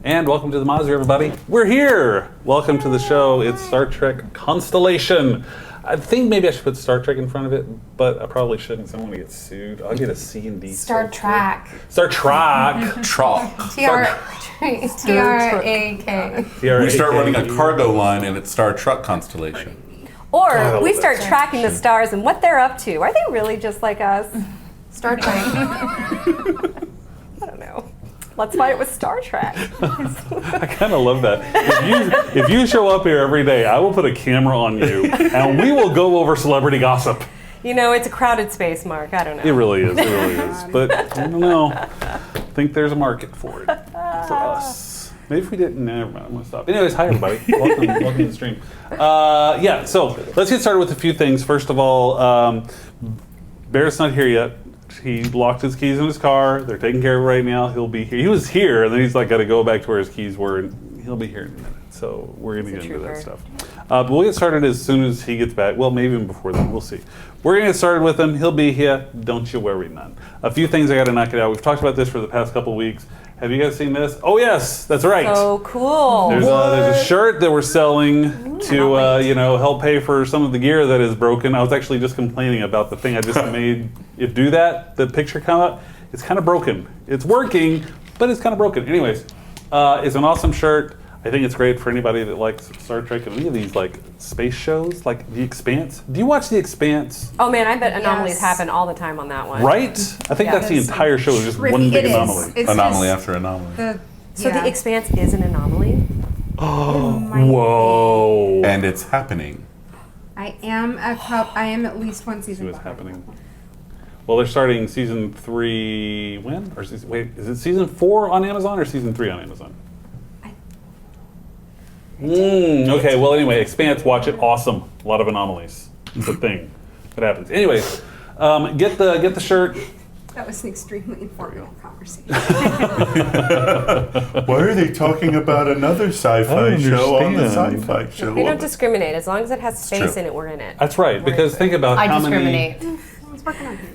And welcome to the Mazu, everybody. We're here. Welcome to the show. It's Star Trek Constellation. I think maybe I should put Star Trek in front of it, but I probably shouldn't because I'm going to get sued. I'll get a C and D. Star Trek. Star Trek. T-R-A-K. We start running a cargo line and it's Star Trek Constellation. Or we start tracking the stars and what they're up to. Are they really just like us? Star Trek. I don't know. Let's fight it with Star Trek. I kind of love that. If you show up here every day, I will put a camera on you and we will go over celebrity gossip. You know, it's a crowded space, Mark. I don't know. It really is. It really is. But I don't know. I think there's a market for it, for us. Maybe if we didn't, never mind. I'm going to stop. Anyways, hi everybody. Welcome to the stream. So let's get started with a few things. First of all, Barrett's not here yet. He locked his keys in his car. They're taking care of it right now. He'll be here. He was here, and then he's like got to go back to where his keys were, and he'll be here in a minute. So we're going to get into that stuff. But we'll get started as soon as he gets back. Well, maybe even before then. We'll see. We're going to get started with him. He'll be here. Don't you worry none. A few things I got to knock it out. We've talked about this for the past couple weeks. Have you guys seen this? Oh yes, that's right. So cool. There's a shirt that we're selling to help pay for some of the gear that is broken. I was actually just complaining about the thing I just made it do that. The picture come up. It's kind of broken. It's working, but it's kind of broken. Anyways, it's an awesome shirt. I think it's great for anybody that likes Star Trek and any of these like space shows, like The Expanse. Do you watch The Expanse? Oh man, I bet anomalies happen all the time on that one. Right? I think that's the entire show is just one big anomaly. Anomaly after anomaly. The Expanse is an anomaly? Whoa. And it's happening. I am at least one season. See what's happening. Well, they're starting season 3 when? Or is it season 4 on Amazon or season 3 on Amazon? Okay, well anyway, Expanse, watch it, awesome. A lot of anomalies. It's a thing that happens. Anyways, get the shirt. That was an extremely informative conversation. Why are they talking about another sci-fi show on the sci-fi show? We don't discriminate. As long as it has space in it, we're in it. That's right, because think about I how discriminate. many...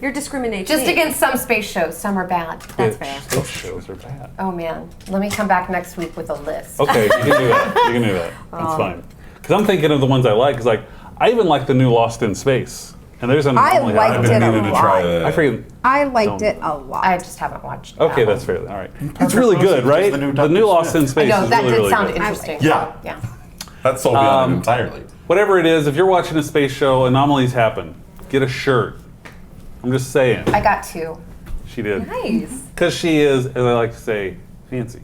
You're discriminating. Just against some space shows. Some are bad. That's fair. Those shows are bad. Oh man, let me come back next week with a list. Okay, you can do that. You can do that. That's fine. Because I'm thinking of the ones I like. Because like, I even like the new Lost in Space. And there's an I anomaly. liked it a lot. I forget. I liked it a lot. I just haven't watched. Okay, that's fair. All right. It's really good, right? The new Lost in Space I know is that really, did really sound good. interesting. Yeah. Yeah. That's sold me on it entirely. Whatever it is, if you're watching a space show, anomalies happen. Get a shirt. I'm just saying. I got 2. She did. Nice. Because she is, as I like to say, fancy.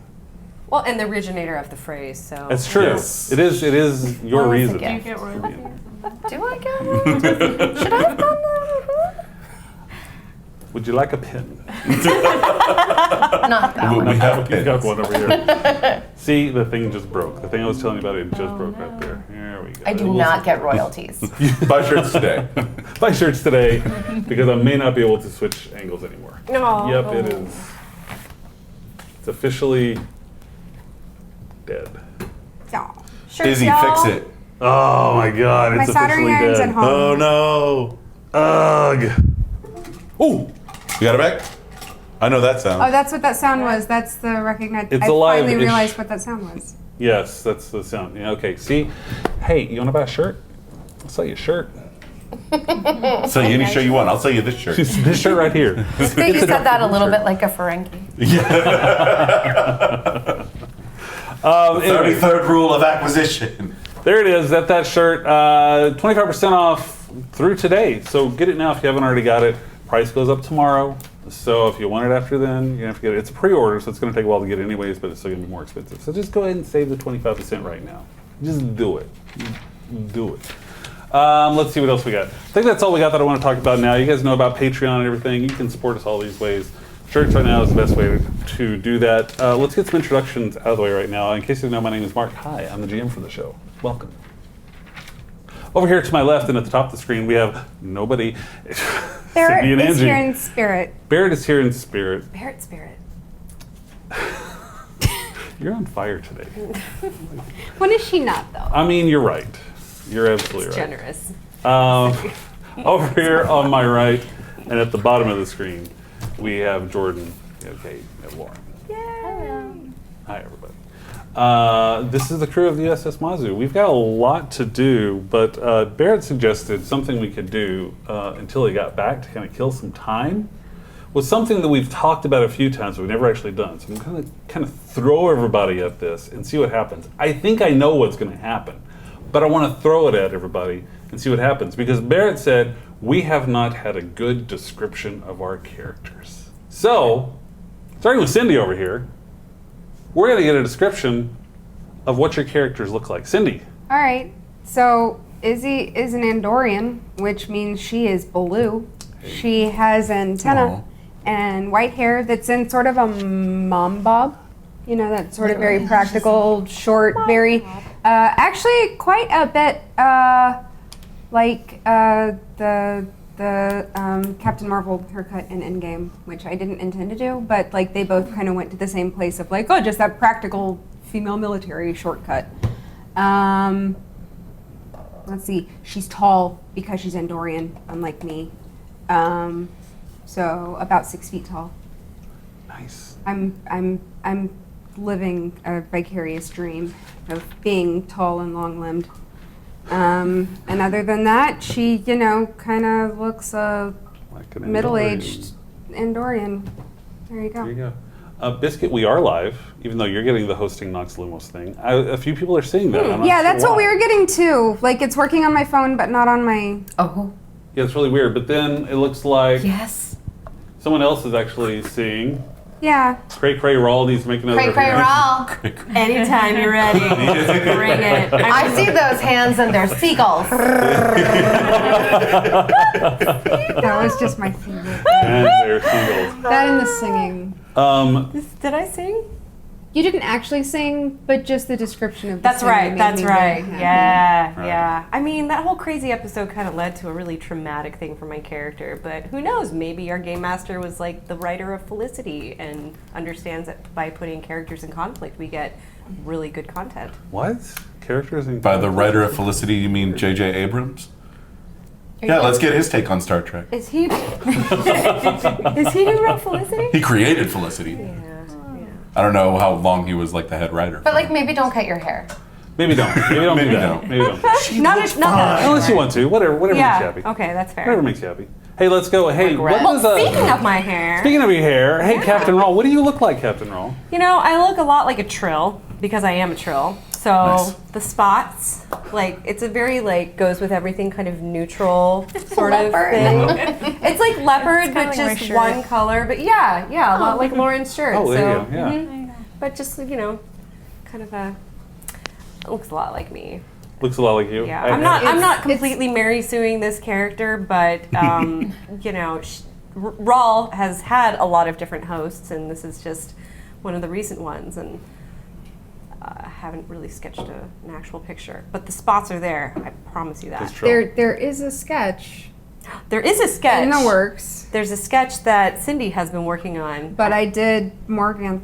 Well, and the originator of the phrase, so. That's true. Yes. It is your Well, it's a reason. gift. Do you get royalties? Do I get one? Should I have done that? Would you like a pin? Not that We one. have a You pin. got one over here. See, the thing just broke. The thing I was telling you about, it just broke right there. There we go. I do not get royalties. Buy shirts today. Buy shirts today because I may not be able to switch angles anymore. No. Yep, it is. It's officially dead. Yeah. Izzy, fix it. Oh my God, My it's soldering officially iron's dead. at home. Oh no. Ugh. Oh, you got it back? I know that sound. Oh, that's what that sound was. That's the recognized. It's I alive-ish. finally realized what that sound was. Yes, that's the sound. Yeah, okay, see? Hey, you want to buy a shirt? I'll sell you a shirt. So any shirt you want, I'll sell you this shirt. This shirt right here. I think you said that a little bit like a Ferengi. Anyway, 33rd rule of acquisition. there it is. That shirt, 25% off through today. So get it now if you haven't already got it. Price goes up tomorrow. So if you want it after then, you have to get it. It's a pre-order, so it's going to take a while to get it anyways, but it's still going to be more expensive. So just go ahead and save the 25% right now. Just do it. Do it. Let's see what else we got. I think that's all we got that I want to talk about now. You guys know about Patreon and everything. You can support us all these ways. Shirts right now is the best way to do that. Let's get some introductions out of the way right now. In case you don't know, my name is Mark. Hi, I'm the GM for the show. Welcome. Over here to my left and at the top of the screen, we have nobody. Barrett Cindy and is Angie. here in spirit. Barrett is here in spirit. Parrot spirit. You're on fire today. When is she not, though? I mean, you're right. You're absolutely It's right. generous. Over here on my right and at the bottom of the screen, we have Jordan, we have Kate, we have Lauren. Yay. Hi, everybody. This is the crew of the USS Mazu. We've got a lot to do, but Barrett suggested something we could do until he got back to kind of kill some time. Was something that we've talked about a few times, but we've never actually done. So I'm going to kind of throw everybody at this and see what happens. I think I know what's going to happen, but I want to throw it at everybody and see what happens, because Barrett said we have not had a good description of our characters. So, starting with Cindy over here, we're going to get a description of what your characters look like. Cindy. All right. So Izzy is an Andorian, which means she is blue. She has antenna and white hair that's in sort of a mom bob. You know, that sort of very practical, short, very, actually quite a bit like the Captain Marvel haircut in Endgame, which I didn't intend to do, but like they both kind of went to the same place of like, oh, just that practical female military shortcut. Let's see, she's tall because she's Andorian, unlike me. So about 6 feet tall. Nice. I'm living a vicarious dream of being tall and long-limbed. And other than that, she, you know, kind of looks Like an middle-aged Andorian. There you go. There you go. Biscuit, we are live, even though you're getting the hosting Nox Lumos thing. A few people are seeing that. I'm not Yeah, sure that's what we why. were getting too. Like, it's working on my phone, but not on my... Oh, Yeah, it's really weird, but then it looks like yes. someone else is actually seeing. Yeah. Cray Cray Raldy's making another Cray cray appearance. roll. Anytime you're ready, bring it. I see those hands and they're seagulls. That was just my favorite. And there's seagulls. That and the singing. Did I sing? You didn't actually sing, but just the description of the That's singing right. made That's me very right. happy. Yeah, Right. yeah. I mean, that whole crazy episode kind of led to a really traumatic thing for my character. But who knows? Maybe our game master was like the writer of Felicity and understands that by putting characters in conflict, we get really good content. What? Characters in By the writer of Felicity, you mean J.J. Abrams? Yeah, let's get his take on Star Trek. Is he? Is he who wrote Felicity? He created Felicity. Yeah. I don't know how long he was like the head writer. But like, maybe don't cut your hair. Maybe don't. Maybe don't Maybe do that. don't. Maybe don't. Not Unless you want to. Whatever makes you Yeah. happy. Okay, that's fair. Whatever makes you happy. Hey, let's go. Hey, what Well, was speaking of my hair, Speaking of your hair, hey, Captain Roll, what do you look like, Captain Roll? you know, I look a lot like a trill because I am a trill. So Nice. the spots, like, it's a very, like, goes with everything kind of neutral sort of thing. It's like leopard, but like my just shirt. one color. But yeah, a lot like Lauren's shirt. Oh, there so, you go. Yeah. mhm. But just, you know, kind of it looks a lot like me. Looks a lot like you. Yeah, I- I'm not It's- completely Mary Suing this character, but you know, Rawl has had a lot of different hosts, and this is just one of the recent ones, and I haven't really sketched an actual picture, but the spots are there. I promise you That's that. true. There is a sketch There is a sketch in the works, There's a sketch that Cindy has been working on. but I did Morgan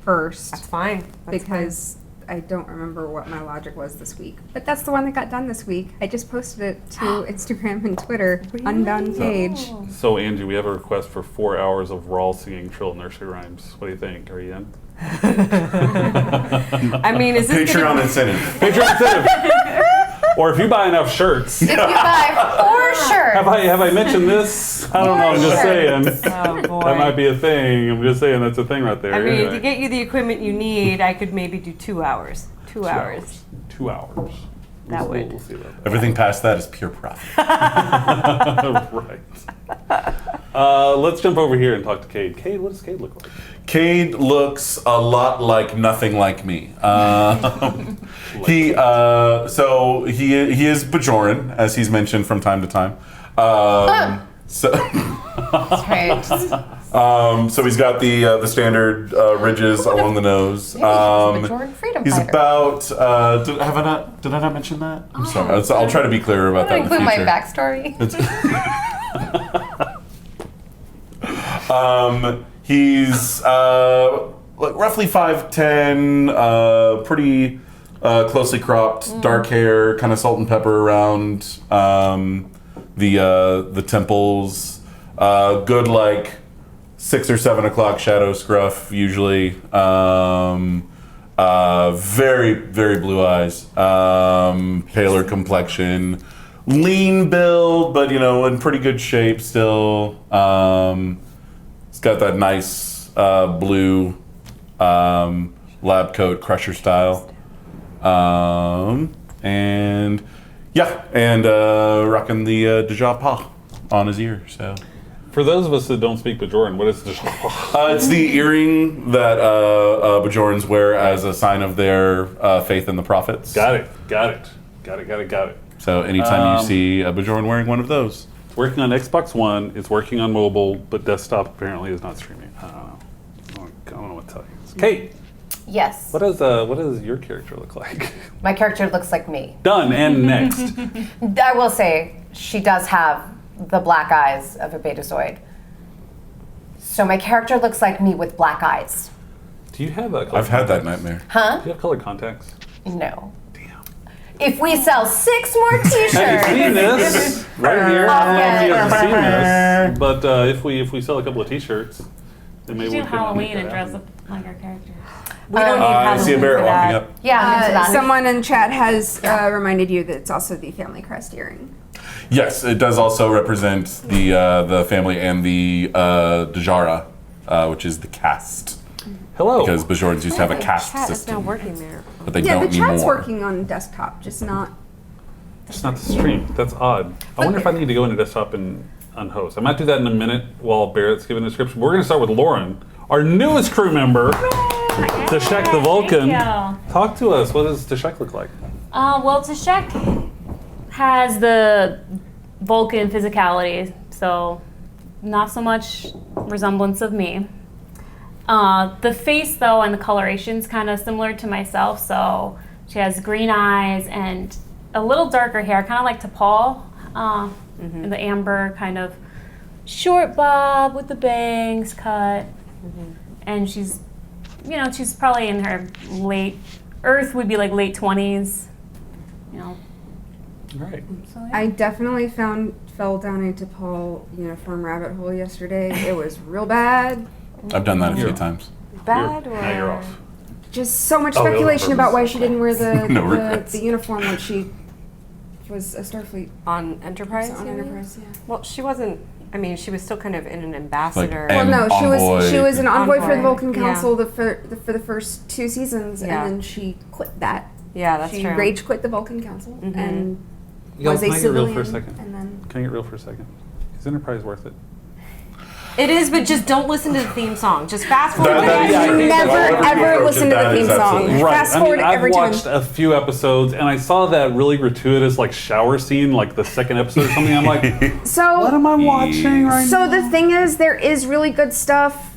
first That's fine. That's because I don't remember what my logic was this week. But that's the one that got done this week. I just posted it to Instagram and Twitter, undone page. So, Angie, we have a request for 4 hours of Rawl singing Trill nursery rhymes. What do you think? Are you in? I mean, is this Patreon gonna, incentive. Patreon incentive. Or if you buy enough shirts. If you buy 4 shirts. Have I mentioned this? I don't know. I'm just saying. Oh boy. That might be a thing. I'm just saying that's a thing right there. I mean, Anyway. to get you the equipment you need, I could maybe do 2 hours. 2 hours. 2 hours. That would. We'll see about that. Everything past that is pure profit. Right. Let's jump over here and talk to Cade. Cade, what does Cade look like? Cade looks a lot like nothing like me. He is Bajoran, as he's mentioned from time to time. So Right. so he's got the standard ridges along the nose. Maybe he's a Bajoran freedom He's fighter. about. Did I not mention that? I'm sorry. I'll try to be clearer about that in the include my future. backstory. He's like roughly 5'10", pretty closely cropped, dark hair, kind of salt and pepper around the temples. Good like 6 or 7 o'clock shadow scruff usually. Very, very blue eyes. Paler complexion. Lean build, but in pretty good shape still. It's got that nice blue lab coat crusher style. And rocking the Deja Pa on his ear. So, For those of us that don't speak Bajoran, what is this? it's the earring that Bajorans wear as a sign of their faith in the prophets. Got it. So anytime you see a Bajoran wearing one of those, It's working on Xbox One. It's working on mobile, but desktop apparently is not streaming. I don't know. I don't know what to tell you. Kate, Yes. what does your character look like? My character looks like me. Done. And next. I will say, she does have the black eyes of a Betazoid. So my character looks like me with black eyes. Do you have a? I've had that nightmare. Huh? Do you have colored contacts? No. Damn. If we sell 6 more Have you t-shirts. seen this right here? I don't know if you guys have seen this, but if we sell a couple of T-shirts, then maybe We we do can Halloween make and that dress happen. up like our characters. We don't need I Halloween see a for bear that. walking up. Yeah, I'm into that. Someone in chat has reminded you that it's also the family crest earring. Yes, it does also represent the family and the Dejara, which is the caste. Hello. Because Bajorans used to have a caste Chat is now system, working there. but they Yeah, don't the chat's anymore. working on desktop, just not. It's not the stream. That's odd. I wonder if I need to go into desktop and unhost. I might do that in a minute while Barrett's giving a description. We're going to start with Lauren, our newest crew member, Tashek the Vulcan. Thank you. Talk to us. What does Tashek look like? Well, Tashek has the Vulcan physicality, so not so much resemblance of me. The face, though, and the coloration's kind of similar to myself, so she has green eyes and a little darker hair, kind of like T'Pol, in the amber kind of short bob with the bangs cut. And she's, she's probably in her Earth would be like late 20s, All right. So, yeah. I definitely fell down a T'Pol uniform rabbit hole yesterday. It was real bad. I've done that a few You're- times. Bad Now you're or off. Just so much Oh, that was on speculation about why purpose. she didn't wear No the regrets. uniform when she was a Starfleet on Enterprise? on you mean? Enterprise. Yeah. Well, she wasn't. I mean, she was still kind of in an ambassador. Like, Well, no, she was an envoy for the Envoy, Vulcan yeah. Council for the first 2 seasons, Yeah. and then she quit that. yeah, that's She true. rage quit the Vulcan Council and Y'all, was a can I get real civilian. for a second? And then Can I get real for a second? Is Enterprise worth it? It is, but just don't listen to the theme song. Just fast forward. That- to that- the yeah, I end. think never that all ever approach listen of to the that theme is song. absolutely Right. Fast forward I've every time. watched a few episodes, and I saw that really gratuitous shower scene, like the second episode or something. I'm like, So what am I watching right now? So the thing is, there is really good stuff.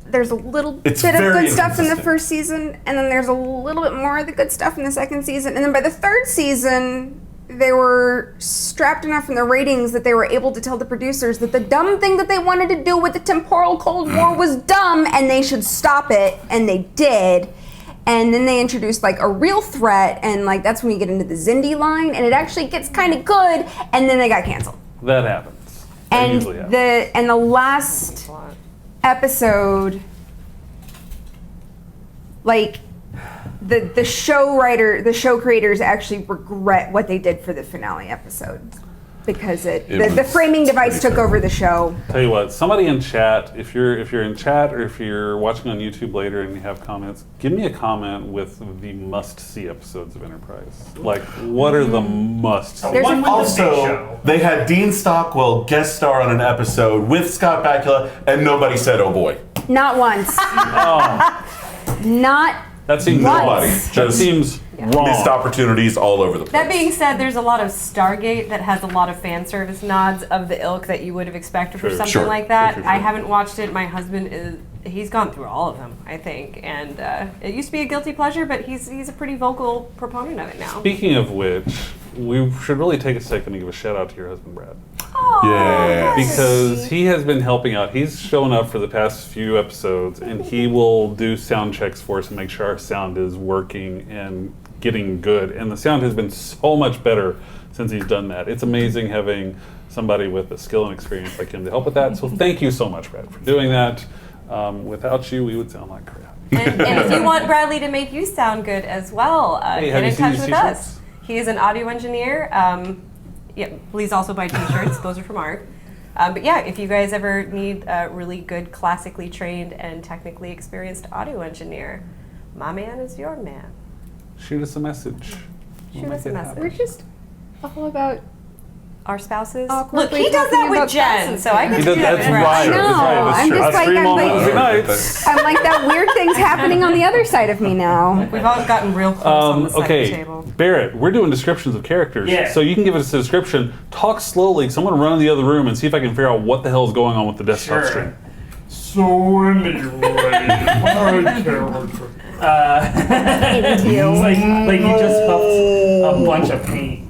There's a little It's bit of very good stuff in the inconsistent. first season, and then there's a little bit more of the good stuff in the second season, and then by the third season, they were strapped enough in the ratings that they were able to tell the producers that the dumb thing that they wanted to do with the temporal Cold War was dumb, and they should stop it, and they did. And then they introduced a real threat, and that's when you get into the Zindi line, and it actually gets kind of good, and then they got canceled. That happens. That And usually happens. the last episode, the show creators actually regret what they did for the finale episode because the was framing device pretty took terrible. over the show. Tell you what, somebody in chat, if you're in chat or if you're watching on YouTube later and you have comments, give me a comment with the must-see episodes of Enterprise. What are the must-see? There's One a- with the big Also, show. they had Dean Stockwell guest star on an episode with Scott Bakula, and nobody said, "Oh boy." Not once. Not That seems Nobody. That Just seems wrong. missed opportunities all over the place. That being said, there's a lot of Stargate that has a lot of fan service nods of the ilk that you would have expected for Sure. something Sure. like that. Sure. I haven't watched it. My husband he's gone through all of them, I think, and it used to be a guilty pleasure, but he's a pretty vocal proponent of it now. Speaking of which, we should really take a second to give a shout out to your husband, Brad. Yeah. Because he has been helping out. He's shown up for the past few episodes, and he will do sound checks for us and make sure our sound is working and getting good. And the sound has been so much better since he's done that. It's amazing having somebody with the skill and experience like him to help with that. So thank you so much, Brad, for doing that. Without you, we would sound like crap. And if you want Bradley to make you sound good as well, Hey, get have you in seen touch these with t-shirts? us. He is an audio engineer. Yeah, please also buy t-shirts. Those are from Mark. But yeah, if you guys ever need a really good, classically trained and technically experienced audio engineer, my man is your man. Shoot us a message. We'll Shoot make us a it message. happen. We're just all about. Our spouses. Awkwardly Look, he does that talking with about Jen, spouses so I here. can He do does, that that's with right. Jen. I know. That's right. That's I'm true. just I like, stream I'm on like- Wednesday nights. I'm like that weird thing's happening on the other side of me now. We've all gotten real close on the side of the Okay, table. Barrett, we're doing descriptions of characters. Yeah. So you can give us a description, talk slowly, someone run in the other room and see if I can figure out what the hell is going on with the desktop Sure. stream. So anyway, my character. It's like you just huffed a bunch of paint.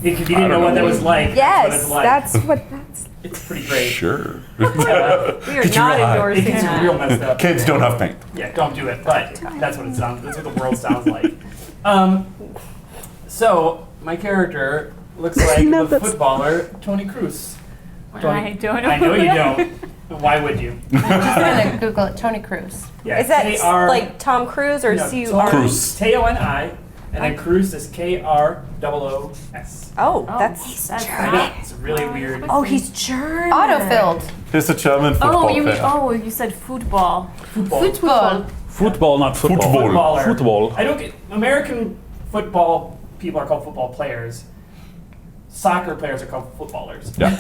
If you didn't know what that was like, Yes, that's what it's like. that's. It's pretty great. Sure. We are Get your not eye. endorsing It gets that. real messed up. Kids don't have paint. Yeah, don't do it. But that's what it sounds. That's what the world sounds like. So my character looks like No, the that's- footballer Tony Cruz. I don't know. I know you don't. Why would you? I'm just gonna Google it. Tony Cruz. Yeah, Is that K-R like Tom Cruise or No, C-U-R? Cruz. T-O-N-I, and then Cruz is K-R-O-O-S. Oh, Oh, that's. that's I know, it's really weird. Oh, he's German. Autofilled. It's a German football fan. You said football. Football. Football, not football. Football. Footballer. Football. I don't get American football people are called football players. Soccer players are called footballers. Yeah.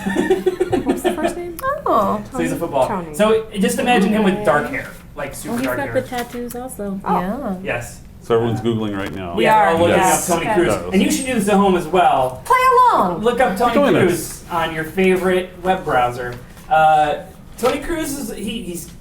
What's the first name? Oh. So he's a football. Tony. So just imagine him with dark hair, like super He's dark got hair. the tattoos also. Yeah. Yes. So everyone's Googling right now. We Yeah, are, all looking yes. up Tony Cruz. Yes. And you should do this at home as well. Play along. Look up Tony Doing Cruz on your favorite web browser. Tony Cruz is he's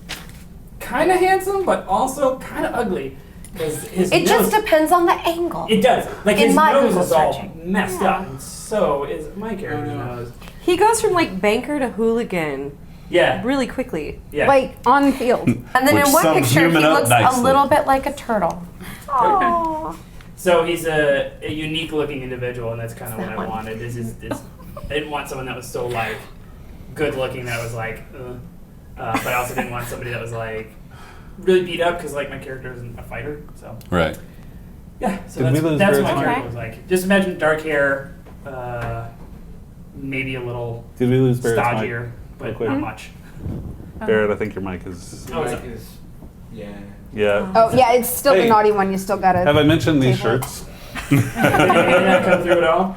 kind of handsome, but also kind of ugly. 'Cause his It nose, just depends on the angle. it does. Like In his my nose Google is all searching. messed up, and so is my character's nose. He goes from like banker to hooligan Yeah, really quickly. yeah. Like on field. And then Which in one sums picture, he human up looks a nicely. little bit like a turtle. So he's a unique looking individual, and that's kind of what I one. wanted. I didn't want someone that was so like good looking that was like, but I also didn't want somebody that was like really beat up because like my character isn't a fighter. So Right. yeah, so Did we lose that's what Barrett's my mic? character was like. Just imagine dark hair, maybe a little Did we lose Barrett's mic? stodgier, Real but quick. not much. Barrett, I think your mic is. Oh, is Mike it? is, yeah. Yeah. Oh yeah, it's still Hey. the naughty one. You still gotta. Have I mentioned these Table. shirts? Did that come through at all?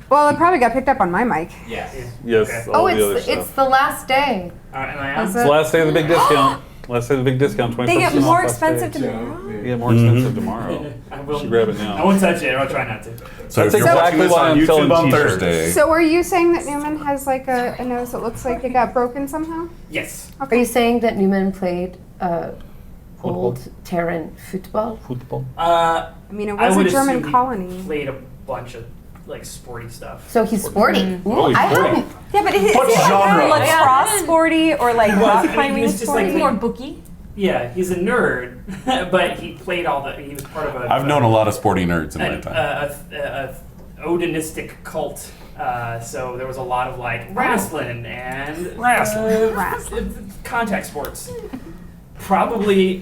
Well, it probably got picked up on my mic. Yes. Yes. Okay. All Oh, the other it's stuff. the last day. Am I on? Is It's the last day of the big discount. Last day of the big discount. 20% They get off more last day. expensive tomorrow. They get more expensive tomorrow. I will. Should grab it I now. won't touch it. I'll try not to. So if That's you're watching exactly this why on I'm selling YouTube on t-shirts. Thursday, So are you saying that Newman has like a nose that looks like it got broken somehow? Yes. Are you saying that Newman played Football. old Terran football? Football. I mean, it I was would a German assume he colony. Played a bunch of like sporty stuff. So he's sporty. Ooh, Oh, he's I sporty. haven't. Yeah, but is he What like genre? lacrosse sporty or like was. I rock mean, he climbing was just like sporty? More bookie. Yeah, he's a nerd, but he played all the. He was part of a. I've known a lot of sporty nerds in my an, time. a Odinistic cult. So there was a lot of like wrestling and contact sports. Probably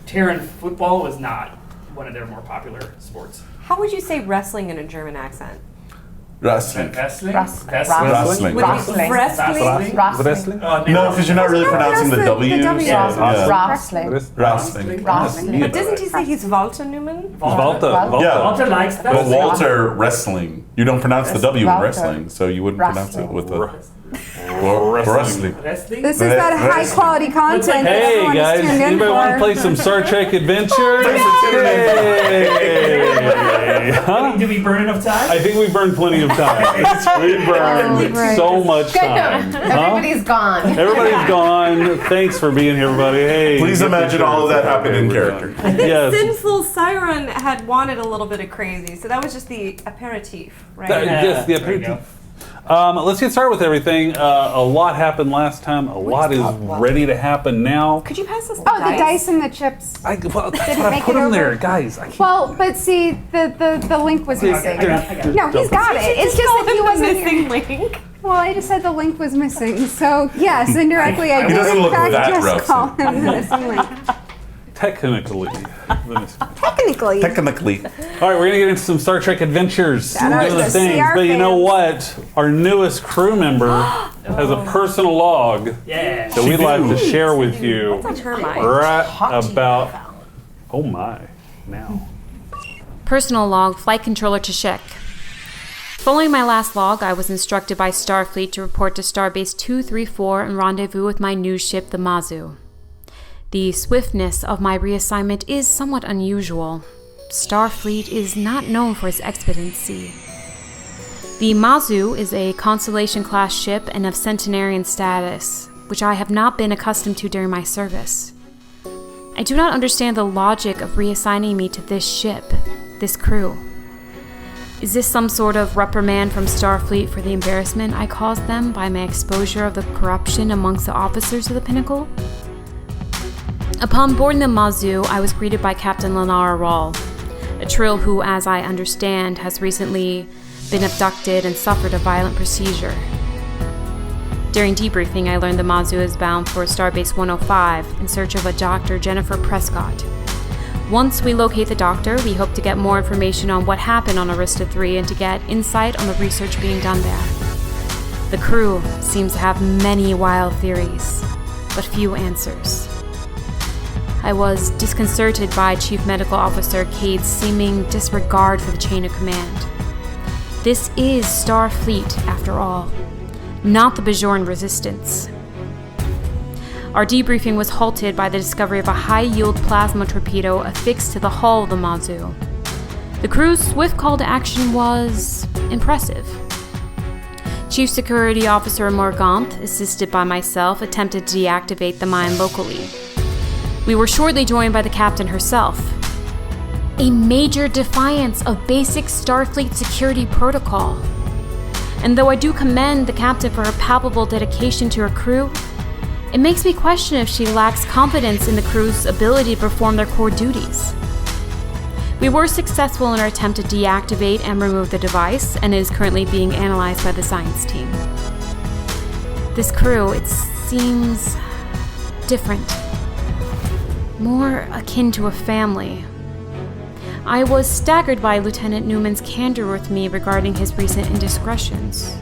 Terran football was not one of their more popular sports. How would you say wrestling in a German accent? Wrestling. Wrestling? Wrestling. Wrestling. Would it be Wrestling. wrestling? Wrestling? No, because you're not really pronouncing the W. the W. Yeah. Wrestling. Wrestling. Wrestling. But doesn't he say he's Walter Newman? Walter. Yeah. Walter likes that. But Walter wrestling. You don't pronounce the W in Walter. wrestling, so you wouldn't pronounce it with the wrestling. Wrestling? This is that high quality content that Hey everyone guys, is tuned in anybody want to for. play some Star Trek Adventures? Yay! Huh? Did we burn enough time? I think we burned plenty of time. We burned Right. so much Good. time. Everybody's gone. Everybody's gone. Thanks for being here, everybody. Hey. Please get imagine your all of that shirts. happened in Okay, we're character. done. Yes. Sinful Siren had wanted a little bit of crazy, so that was just the aperitif, right? Yes, the There you go. aperitif. Let's get started with everything. A lot happened last time. A lot is ready to happen now. Could you pass us the Oh, the dice and the chips. Well, that's Didn't what I make put it them there, over. guys. I can't. Well, but see, the link was missing. I got it. No, he's got it. It's just that he wasn't here. missing link. Well, I just said the link was missing, so yes, indirectly I He did doesn't in look fact that just rough. call him the missing link. Technically. the missing- Technically. Technically. All right, we're gonna get into some Star Trek adventures, Shout out doing the to things. CR But you know fans. what? Our newest crew member has a personal log Yeah. that we'd like to share with you What's on her mind? right about. Oh my! Now. Personal log, flight controller to Shek. Following my last log, I was instructed by Starfleet to report to Starbase 234 and rendezvous with my new ship, the Mazu. The swiftness of my reassignment is somewhat unusual. Starfleet is not known for its expediency. The Mazu is a Constellation-class ship and of centenarian status, which I have not been accustomed to during my service. I do not understand the logic of reassigning me to this ship, this crew. Is this some sort of reprimand from Starfleet for the embarrassment I caused them by my exposure of the corruption amongst the officers of the Pinnacle? Upon boarding the Mazu, I was greeted by Captain Lenara Rawl, a Trill who, as I understand, has recently been abducted and suffered a violent procedure. During debriefing, I learned the Mazu is bound for Starbase 105 in search of a Dr. Jennifer Prescott. Once we locate the doctor, we hope to get more information on what happened on Arista 3 and to get insight on the research being done there. The crew seems to have many wild theories, but few answers. I was disconcerted by Chief Medical Officer Cade's seeming disregard for the chain of command. This is Starfleet, after all, not the Bajoran Resistance. Our debriefing was halted by the discovery of a high-yield plasma torpedo affixed to the hull of the Mazu. The crew's swift call to action was impressive. Chief Security Officer Morganth, assisted by myself, attempted to deactivate the mine locally. We were shortly joined by the captain herself. A major defiance of basic Starfleet security protocol. And though I do commend the captain for her palpable dedication to her crew, it makes me question if she lacks confidence in the crew's ability to perform their core duties. We were successful in our attempt to deactivate and remove the device, and it is currently being analyzed by the science team. This crew, it seems different. More akin to a family. I was staggered by Lieutenant Newman's candor with me regarding his recent indiscretions.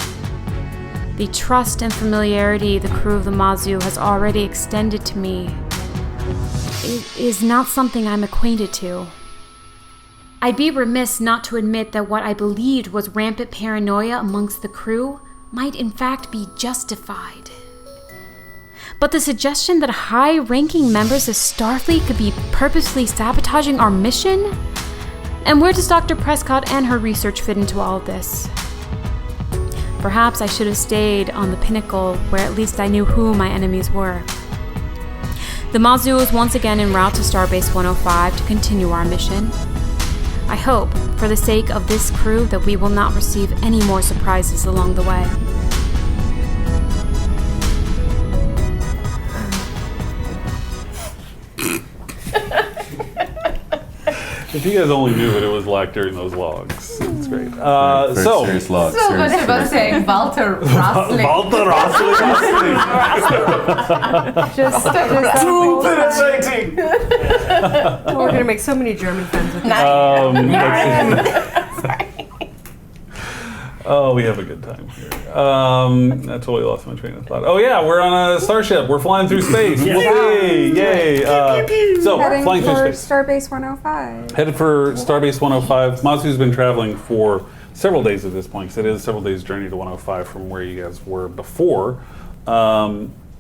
The trust and familiarity the crew of the Mazu has already extended to me is not something I'm acquainted to. I'd be remiss not to admit that what I believed was rampant paranoia amongst the crew might in fact be justified. But the suggestion that high-ranking members of Starfleet could be purposely sabotaging our mission? And where does Dr. Prescott and her research fit into all of this? Perhaps I should have stayed on the Pinnacle, where at least I knew who my enemies were. The Mazu is once again en route to Starbase 105 to continue our mission. I hope, for the sake of this crew, that we will not receive any more surprises along the way. If you guys only knew what it was like during those logs, it's great. Very So, serious log. So serious. much about saying Walter Rosling. Walter Rosling. Just Too penetrating. We're gonna make so many German friends with this. Oh, we have a good time here. I totally lost my train of thought. Oh yeah, we're on a starship. We're flying through space. Yay! Yay! So heading flying for through space. Starbase 105. Headed for Starbase 105. Mazu's been traveling for several days at this point, because it is several days' journey to 105 from where you guys were before.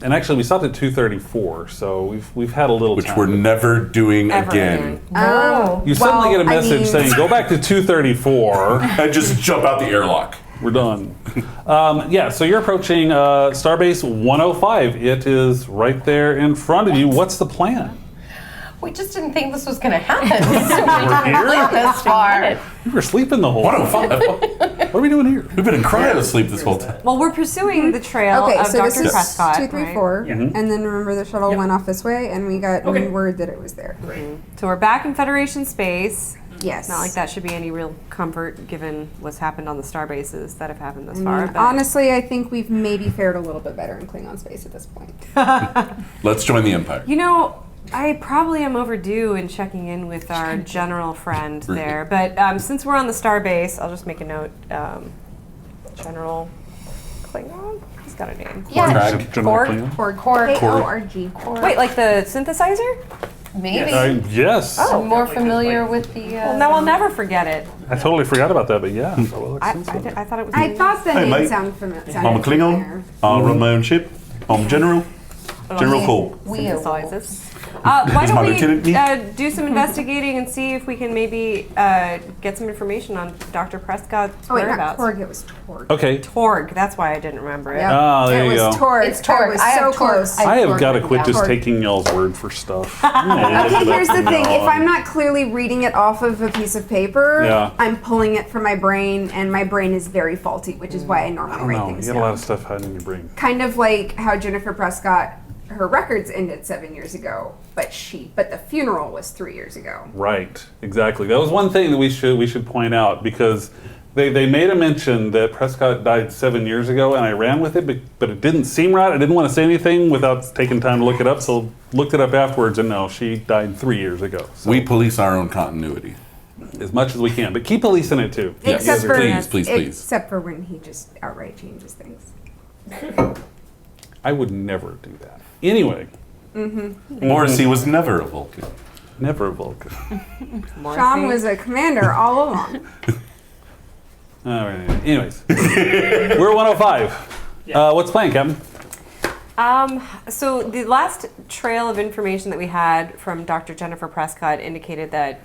And actually, we stopped at 234, so we've had a little Which time. we're never doing Ever again. Oh, You suddenly get a message saying, "Go back to 234." And just jump out the airlock. We're done. Yeah, so you're approaching Starbase 105. It is right there in front of you. What's the plan? We just didn't think this was going to happen. We didn't plan this far. We were sleeping the whole time. 105. What are we doing here? We've been in cryo sleep this whole time. Well, we're pursuing the trail Okay, of so this Dr. is Prescott. 234, right? Mhm. and then remember the shuttle went off this way, and we got Okay. word that it was there. Great. So we're back in Federation space. Yes. Not like that should be any real comfort given what's happened on the Starbases that have happened thus far. But Honestly, I think we've maybe fared a little bit better in Klingon space at this point. Let's join the Empire. you know, I probably am overdue in checking in with our general friend there. But since we're on the Starbase, I'll just make a note. General Klingon? He's got a name. Yeah. Track. General Korg? Klingon? Or Korg. K-O-R-G. Wait, like the synthesizer? Maybe. Yes. I'm more familiar with the. Well, now I'll never forget it. I totally forgot about that, but yeah. that will I make sense. thought it was. I thought the Hey, name mate. sounded familiar. I'm a Klingon. I run my own ship. I'm General. General Cole. Synthesizers. Why my don't lieutenant we me? do some investigating and see if we can maybe get some information on Dr. Prescott's Oh, wait, not whereabouts? Korg, it was Torg. Okay. Torg. That's why I didn't remember it. Yep. Oh, there it you was go. Torg. It's Torg. I was I have so Torg. close. I have Korg got to written quit down. just Korg. taking y'all's word for stuff. Okay, here's the thing. If I'm not clearly reading it off of a piece of paper, Yeah. I'm pulling it from my brain, and my brain is very faulty, which is why I normally I don't write know. things You got a lot down. of stuff hiding in your brain. Kind of like how Jennifer Prescott, her records ended 7 years ago, but the funeral was 3 years ago. Right, exactly. That was one thing that we should point out because they made a mention that Prescott died 7 years ago, and I ran with it, but it didn't seem right. I didn't want to say anything without taking time to look it up, so looked it up afterwards, and no, she died 3 years ago. So We police our own continuity. as much as we can, but keep policing it too. Yes, Except for please. Except for when he just outright changes things. I would never do that. Anyway, Morrissey was never a Vulcan. never a Vulcan. Sean was a commander all along. All right. Anyways, we're 105. Yeah. What's playing, Captain? So the last trail of information that we had from Dr. Jennifer Prescott indicated that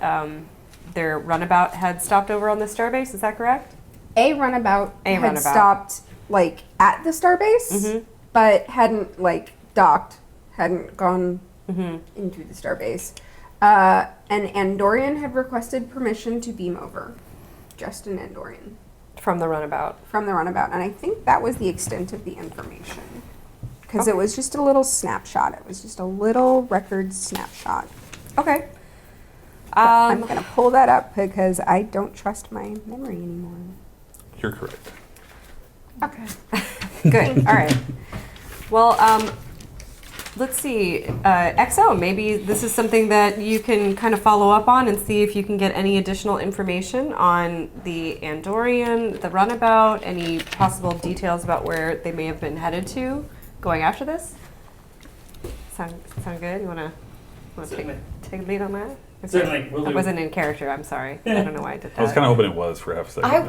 their runabout had stopped over on the Starbase. Is that correct? A runabout had runabout. stopped like at the Starbase, but hadn't like docked, hadn't gone into the Starbase. An Andorian had requested permission to beam over, just an Andorian From the runabout. from the runabout, and I think that was the extent of the information because it was just a little snapshot. It was just a little record snapshot. Okay. But I'm gonna pull that up because I don't trust my memory anymore. You're correct. Okay. Good. All right. Well, let's see. XO, maybe this is something that you can kind of follow up on and see if you can get any additional information on the Andorian, the runabout, any possible details about where they may have been headed to going after this. Sound good? You wanna Certainly. take a lead on that? Certainly, we'll I do. wasn't in character. I'm sorry. I don't know why I did that. I was kind of hoping it was for half a second. I-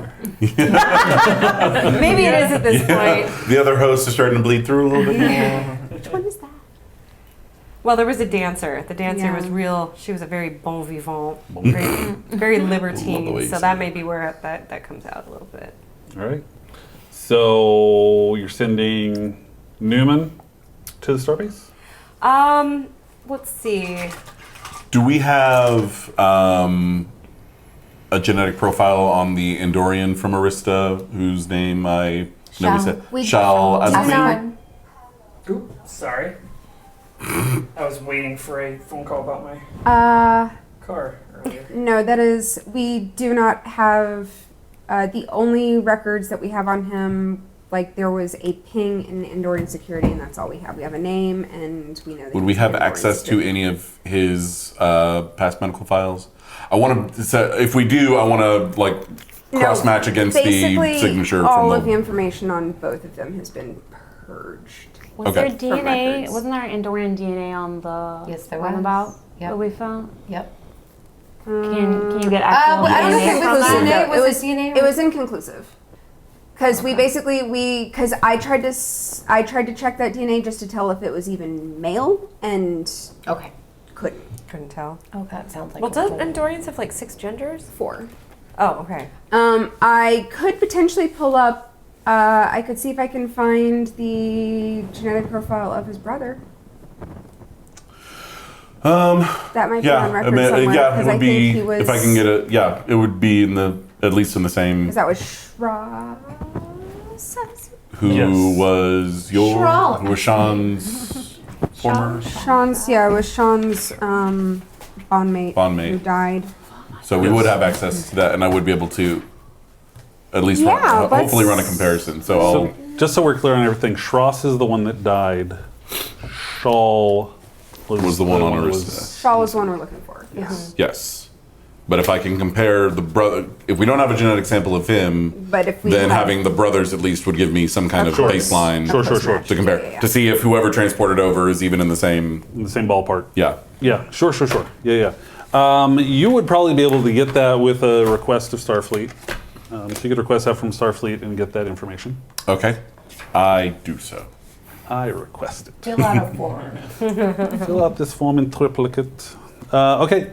there. Maybe it is at this point. The other host is starting to bleed through a little bit more. Which one is that? Well, there was a dancer. The dancer Yeah. was real. She was a very bon vivant, very Love the way libertine. you So say that that. may be where that comes out a little bit. All right. So you're sending Newman to the Starbase? Let's see. Do we have a genetic profile on the Andorian from Arista, whose name I never said? Shal Azmi? Oop, sorry. I was waiting for a phone call about my car earlier. No, that is, we do not have, the only records that we have on him, like there was a ping in Andorian security and that's all we have. We have a name and we know that Would we he's have Andorian access to security. any of his past medical files? I want to. So if we do, I want to like cross match against the Basically, signature all from of the information on both of them has been purged. Was Okay. there DNA? records. Wasn't there Andorian DNA on the Yes, there was. runabout Yep. that we found? Yep. Can you get actual I don't know if DNA it from was that? DNA. It Was was it DNA? It was inconclusive. Because because I tried to check that DNA just to tell if it was even male and Okay. couldn't. Couldn't tell. Oh, that sounds like. Well, a don't whole- Andorians have like 6 genders? 4. Oh, okay. I could potentially pull up. I could see if I can find the genetic profile of his brother. That might be Yeah, on I record mean, somewhere. yeah, it Because would I be think he was. if I can get it. Yeah, it would be in the at least in the same. Because that was Shra. Who Yes. was your? Shral. Who was Sean's former Sean's, yeah, it was Sean's bondmate who bondmate? died. So we would have access to that, and I would be able to at least hopefully run a comparison. So I'll. So, just so we're clear on everything, Schross is the one that died. Shawl Was the one on that Arista. Shaw was the one we're looking for. Yes. Yes. But if I can compare the brother, if we don't have a genetic sample of him, But if we then have- having the brothers at least would give me some kind of Sure. baseline Sure. to compare. Yeah. To see if whoever transported over is even in the same. In the same ballpark. Yeah. Yeah, sure. Yeah. You would probably be able to get that with a request of Starfleet. So you could request that from Starfleet and get that information. Okay. I do so. I request it. Fill out a form. Fill out this form in triplicate. Okay.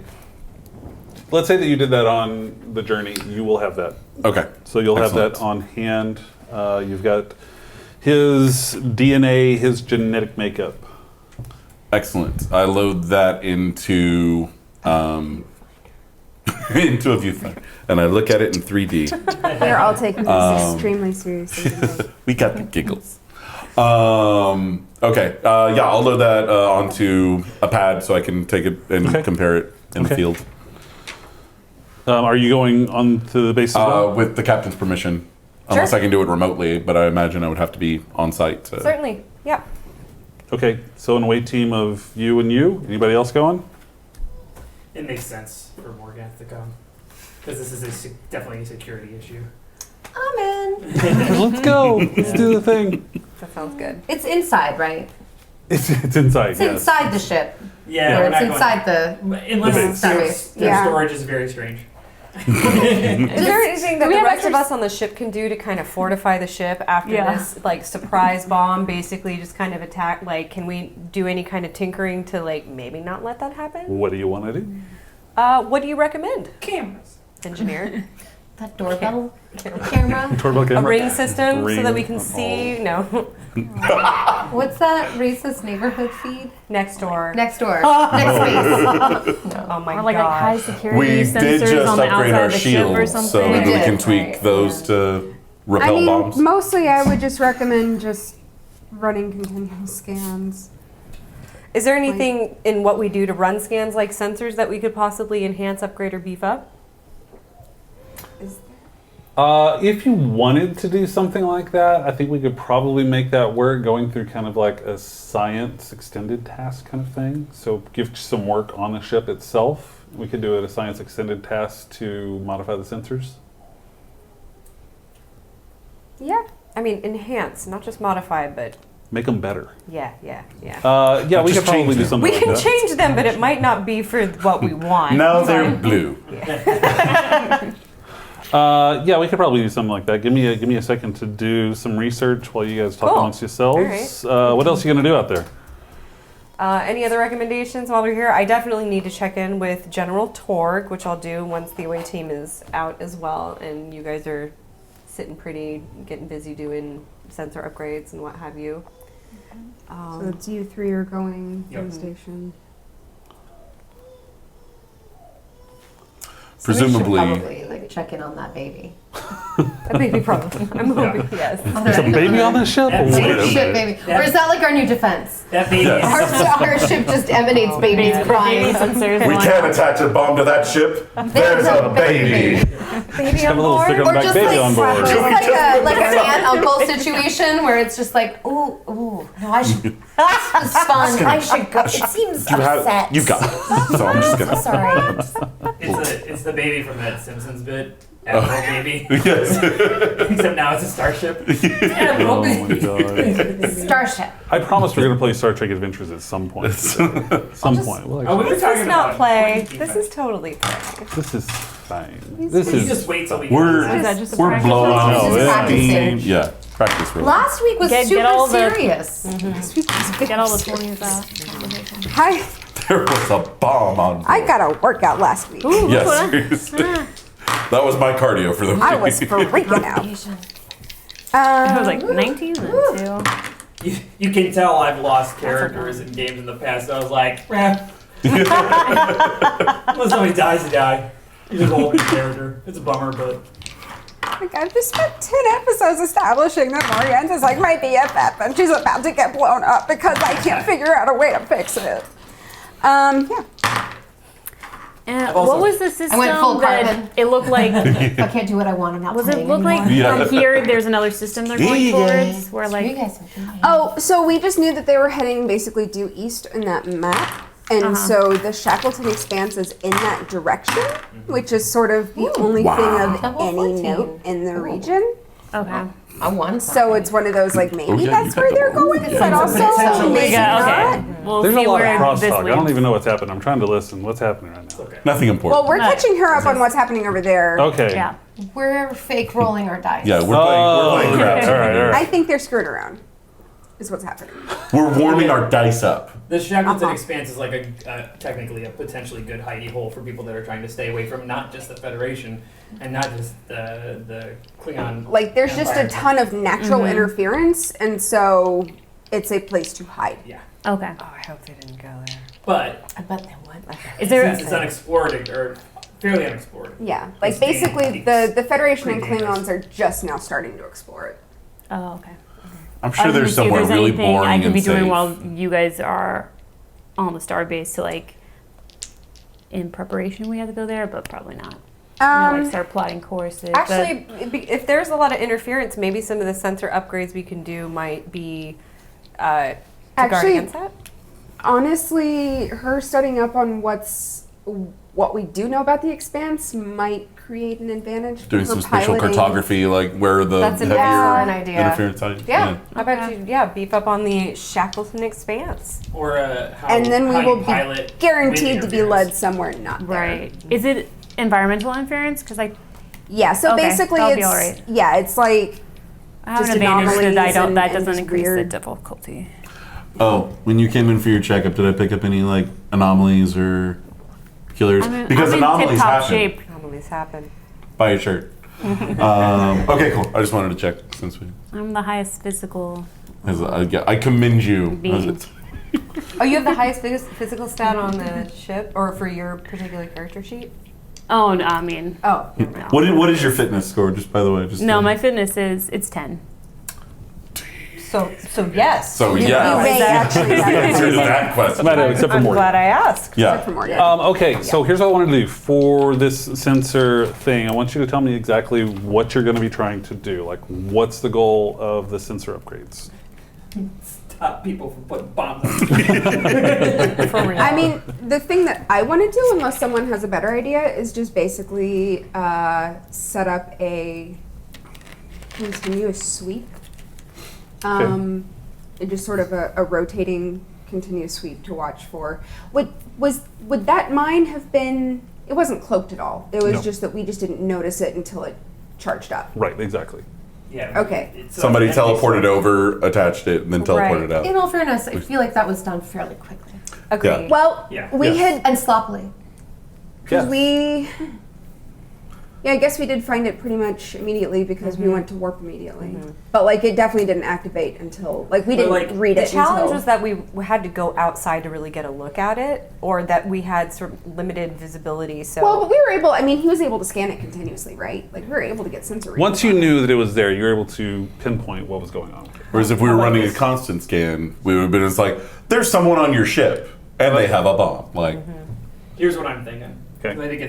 Let's say that you did that on the journey. You will have that. Okay. So you'll have that Excellent. on hand. You've got his DNA, his genetic makeup. Excellent. I load that into into a viewfinder, and I look at it in 3D. We're all taking this extremely seriously today. We got the giggles. Okay. I'll load that onto a pad so I can take it and Okay. compare it in the Okay. field Are you going on to the base as well? with the captain's permission. Unless I can do it remotely, but I imagine I would have to be on site. To... Certainly. Yeah. Okay, so an away team of you and you. Anybody else going? It makes sense for Morgath to come. Because this is definitely a security issue. I'm in. Let's go. Let's do the thing. That sounds good. It's inside, right? It's inside. It's yes. inside the ship. Yeah, Or we're it's not inside the. Unless base. their Yeah. storage is very strange. Is there anything that we the have rest of extra- us on the ship can do to kind of fortify the ship after Yeah. this like surprise bomb basically just kind of attack? Like, can we do any kind of tinkering to like maybe not let that happen? What do you want to do? What do you recommend, Cameras. engineer? That doorbell camera. Doorbell A camera? ring system so that we can Ring. see. No, What's that racist neighborhood feed? next door. Next door. Next space. Oh my Or like god. high security We sensors did just on the upgrade outside our of the ship or shields, something. so maybe we did, can tweak right, those yeah. to I repel mean, bombs. mostly I would just recommend just running continuous scans. Is there anything in what we do to run scans like sensors that we could possibly enhance, upgrade, or beef up? If you wanted to do something like that, I think we could probably make that work going through kind of like a science extended task kind of thing. So give some work on the ship itself. We could do it a science extended task to modify the sensors. Yeah. I mean, enhance, not just modify, but Make them better. yeah. Yeah, we Just could probably change do them. something We like can that. change them, but it might not be for what we want. Now they're blue. Yeah, we could probably do something like that. Give me a second to do some research while you guys talk Cool. amongst yourselves. What else are you gonna do out there? Any other recommendations while we're here? I definitely need to check in with General Torg, which I'll do once the away team is out as well, and you guys are sitting pretty, getting busy doing sensor upgrades and what have you. So it's you three are going to Yep. the station. So we should Presumably, probably like check in on that baby. A baby problem. I'm hoping, yes. There's a baby on this ship? That's Wait a it. Ship minute. baby. Or is that like our new defense? That baby is Our ship just emanates babies Baby crying. sensors. we on- can't attach a bomb to that ship. There's a baby. Baby Have on a little board. sticker on Or the back just baby like, on board. just like an aunt uncle situation where it's just like, ooh, no, I should. This is fun. I should go. It seems upset. You've got it. So I'm just gonna. Sorry. it's the baby from that Simpsons bit. Admiral baby. Yes. Except now it's a starship. Oh Admiral my baby. god. Starship. I promise we're gonna play Star Trek Adventures at some point. Some point. We'll Oh, we actually- were This talking is not about play. 20 This is totally play. this is fine. This You is. just wait till we Is We're that just a we're practice? blowing No, off it's steam. Yeah, practice room. Last week was Get super all the- serious. Get all the 20s out. Hi, There was a bomb on. I got a workout last week. Yes, seriously. That was my cardio for the week. I was freaking out. I was like 19 then too. You can tell I've lost characters in games in the past. I was like, unless somebody dies, they die. You just hold the character. It's a bummer, but Like, I've just spent 10 episodes establishing that Morian's is like my BFF and she's about to get blown up because I can't figure out a way to fix it. Yeah. And I've also- what was the system went full that carbon. it looked like? If I can't do what I want, I'm not Was it playing look anymore. like Yeah. from here? There's another system they're going Yeah. towards, where You like guys are doing. Oh, so we just knew that they were heading basically due east in that map. And so the Shackleton Expanse is in that direction, which is sort of the only thing of Double any 14. note in the region. okay. I won. So it's one of those like maybe Oh, yeah, that's you where got they're the- going, yeah, but you also got the- maybe Yeah, not. okay. We'll There's see a lot of where this crosstalk. I don't leads. even know what's happening. I'm trying to listen. What's happening right now? Okay. Nothing important. Well, we're catching her up on what's happening over there. Okay. Yeah. We're fake rolling our dice. yeah, we're Oh, playing okay. craps. All right, all I right. think they're screwed around, is what's happening. We're warming our dice up. The Shackleton Uh-huh. Expanse is like technically a potentially good hidey hole for people that are trying to stay away from not just the Federation and not just the Klingon. Like there's just a Empire. ton of natural interference, and so it's a place to hide. Yeah, Okay. Oh, I hope they didn't go there. but I bet they would. Is there? since it's unexplored or fairly unexplored. Yeah, like It's being basically pretty- the Federation and pretty dangerous. Klingons are just now starting to explore it. Oh, okay. I'm I sure was gonna there's see if somewhere there's really anything boring I could and be doing safe. while you guys are on the Starbase to like in preparation. We have to go there, but probably not. Like start plotting courses. but- Actually, if there's a lot of interference, maybe some of the sensor upgrades we can do might be to guard Actually, against that. Honestly, her studying up on what we do know about the Expanse might create an advantage. for Doing her some spatial piloting. cartography, like where the That's an heavier excellent idea. interference side. Yeah, how about you? Yeah, beef up on the Shackleton Expanse. Or how, And then we how you will be pilot guaranteed to be wind led somewhere not there. right. Is it environmental interference? Because I Yeah. So Okay, basically, that'll it's be all right. yeah, it's like have Just an advantage that I anomalies don't. That and doesn't just increase the weird- difficulty. Oh, when you came in for your checkup, did I pick up any like anomalies or killers? Because I'm anomalies in tip-top happen. shape. Anomalies happen. Buy a shirt. Okay, cool. I just wanted to check since we. I'm the highest physical. I commend you. Being. Oh, you have the highest physical stat on the ship, or for your particular character sheet? Oh, no, I mean, Oh, never mind. What is your fitness score? Just by the way, just no. My fitness is it's 10. So yes. So you yeah. may actually That's the have answer to that question. Except for I'm Morgan. glad I asked. Yeah. for Morgan. Okay, so here's what I want to do for this sensor thing. I want you to tell me exactly what you're going to be trying to do. Like, what's the goal of the sensor upgrades? Stop people from putting bombs on For real. I mean, the thing that I want to do, unless someone has a better idea, is just basically set up a continuous sweep. Just sort of a rotating continuous sweep to watch for. Would that mine have been? It wasn't cloaked at all. It was No. just that we just didn't notice it until it charged up. Right, exactly. Yeah. Okay. It's, Somebody enemy teleported swarm. over, attached it, and then teleported out. In all fairness, I feel like that was done fairly quickly Agreed. Well, Yeah. we Yes. had and sloppily. because Yes. we. Yeah, I guess we did find it pretty much immediately because we went to warp immediately. But like, it definitely didn't activate until we didn't like, read The it. challenge until, was that we had to go outside to really get a look at it, or that we had sort of limited visibility. So Well, but we were able. I mean, he was able to scan it continuously, right? Like we were able to get sensor readings Once you on it. knew that it was there, you were able to pinpoint what was going on with it. Whereas if we were running a constant scan, we would have been just like, there's someone on your ship, and they have a bomb. Like, Here's what I'm thinking. Okay. 'Cause I think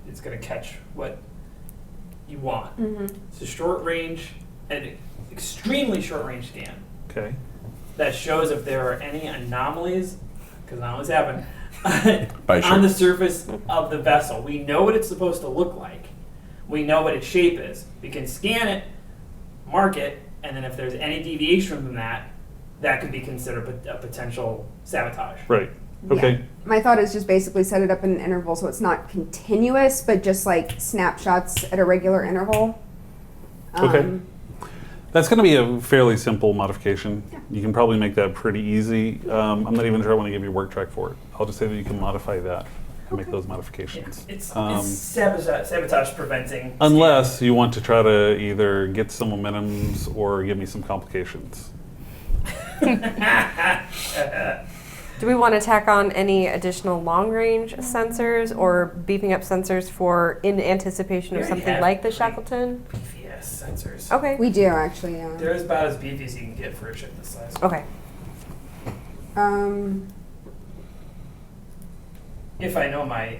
it's going to catch what you want. It's a short range, an extremely short range scan Okay. that shows if there are any anomalies, because anomalies happen, By on the ship. surface of the vessel. We know what it's supposed to look like. We know what its shape is. We can scan it, mark it, and then if there's any deviation from that, that could be considered a potential sabotage. Right. Okay. My thought is just basically set it up in an interval so it's not continuous, but just like snapshots at a regular interval. Okay. That's going to be a fairly simple modification. You can probably make that pretty easy. I'm not even sure I want to give you a work track for it. I'll just say that you can modify that and make those modifications. It's sabotage preventing. Unless you want to try to either get some momentums or give me some complications. do we want to tack on any additional long-range sensors or beefing up sensors for in anticipation of We already something have like the Shackleton? PVS sensors. Okay. We do actually, yeah. They're about as beefy as you can get for a ship this size. Okay. If I know my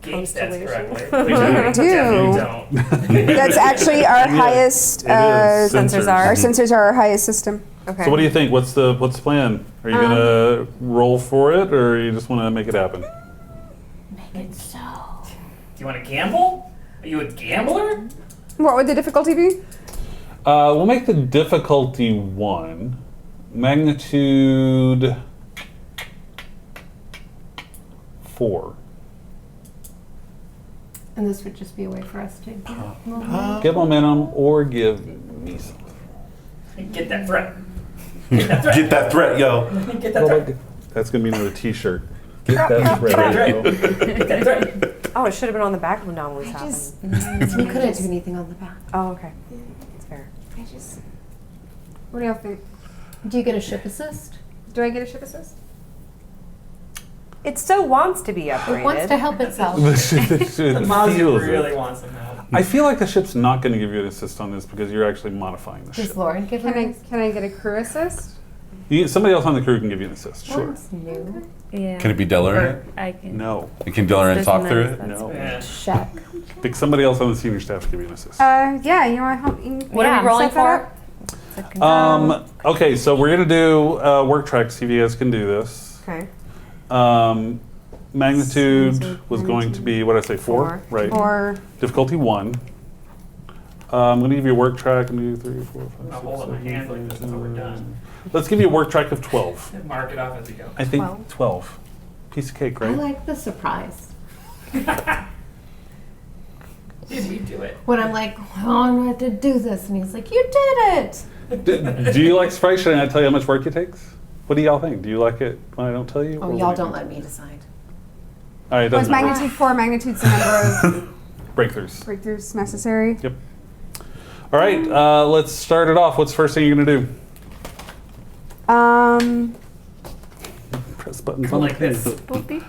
game stats Constellation. correctly. Which I definitely don't. That's actually our highest. It is. Sensors are. Our sensors are our highest system. Okay. So what do you think? What's the plan? Are you gonna roll for it, or you just want to make it happen? Make it so. Do you want to gamble? Are you a gambler? What would the difficulty be? We'll make the difficulty 1. Magnitude 4. And this would just be a way for us to Get momentum or give me something. Get that threat. Get that threat. Get that threat, yo. Get that threat. That's gonna be another T-shirt. Get that threat. yo. Get that threat. Oh, it should have been on the back of Anomaly's happen. We couldn't do anything on the back. Oh, okay. That's fair. What do y'all think? Do you get a ship assist? Do I get a ship assist? It still wants to be upgraded. It wants to help itself. The Mazu really wants some help. I feel like the ship's not going to give you an assist on this because you're actually modifying the Does ship. Lauren give her Can I get a crew assist? Somebody else on the crew can give you an assist. Sure. Lauren's new? Yeah. Can it be Delaran? I can. No. Can Delaran This talk one through is- it? that's No. Yeah. Check. Pick somebody else on the senior staff to give you an assist. Yeah, you want to help me? What are we rolling set that for? up? Okay, so we're going to do work track, see if you guys can do this. Okay. Magnitude was going to be, what did I say, 4? Four. Right. Or Difficulty 1. I'm going to give you a work track. I'm going to do 3, 4, 5, I'll 6, hold up my 7, hand like 8, this until we're 9. done. Let's give you a work track of 12. Mark it off as we go. I think 12. Piece of cake, I right? like the surprise. Did you do it? When I'm like, oh, I'm going to have to do this. And he's like, you did it. Do you like surprise? Should I tell you how much work it takes? What do y'all think? Do you like it when I don't tell you? Oh, or y'all when I don't do? let me decide. All right, it was doesn't matter. magnitude 4? Magnitude's the number of Breakthroughs. breakthroughs necessary. Yep. All right, let's start it off. What's the first thing you're going to do? Press buttons on Like the this.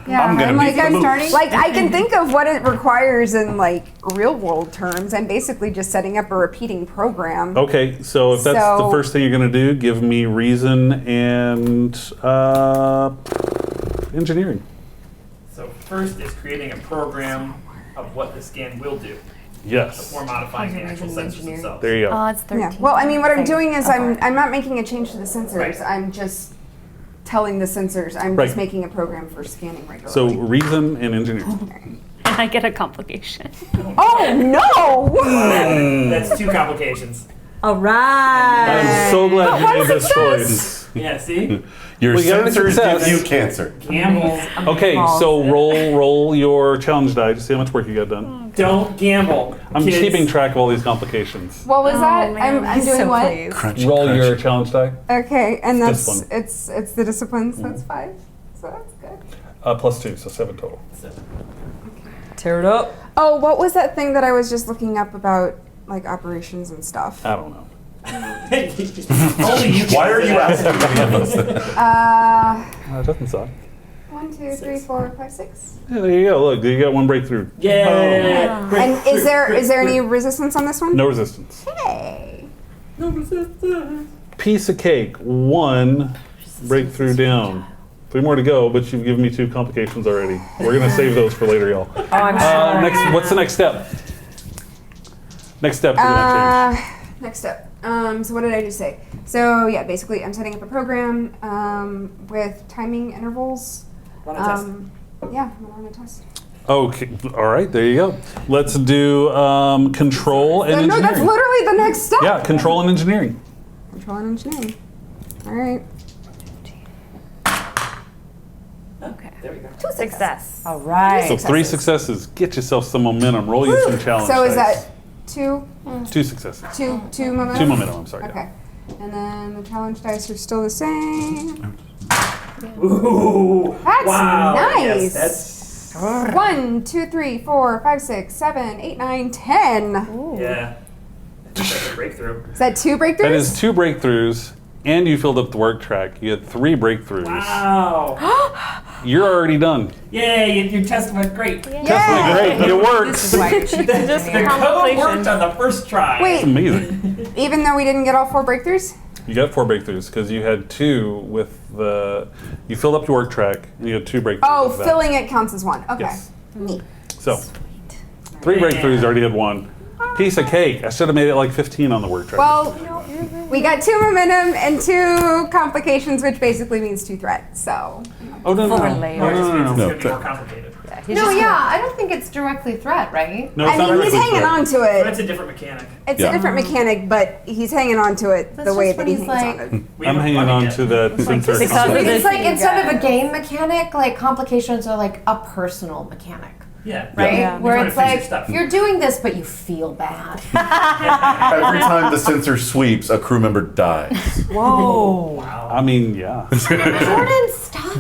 Yeah, I'm gonna like beat the moose. like I can think of what it requires in like real world terms. I'm basically just setting up a repeating program. Okay, so if that's the So- first thing you're going to do, give me reason and engineering. So first is creating a program of what the scan will do Yes. before modifying the actual Reason and sensors engineering. themselves. Uh, There you go. it's 13. Yeah. Well, I mean, what I'm doing is Okay. I'm not making a change to the sensors. Right. I'm just telling the sensors. I'm Right. just making a program for scanning regularly. So reason and engineering. And I get a complication. oh no! That's 2 complications. All right. I'm so glad you one made this success! choice. Yeah, see? Your We got a sensors success. give you cancer. Gamble. Okay, so roll your challenge die to see how much work you got done. Don't gamble. I'm kids. keeping track of all these complications. What was that? man. I'm doing so what? pleased. Crunch, Roll crunch. your challenge die. Okay, and that's Discipline. it's the discipline. So that's 5. So that's good. Plus 2, so 7 total. Tear it up. Oh, what was that thing that I was just looking up about like operations and stuff? I don't know. Only you can Why are answer you that. asking any of us? It doesn't suck. 1, 2, 3, 4, 5, 6. Yeah, there you go. Look, you got one breakthrough. Yeah. And is there any resistance on this one? No resistance. Hey. Piece of cake. 1 breakthrough down. 3 more to go, but you've given me 2 complications already. We're gonna save those for later, y'all. Oh, I'm sure. What's the next step? Next step. You're gonna change. Next up. So what did I just say? So yeah, basically I'm setting up a program with timing intervals. Run a test. Yeah, I'm gonna run a test. Okay. All right. There you go. Let's do control and No, engineering. that's literally the next step. Yeah, control and engineering. Control and engineering. All right. Okay. There we go. Success. All right. So 3 successes. Get yourself some momentum. Roll you some challenge. So is dice. that 2? 2 successes? Two momentum? 2 momentum. I'm sorry. yeah. Okay. And then the challenge dice are still the same. Ooh. That's wow. nice. Yes, that's 1, 2, 3, 4, 5, 6, 7, 8, 9, 10. yeah. That's a breakthrough. Is that 2 breakthroughs? That is 2 breakthroughs, and you filled up the work track. You had 3 breakthroughs. Wow. You're already done. Yay, your test went great. Test went great. It worked. This is why you're chief The engineer. code worked on the first try. Wait, Amazing. even though we didn't get all 4 breakthroughs? You got 4 breakthroughs because you had 2 with the. You filled up your work track and you had 2 breakthroughs. Oh, with that. filling it counts as 1. Okay. Yes. Neat. So, 3 breakthroughs, already had 1. Piece of cake. I should have made it like 15 on the work track. Well, we got 2 momentum and 2 complications, which basically means 2 threats. So. oh, no, no, Four no. layers. No, no, no, It's no. going to be more complicated. No, yeah, I don't think it's directly threat, right? No, it's I not mean, he's directly hanging threat. on to it. That's a different mechanic. It's Yeah. a different mechanic, but he's hanging on to it That's the way just that what he he's hangs like. on it. We I'm haven't hanging run it on yet. to that sensor. because of It's this. like instead of a game mechanic, like complications are like a personal mechanic, Yeah. right? Yeah. Where You're it's trying to like fix your stuff. you're doing this, but you feel bad. Every time the sensor sweeps, a crew member dies. Whoa. Wow. I mean, yeah. Jordan, stop.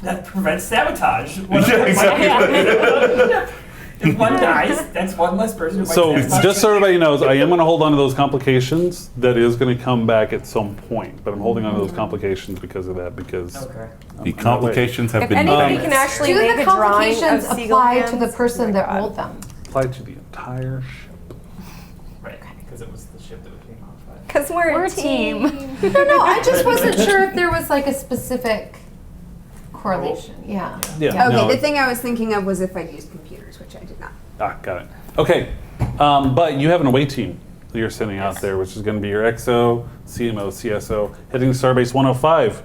That prevents sabotage. Yeah, exactly. If one dies, that's one less person who might So, sabotage. just so everybody knows, I am going to hold on to those complications. That is going to come back at some point, but I'm holding on to those complications because of that. Because Okay. The complications have If been anybody made. can actually Do make the a drawing of complications seagull apply to the hands, person oh my that God. rolled them? applied to the entire ship. Right. Because it was the ship that was being modified. Because we're We're a a team. No, I just wasn't sure if there was like a specific correlation. Yeah. Yeah. Okay, no, the thing I was thinking of was if I'd used computers, which I did not. got it. Okay, but you have an away team that you're sending out there, which is going to be your XO, CMO, CSO, heading to Starbase 105.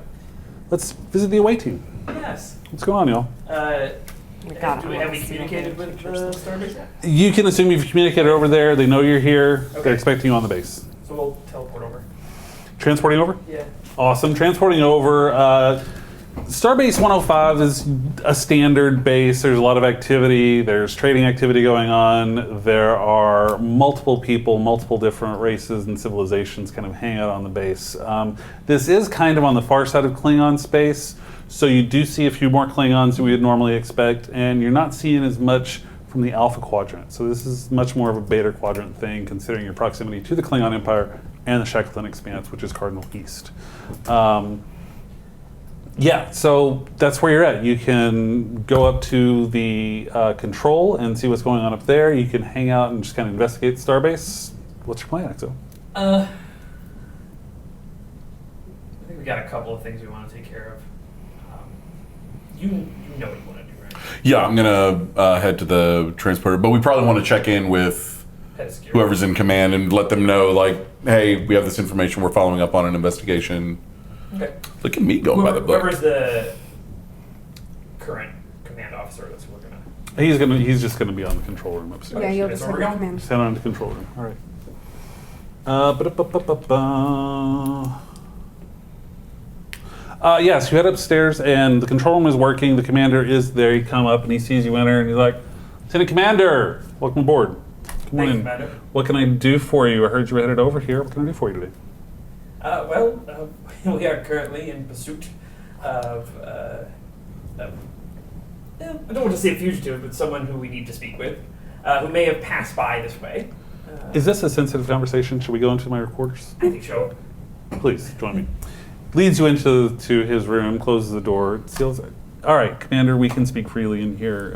Let's visit the away team. Yes. What's going on, y'all? God, Have we communicated with Starbase yet? You can assume you've communicated over there. They know you're here. Okay. They're expecting you on the base. So we'll teleport over. Transporting over? Yeah. Awesome. Transporting over. Starbase 105 is a standard base. There's a lot of activity. There's trading activity going on. There are multiple people, multiple different races and civilizations kind of hang out on the base. This is kind of on the far side of Klingon space, so you do see a few more Klingons than we would normally expect, and you're not seeing as much from the Alpha Quadrant. So this is much more of a Beta Quadrant thing, considering your proximity to the Klingon Empire and the Shackleton Expanse, which is Cardinal East. Yeah, so that's where you're at. You can go up to the control and see what's going on up there. You can hang out and just kind of investigate Starbase. What's your plan, XO? I think we got a couple of things we want to take care of. You know what you want to do, right? Yeah, I'm gonna head to the transporter, but we probably want to check in with Head of security. whoever's in command and let them know, like, hey, we have this information. We're following up on an investigation. Okay. Look at me going by the book. Whoever's the current command officer, that's what we're gonna. He's just gonna be on the control room upstairs. Yeah, you'll That's just where have we're the going? command. Just head on to the control room. All right. Yes, you head upstairs and the control room is working. The commander is there. You come up and he sees you enter and he's like, Lieutenant Commander, welcome aboard. Come on Thank you, in. Commander. What can I do for you? I heard you were headed over here. What can I do for you today? We are currently in pursuit of, I don't want to say a fugitive, but someone who we need to speak with, who may have passed by this way. Is this a sensitive conversation? Should we go into my recorders? I think so. Please join me. Leads you into his room, closes the door, seals it. All right, Commander, we can speak freely in here.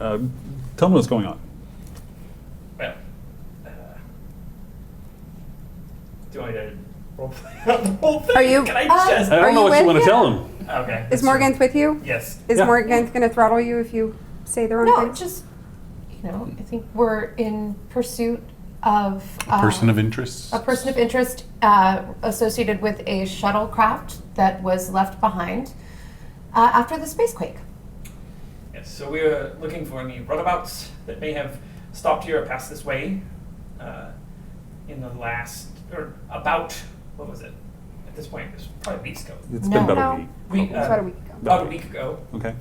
Tell me what's going on. Well, do you want me to role play out the whole thing? Are you- Can I just? I Are don't know you what you with want to him? tell him. Okay. Is Morganth with you? Yes. Is Yeah. Morganth going to throttle you if you say the wrong No, thing? just I think we're in pursuit of Person of interest. a person of interest associated with a shuttlecraft that was left behind after the spacequake. Yes. So we are looking for any runabouts that may have stopped here or passed this way in the last, or about, what was it? At this point, it was probably weeks ago. It's No. been about No. a week. We, It's about a week ago. About a week ago. Okay.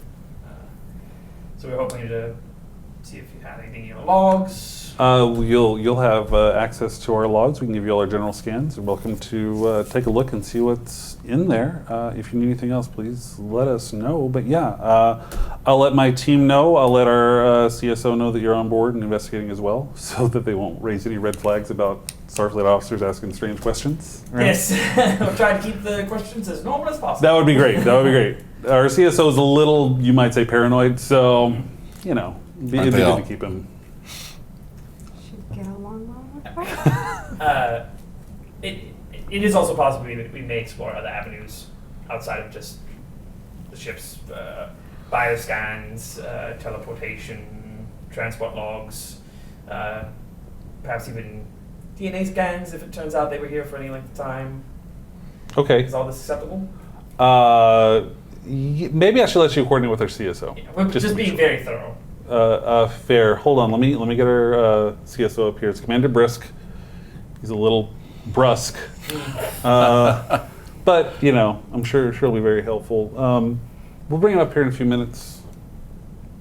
So we're hoping to see if you had anything in your logs. You'll have access to our logs. We can give you all our general scans. You're welcome to take a look and see what's in there. If you need anything else, please let us know. But yeah, I'll let my team know. I'll let our CSO know that you're on board and investigating as well, so that they won't raise any red flags about Starfleet officers asking strange questions. Right? Yes. We'll try to keep the questions as normal as possible. That would be great. That would be great. Our CSO is a little, you might say, paranoid. So, it'd be Aren't good they all? to keep him. Should get along well with her. it is also possible we may explore other avenues outside of just the ship's bioscans, teleportation, transport logs, perhaps even DNA scans if it turns out they were here for any length of time. Okay. Is all this acceptable? Maybe I should let you coordinate with our CSO. Yeah, we're just to be being sure. very thorough. Fair. Hold on. Let me get our CSO up here. It's Commander Brisk. He's a little brusque, but I'm sure she'll be very helpful. We'll bring him up here in a few minutes.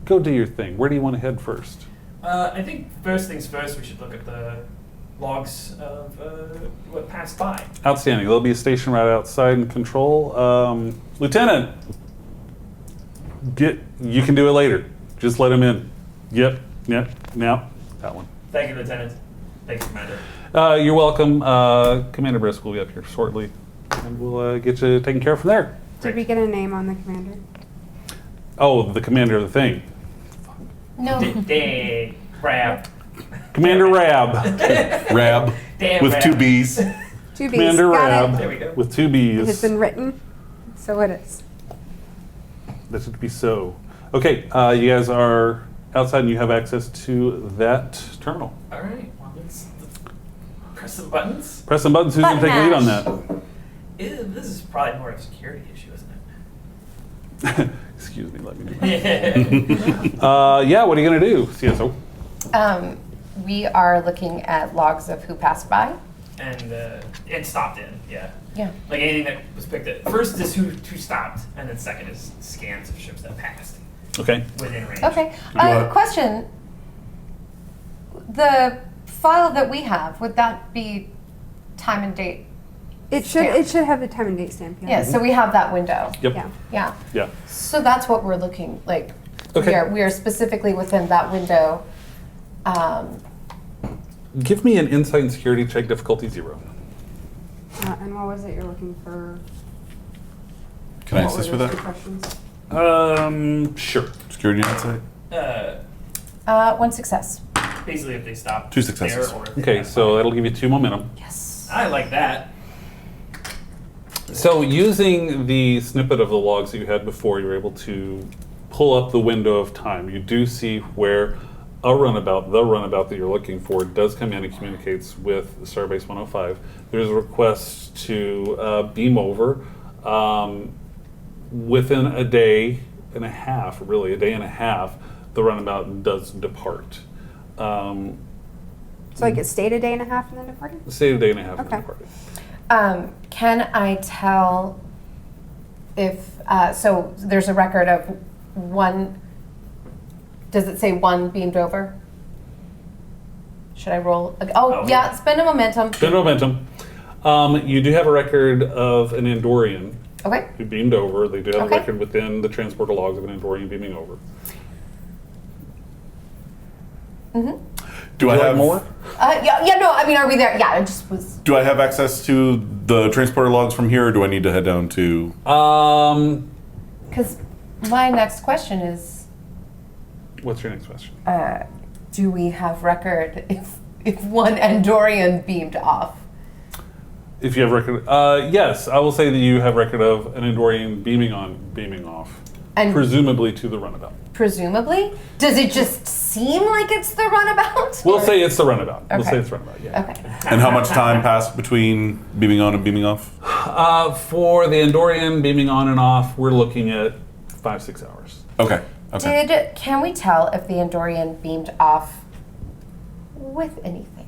Go do your thing. Where do you want to head first? I think first things first, we should look at the logs of what passed by. Outstanding. There'll be a station right outside in control. Lieutenant, you can do it later. Just let him in. Yep. Now, that one. Thank you, Lieutenant. Thank you, Commander. You're welcome. Commander Brisk will be up here shortly, and we'll get you taken care of from there. Did we get a name on the commander? Oh, the commander of the thing. No. Dang, crap. Commander Rab. Rab Damn, with Rab. 2 B's. 2 B's. Commander Got Rab it. There we go. with 2 It has B's. been written, so it is. That should be so. Okay, you guys are outside and you have access to that terminal. All right, well, let's press some buttons. Press some buttons. Who's going to take the lead on that? This is probably more of a security issue, isn't Excuse me, let me do it? that. Yeah, what are you going to do, CSO? We are looking at logs of who passed by. And stopped in, yeah. Yeah. Like anything that was picked up. First is who stopped, and then second is scans of ships that passed Okay. within range. Okay. want- Question. The file that we have, would that be time and date? It should Stamp. have the time and date stamp. Yeah, so we have that window. Yep. Yeah. Yeah. Yeah. So that's what we're looking like. Okay. We are specifically within that window. Give me an insight and security check, difficulty 0. And what was it you're looking for? Can I What were assist with those two that? questions? Sure. Security insight? One success. Basically, if they stop 2 successes. there or if they Okay, pass so by. that'll give you 2 momentum. Yes. I like that. So using the snippet of the logs that you had before, you were able to pull up the window of time. You do see where the runabout that you're looking for does come in and communicates with Starbase 105. There's a request to beam over. Within a day and a half, the runabout does depart. So like it stayed a day and a half and then departed? Stayed a day and a half and Okay. departed. Can I tell if, so there's a record of one, does it say 1 beamed over? Should I roll? Oh, Oh, yeah, spend a momentum. Spin momentum. You do have a record of an Andorian Okay. who beamed over. They do have Okay. a record within the transporter logs of an Andorian beaming over. Mm-hmm. Do Would I you like have more? No, I mean, are we there? Yeah, I just was. Do I have access to the transporter logs from here, or do I need to head down to? Because my next question is, What's your next question? do we have record if one Andorian beamed off? If you have record, yes, I will say that you have record of an Andorian beaming off, And presumably to the runabout. presumably, does it just seem like it's the runabout? We'll Or- say it's the runabout. We'll Okay. say it's runabout. Yeah. Okay. And how much time passed between beaming on and beaming off? For the Andorian beaming on and off, we're looking at 5-6 hours. Okay. Okay. Can we tell if the Andorian beamed off with anything?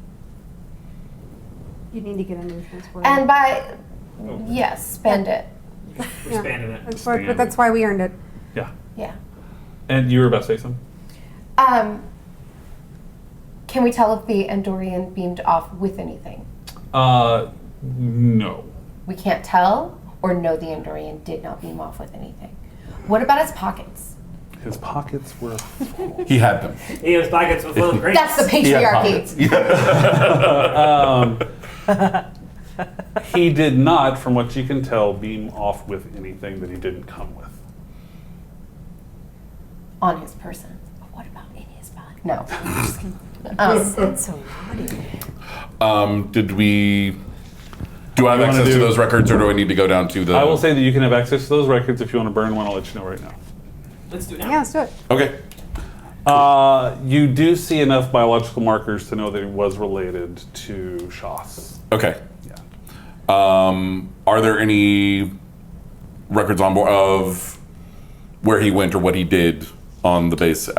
You need to get a new transporter. And by yes, spend it. We're Yeah. expanding it. But that's why we earned it. Yeah. Yeah. And you were about to say something? Can we tell if the Andorian beamed off with anything? No. We can't tell or know the Andorian did not beam off with anything. What about his pockets? His pockets were full. He had them. He has pockets with full of grapes. That's the patriarchy. He did not, from what you can tell, beam off with anything that he didn't come with. On his person. But what about in his body? No. It's so naughty. Did we Do I have You wanna access to do- those records, or do I need to go down to the? I will say that you can have access to those records. If you want to burn one, I'll let you know right now. Let's do it now. Yeah, let's do it. Okay. You do see enough biological markers to know that it was related to Shoss. Okay. Yeah. Are there any records on board of where he went or what he did on the base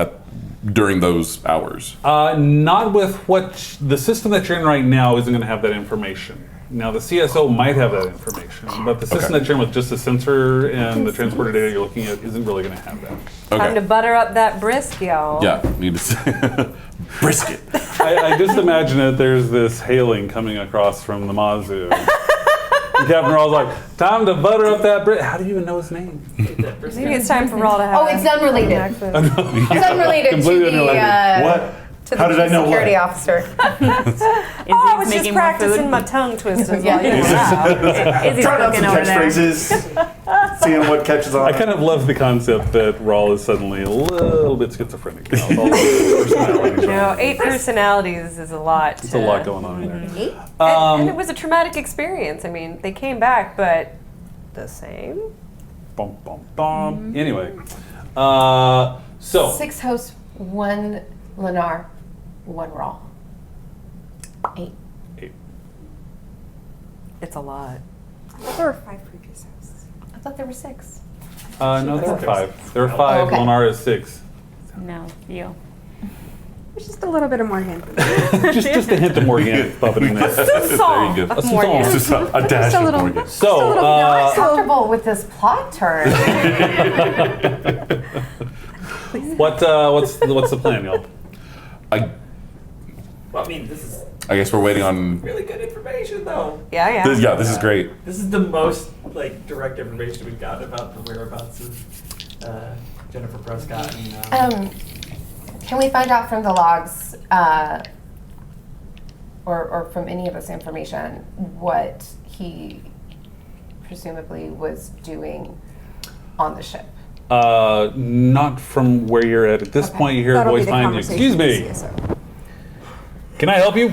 during those hours? Not with what the system that you're in right now isn't going to have that information. Now the CSO might have that information, but the system that you're in with just the sensor and the transporter data you're looking at isn't really going to have that. Time to Okay. butter up that brisk, y'all. Yeah. Need to say brisket. I just imagine that there's this hailing coming across from the Mazu. And Captain Raw's like, time to butter up that bread. How do you even know his name? Maybe it's time for Rawl to have. Oh, it's unrelated. It's unrelated to Completely the unrelated. What? to How the did I know security what? officer. Oh, I was just practicing my tongue twisters while you were out. Izzy's Trying out cooking some over there. catchphrases, seeing what catches on. I kind of love the concept that Rawl is suddenly a little bit schizophrenic. Now, with all the personalities. You know, 8 personalities is a lot. It's a lot going on in there. And it was a traumatic experience. I mean, they came back, but the same. Bum, bum, bum. Anyway, so 6 hosts, 1 Lennar, 1 Raw. 8. It's a lot. There were 5 previous hosts. I thought there were 6. no, there were 5. There were 5. Okay. Lunar is 6. No, you. There's just a little bit of more hint. just a hint of Morgan puppet in there. There you go. A Morgan. song. Just a dash Just a of little- Morgan. So, Not comfortable with this plot turn. what's the plan, y'all? Well, I mean, this is I guess we're waiting on. really good information, though. Yeah. This is great. This is the most like direct information we've gotten about the whereabouts of Jennifer Prescott. And, Can we find out from the logs, or from any of this information, what he presumably was doing on the ship? Not from where you're at. At this point, you hear a That'll be voice the behind you. conversation Excuse with me. CSO. Can I help you?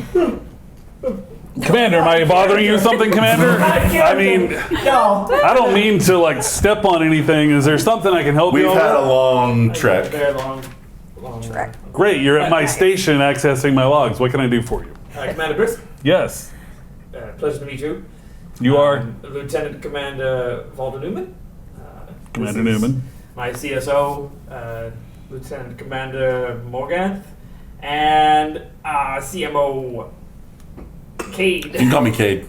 Commander, am I bothering you with something, Commander? I mean, no, I don't mean to like step on anything. Is there something I can help We've you had a with? long trek. very long Trek. Great, you're at my station accessing my logs. What can I do for you? Commander Brisk, Yes, pleasure to meet you. you are Lieutenant Commander Valder Newman. Commander This is Newman. My CSO, Lieutenant Commander Morganth, and CMO Cade. You can call me Cade.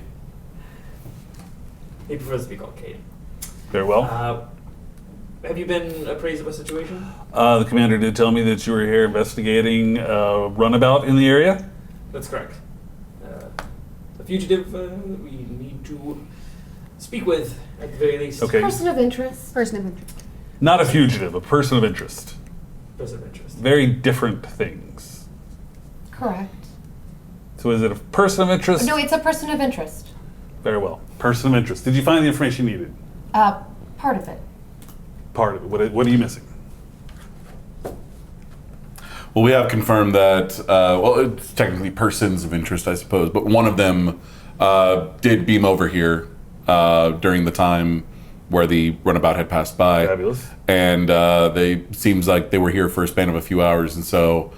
He prefers to be called Cade. Very well. Have you been appraised of a situation? The commander did tell me that you were here investigating a runabout in the area. That's correct. A fugitive we need to speak with at the very least. Okay. Person of interest. Person of interest. Not a fugitive, a person of interest. Person of interest. Very different things. Correct. So is it a person of interest? No, it's a person of interest. Very well. Person of interest. Did you find the information you needed? Part of it. Part of it. What are you missing? Well, we have confirmed that, well, it's technically persons of interest, I suppose, but one of them did beam over here during the time where the runabout had passed by. Fabulous. And they seems like they were here for a span of a few hours, and so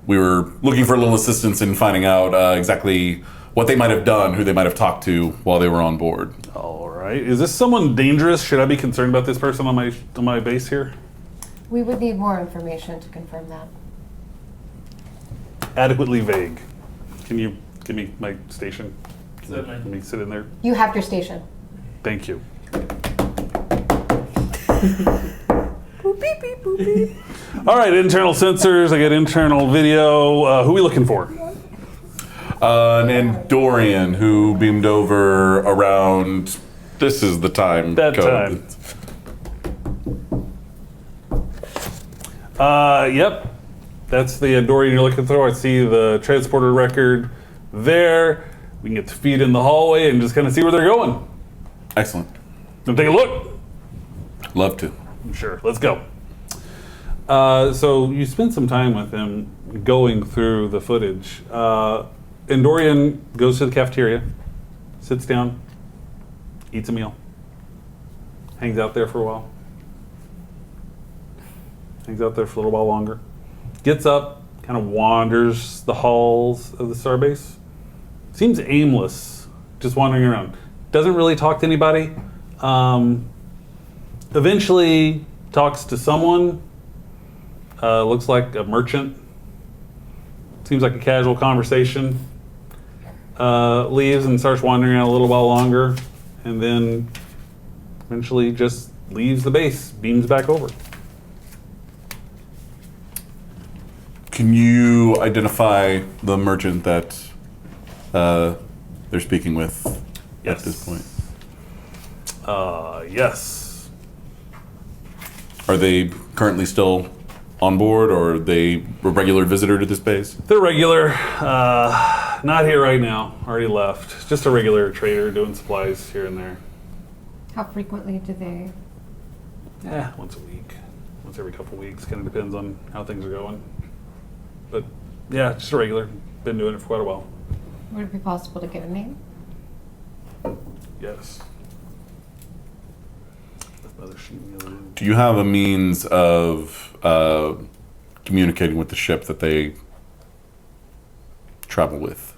we were looking for a little assistance in finding out exactly what they might have done, who they might have talked to while they were on board. All right. Is this someone dangerous? Should I be concerned about this person on my base here? We would need more information to confirm that. Adequately vague. Can you give me my station? Certainly. Let me sit in there. You have your station. Thank you. Boop, beep, beep, boop, beep. All right, internal sensors. I get internal video. Who are we looking for? An Andorian who beamed over around. This is the time. That code. time. Yep. That's the Andorian you're looking for. I see the transporter record there. We can get the feed in the hallway and just kind of see where they're going. Excellent. Wanna take a look? Love to. Sure, let's go. So you spent some time with him going through the footage. Andorian goes to the cafeteria, sits down, eats a meal, hangs out there for a while, hangs out there for a little while longer, gets up, kind of wanders the halls of the Starbase. Seems aimless, just wandering around. Doesn't really talk to anybody. Eventually talks to someone. Looks like a merchant. Seems like a casual conversation. Leaves and starts wandering out a little while longer, and then eventually just leaves the base, beams back over. Can you identify the merchant that they're speaking with at this point? Yes. Are they currently still on board, or are they a regular visitor to this base? They're regular. Not here right now. Already left. Just a regular trader doing supplies here and there. How frequently do they? Once a week. Once every couple weeks. Kind of depends on how things are going. But yeah, just a regular. Been doing it for quite a while. Would it be possible to get a name? Yes. That's another sheet in the other room. Do you have a means of communicating with the ship that they travel with?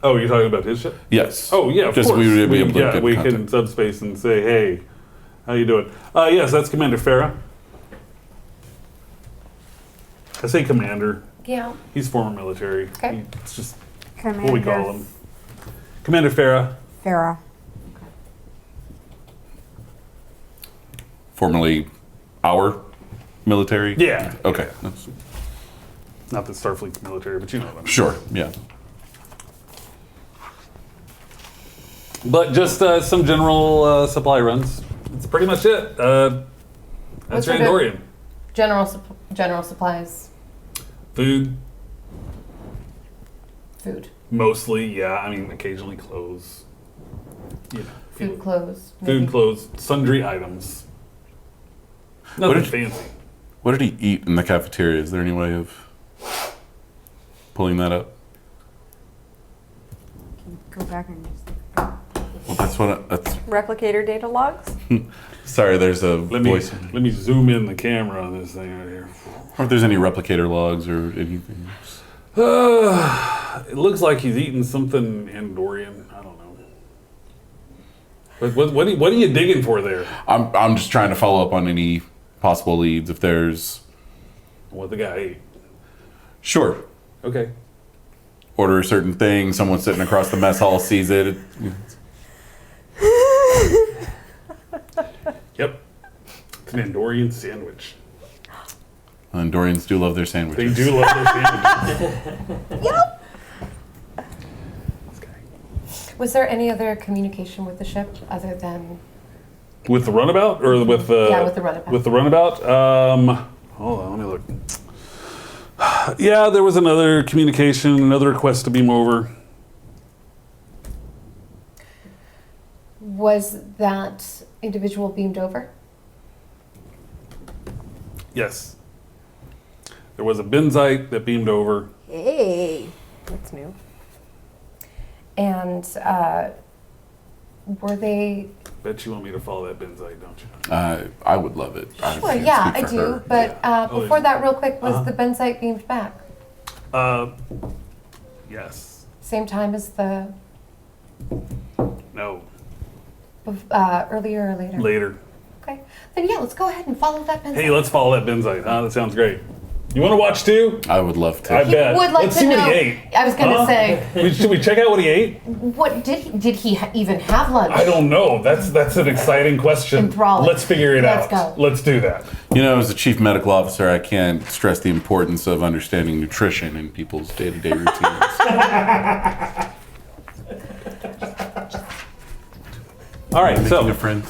Oh, you're talking about his ship? Yes. Oh, yeah, of Just course. we would be able to get we contact. can subspace and say, hey, how you doing? Yes, that's Commander Farah. I say commander. Yeah. He's former military. Okay. It's just Commander what we call him. Commander Farah. Farah. Formerly our military? Yeah. Okay. That's- Not that Starfleet's military, but you know what I mean. Sure, yeah. But just some general supply runs. That's pretty much it. That's What's sort of- Randorian. General supplies, Food, food, mostly, yeah. I mean, occasionally clothes. You know, food, clothes. food, maybe. clothes, sundry items. Nothing did- fancy. What did he eat in the cafeteria? Is there any way of pulling that up? Go back and just. Well, that's what. That's Replicator data logs? sorry. There's a Let me voice. zoom in the camera on this thing right here. Or if there's any replicator logs or anything. It looks like he's eating something Andorian. I don't know. But what are you digging for there? I'm just trying to follow up on any possible leads. If there's What the guy ate? sure. Okay. Order a certain thing. Someone sitting across the mess hall sees it. Yep. It's an Andorian sandwich. And Dorians do love their They sandwiches. do love their sandwiches. This guy. Was there any other communication with the ship other than? With the runabout or with the? Yeah, with the runabout. With the runabout. Hold on, let me look. Yeah, there was another communication, another request to beam over. Was that individual beamed over? Yes. There was a benzite that beamed over. Hey, that's new. And were they? Bet you want me to follow that benzite, don't you? I would love it. I Well, can't yeah, I speak for do. her. But Oh, before yeah. that, real quick, was the benzite beamed back? Yes. Same time as the No. earlier or later? Later. Okay. Then yeah, let's go ahead and follow that benzite. Hey, let's follow that benzite. Huh? That sounds great. You want to watch too? I would love to. I He bet. would like Let's to see know. what he ate. I was gonna Huh? say, Should we check out what he ate? what did he even have lunch? I don't know. That's an exciting question. Enthralling. Let's figure it Let's out. go. Let's do that. You know, as a chief medical officer, I can't stress the importance of understanding nutrition in people's day-to-day routines. All right. Making So a friend.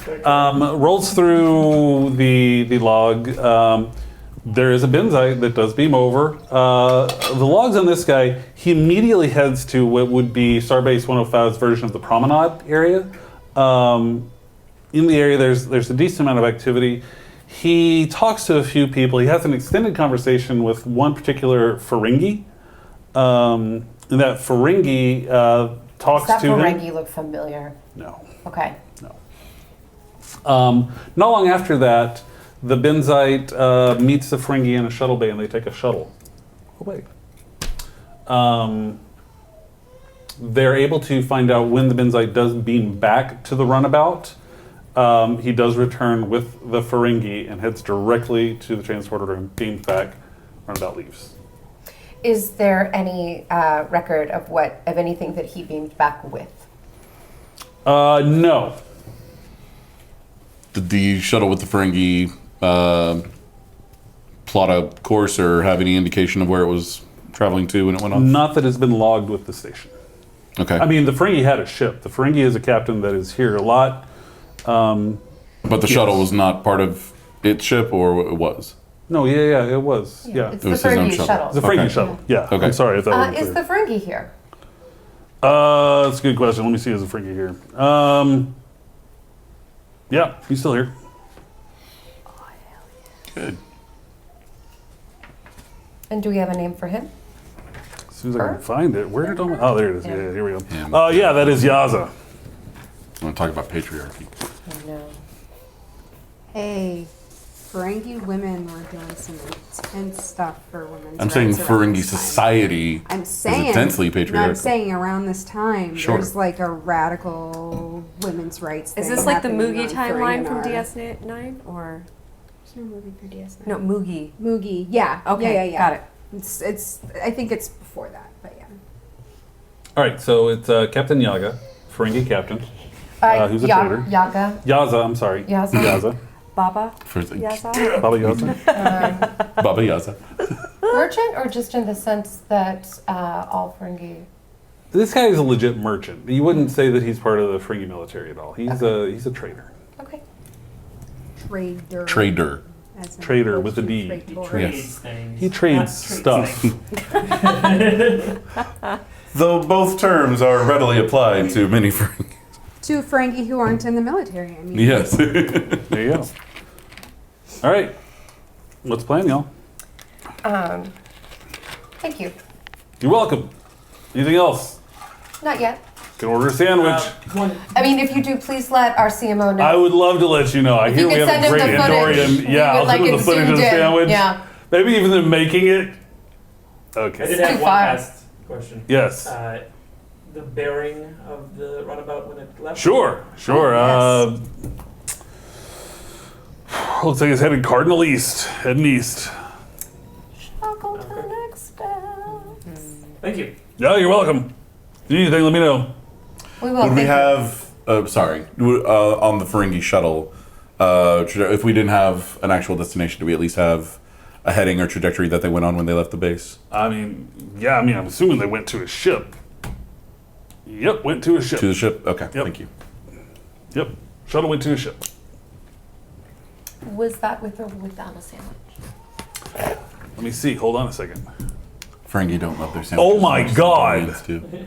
rolls through the log. There is a benzite that does beam over. The logs on this guy, he immediately heads to what would be Starbase 105's version of the promenade area. In the area, there's a decent amount of activity. He talks to a few people. He has an extended conversation with one particular Ferengi. And that Ferengi talks Does that to him. Ferengi look familiar? No. Okay. Not long after that, the Benzite meets the Ferengi in a shuttle bay, and they take a shuttle away. They're able to find out when the Benzite does beam back to the runabout. He does return with the Ferengi and heads directly to the transporter room, beams back, runabout leaves. Is there any record of anything that he beamed back with? No. Did the shuttle with the Ferengi plot a course or have any indication of where it was traveling to when it went off? Not that it's been logged with the station. Okay. I mean, the Ferengi had a ship. The Ferengi is a captain that is here a lot. But the shuttle was not part of its ship, or it was? No, yeah, it was. Yeah. It's It was the his own Ferengi shuttle. shuttle. The Ferengi Okay. shuttle. Yeah. Okay. I'm sorry. I thought it Is was the Ferengi here? That's a good question. Let me see. Is the Ferengi here? Yeah, he's still here. Good. And do we have a name for him? As soon as I can Her? find it. Where did all my... Oh, there it is. Yeah. Yeah, here we go. Yeah. Yeah, that is Yaza. I want to talk about patriarchy. Oh, no. Hey, Ferengi women were doing some intense stuff for women's I'm saying rights around Ferengi this time. society I'm is saying intensely No, I'm patriarchal. saying around this time, Sure. there's like a radical women's rights. Is thing this like the happening Moogie on timeline from Ferenginar. DS9 or There's no movie for DS9. no Moogie? Moogie. Yeah. Okay, Yeah. got it. It's. I think it's before that, but yeah. All right, so it's Captain Yaga, Ferengi captain. Who's a traitor? Yaga. Yaza, I'm sorry. Yaza. Yaza. Baba? First, Yaza? Baba Yaza. Baba Yaza. Merchant, or just in the sense that all Ferengi? This guy is a legit merchant. You wouldn't say that he's part of the Ferengi military at all. He's a trader. Okay. Trader. As in Trader with a opposed to D. traitor. Trades things. He trades not stuff. things. Though both terms are readily applied to many Ferengi. To Ferengi who aren't in the military. I mean. Yes. There you go. All right. What's the plan, y'all? Thank you. You're welcome. Anything else? Not yet. Can order a sandwich. One, I mean, if you do, please let our CMO know. I would love to let you know. I If hear you we could have a send him great the footage, Andorian. we Yeah, would I'll like send him it the footage of the zoomed in. sandwich. Yeah. Maybe even them making it. I Okay. did have too one far. last question. Yes. The bearing of the runabout when it left? Sure. Oh, Looks like it's heading cardinal east. Heading east. Shackleton Express. Thank you. Yeah, you're welcome. If you need anything, let me know. We will. Would we thank you. have, on the Ferengi shuttle, if we didn't have an actual destination, do we at least have a heading or trajectory that they went on when they left the base? I mean, yeah, I'm assuming they went to a ship. Yep, went to a ship. To the ship? Okay, Yep. thank you. Yep. Shuttle went to a ship. Was that with or without a sandwich? Let me see. Hold on a second. Ferengi don't love their sandwiches. Oh my as much as God. Andorians do.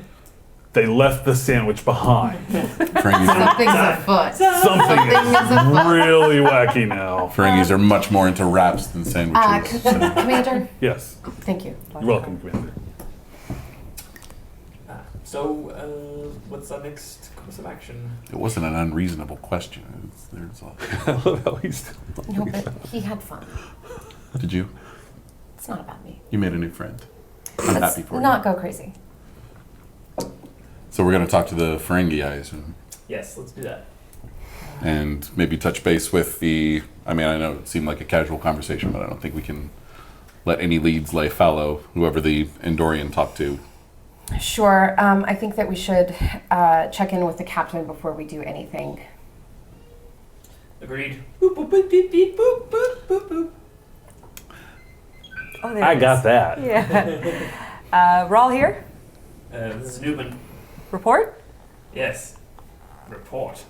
They left the sandwich behind. Ferengis, Something's afoot. Something is really wacky now. Ferengis are much more into wraps than sandwiches. Commander, Yes. thank you. You're welcome, Commander. What's our next course of action? It wasn't an unreasonable question. There's I love how he's. No, but he had fun. Did you? It's not about me. You made a new friend. I'm Let's happy for not go crazy. you. So we're going to talk to the Ferengi, I assume, Yes, let's do that. and maybe touch base with the. I mean, I know it seemed like a casual conversation, but I don't think we can let any leads lay fallow. Whoever the Andorian talked to. Sure. I think that we should check in with the captain before we do anything. Agreed. Boop, boop, boop, beep, beep, boop, boop, boop, boop. Oh, there I it is. got that. Yeah. We're all here? This is Newman. Report? Yes. Report.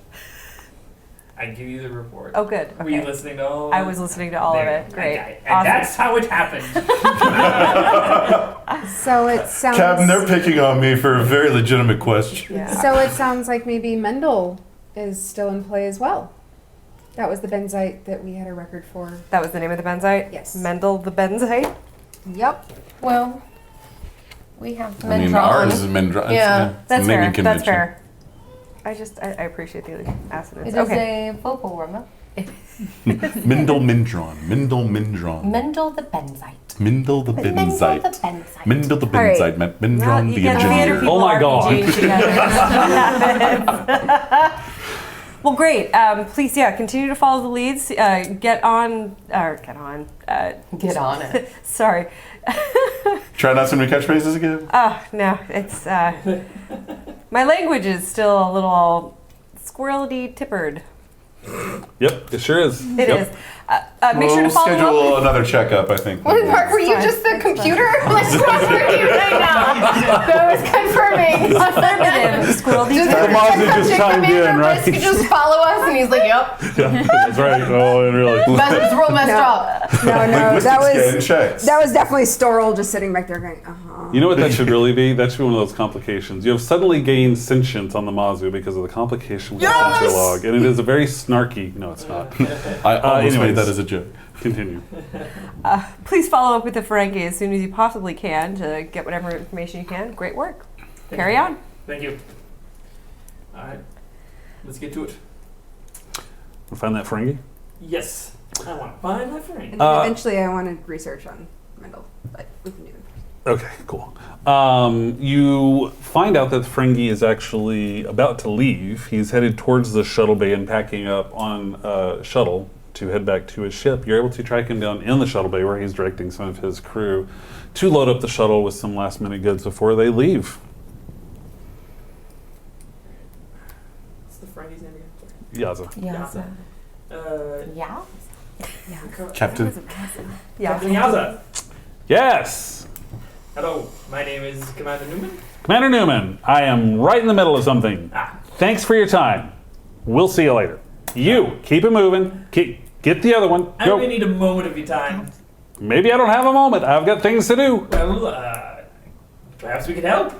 I give you the report. Oh, good. Were you Okay. listening to all of I it? was listening to all of There. it. Great. And Awesome. that's how it happened. So it sounds. Captain, they're picking on me for a very legitimate question. Yeah. So it sounds like maybe Mendel is still in play as well. That was the Benzite that we had a record for. That was the name of the Benzite? Yes. Mendel the Benzite? Yep. Well, We have I mean, Mendron. ours is Mendron. Yeah. It's a That's naming fair. That's convention. fair. I appreciate the It assonance. is Okay. a vocal warm-up. Mindel Mindron. Mendel the Benzite. Mindel the Mendel the Benzite. Benzite. Mindel the All right. Benzite. Well, Mindron you the get the theater engineer. people Oh my God. RPGing together. Well, great. Please, continue to follow the leads. Get on Get on it. Sorry. Try not so many catchphrases again. Oh, no, it's, my language is still a little squirrely tippered. Yep, it sure is. It is. Make sure to We'll follow schedule up. another checkup, I think. What part were you Fine. just the It's computer? Like, what were you right now? That was confirming. Affirmative. Squirrely Just tippered. Mazu just chimed in, Commander right? Risk just follow us, and he's like, "Yep, Yeah, that's right. Oh, really? It's real messed up. no, that Linguistics getting was checks. that was definitely Storl just sitting back there going, You know what that should really be? That should be one of those complications. You have suddenly gained sentience on the Mazu because of the complication with the sensor log, and it is a very snarky. No, it's not. I almost made anyways. that as a joke. Continue. Please follow up with the Ferengi as soon as you possibly can to get whatever information you can. Great work. Carry on. Thank you. All right, let's get to it. Find that Ferengi? Yes, I want to find my friend. and then eventually I wanted research on Mendel, but we can do that. Okay, cool. You find out that the Ferengi is actually about to leave. He's headed towards the shuttle bay and packing up on a shuttle to head back to his ship. You're able to track him down in the shuttle bay where he's directing some of his crew to load up the shuttle with some last minute goods before they leave. What's the Ferengi's name again? Yaza. Yeah. Yeah. Yeah. Captain. Captain Yaza. Yes! Hello, my name is Commander Newman. Commander Newman, I am right in the middle of something. Ah. Thanks for your time. We'll see you later. You, keep it moving. Get the other one. I Go. only need a moment of your time. Maybe I don't have a moment. I've got things to do. Well, perhaps we could help.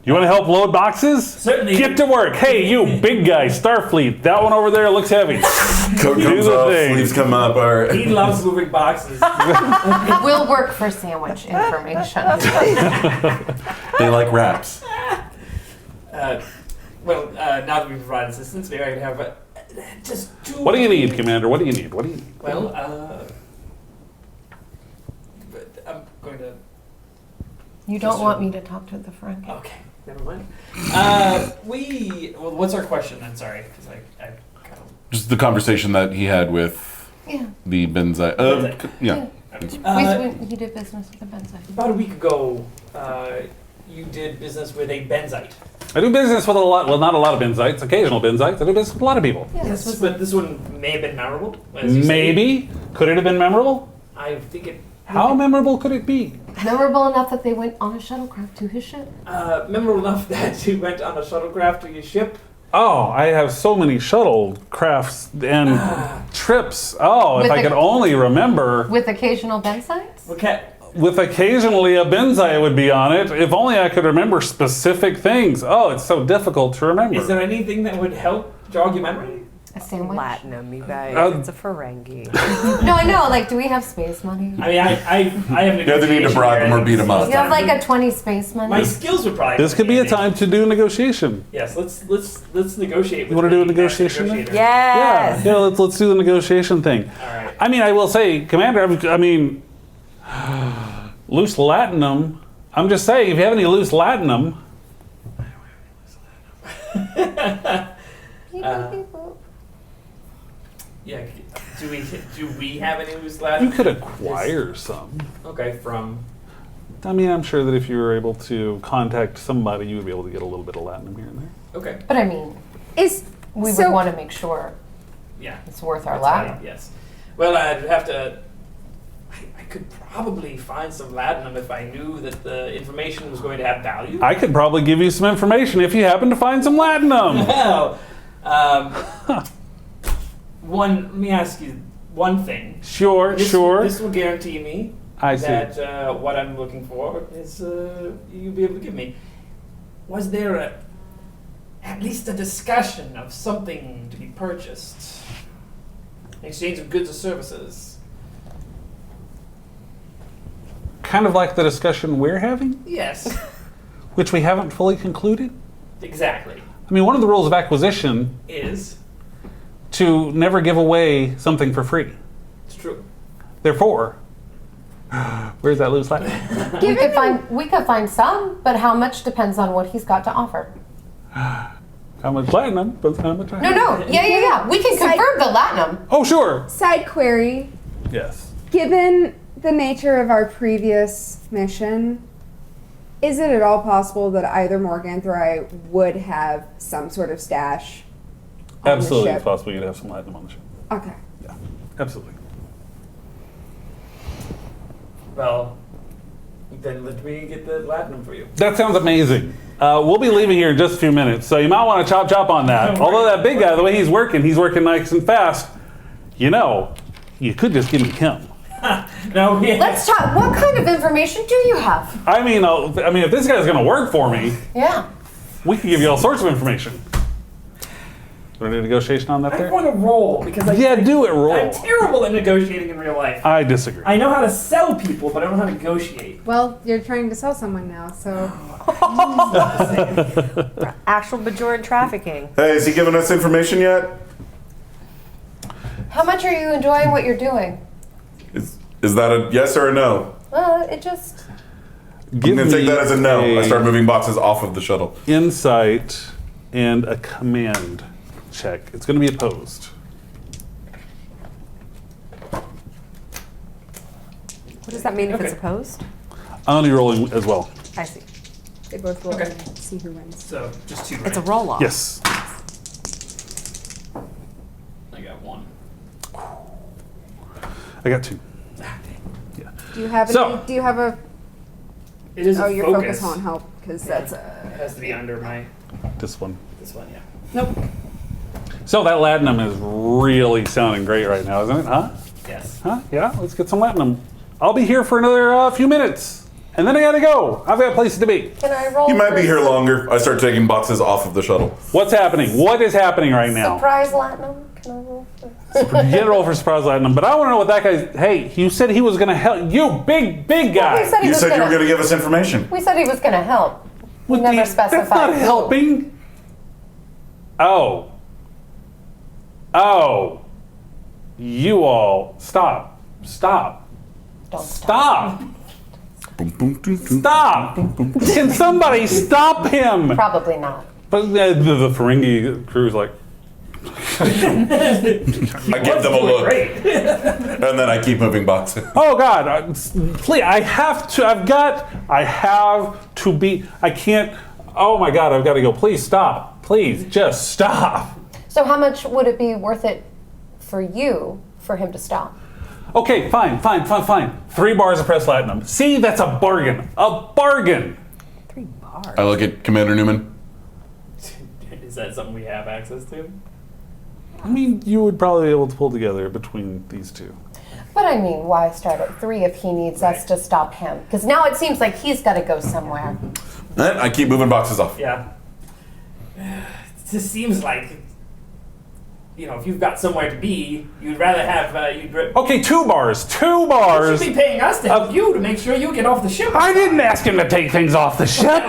You want to help load boxes? Certainly. Get to work. Hey, you big guy, Starfleet. That one over there looks heavy. Coat Do comes the off, thing. sleeves come up. All right. He loves moving boxes. It will work for sandwich information. They like wraps. Now that we've provided assistance, maybe I can have just two. What do you need, Commander? What do you need? What do you need? Well, but I'm going to. You don't want me to talk to the Frank. Okay, never mind. Well, what's our question then? Sorry, because I kind of. Just the conversation that he had with Yeah. the Benzite. Yeah. He did business with the Benzite. About a week ago, you did business with a Benzite. I do business with a lot, well, not a lot of benzites, occasional benzites. I do business with a lot of people. Yes, but this one may have been memorable. As you say. Maybe. Could it have been memorable? I think it. How memorable could it be? Memorable enough that they went on a shuttlecraft to his ship. Memorable enough that you went on a shuttlecraft to your ship. Oh, I have so many shuttle crafts and trips. Oh, if With I a- could only remember. With occasional Benzites? Okay. With occasionally a benzite would be on it. If only I could remember specific things. Oh, it's so difficult to remember. Is there anything that would help jog your memory? A sandwich? Platinum, you guys. It's a Ferengi. No, I know. Like, do we have space money? I mean, I have. You either need to bribe them or beat them up. You have like a 20 space money? My skills would probably. This could be a time to do negotiation. Yes, let's negotiate. You with wanna do a the negotiation then? negotiator. Yes. Yeah, let's do the negotiation thing. All right. I mean, I will say, Commander, I mean, loose latinum. I'm just saying, if you have any loose latinum, Yeah. Do we have any loose you latin? could acquire some. Okay, from. I mean, I'm sure that if you were able to contact somebody, you would be able to get a little bit of latinum here and there. Okay. But I mean, Is we so, would want to make sure Yeah. it's worth our That's latinum. right, yes. Well, I'd have to. I could probably find some latinum if I knew that the information was going to have value. I could probably give you some information if you happen to find some latinum. Well, let me ask you one thing. Sure, This will guarantee me I see. that what I'm looking for is you'll be able to give me. Was there at least a discussion of something to be purchased? An exchange of goods or services? kind of like the discussion we're having, Yes, which we haven't fully concluded. exactly. I mean, one of the rules of acquisition Is to never give away something for free. it's true. Therefore, where's that loose lightning? We could find some, but how much depends on what he's got to offer. How much platinum? But how much? No. Yeah. We can confirm the latinum. Oh, sure. Side query. Yes. Given the nature of our previous mission, is it at all possible that either Morganth or I would have some sort of stash on Absolutely, the it's ship? possible you'd have some platinum on the ship. Okay. Yeah, absolutely. Well, then let me get the latinum for you. That sounds amazing. We'll be leaving here in just a few minutes, so you might want to chop on that. Although that big guy, the way he's working nice and fast. You know, you could just give me him. No, yeah. Let's talk. What kind of information do you have? I mean, if this guy's going to work for me, Yeah. we can give you all sorts of information. Want to do a negotiation on that I there? want to roll because Do it, roll. I'm terrible at negotiating in real life. I disagree. I know how to sell people, but I don't know how to negotiate. Well, you're trying to sell someone now, so Actual Bajoran trafficking. Hey, has he given us information yet? How much are you enjoying what you're doing? Is that a yes or a no? It just. I'm going to take that as a no. I start moving boxes off of the shuttle. Insight and a command check. It's going to be opposed. What does that mean if it's Okay. opposed? I'm only rolling as well. I see. they both will Okay. see who wins. So just two. It's a right? roll off. Yes. I got one. I got 2. Do you have So- any, do you have a It is a your focus. focus won't help because that's It has to be under my This one. this one. Yeah. Nope. So that latinum is really sounding great right now, isn't it? Huh? Yes. Huh? Yeah, let's get some latinum. I'll be here for another few minutes. And then I gotta go. I've got places to be. Can I roll? You might be for here longer. I start taking boxes off of the shuttle. What's happening? What is happening right now? Surprise latinum? Can I roll for? Get it roll for surprise latinum. But I want to know what that guy's. Hey, you said he was gonna help you, big guy. We said he You was said you were gonna. going to give us information. We said he was gonna help. We With never the- specified. That's not who. helping. Oh. You all stop. Don't stop. Stop. Can somebody stop him? Probably not. But the Ferengi crew's like, I give them a look. Great. And then I keep moving boxes. oh God, please, I have to be, I can't, oh my God, I've got to go. Please stop. Please, just stop. So how much would it be worth it for you for him to stop? Okay, fine. 3 bars of press latinum. See, that's a bargain. A bargain. 3 bars. I look at Commander Newman. Is that something we have access to? I mean, you would probably be able to pull together between these two. But I mean, why start at 3 if he needs us to stop him? Because now it seems like he's got to go somewhere. And I keep moving boxes off. Yeah. It just seems like, if you've got somewhere to be, you'd rather have Okay, 2 bars. 2 You bars. should be paying us to help you to make sure you get off the ship. I didn't ask him to take things off the ship.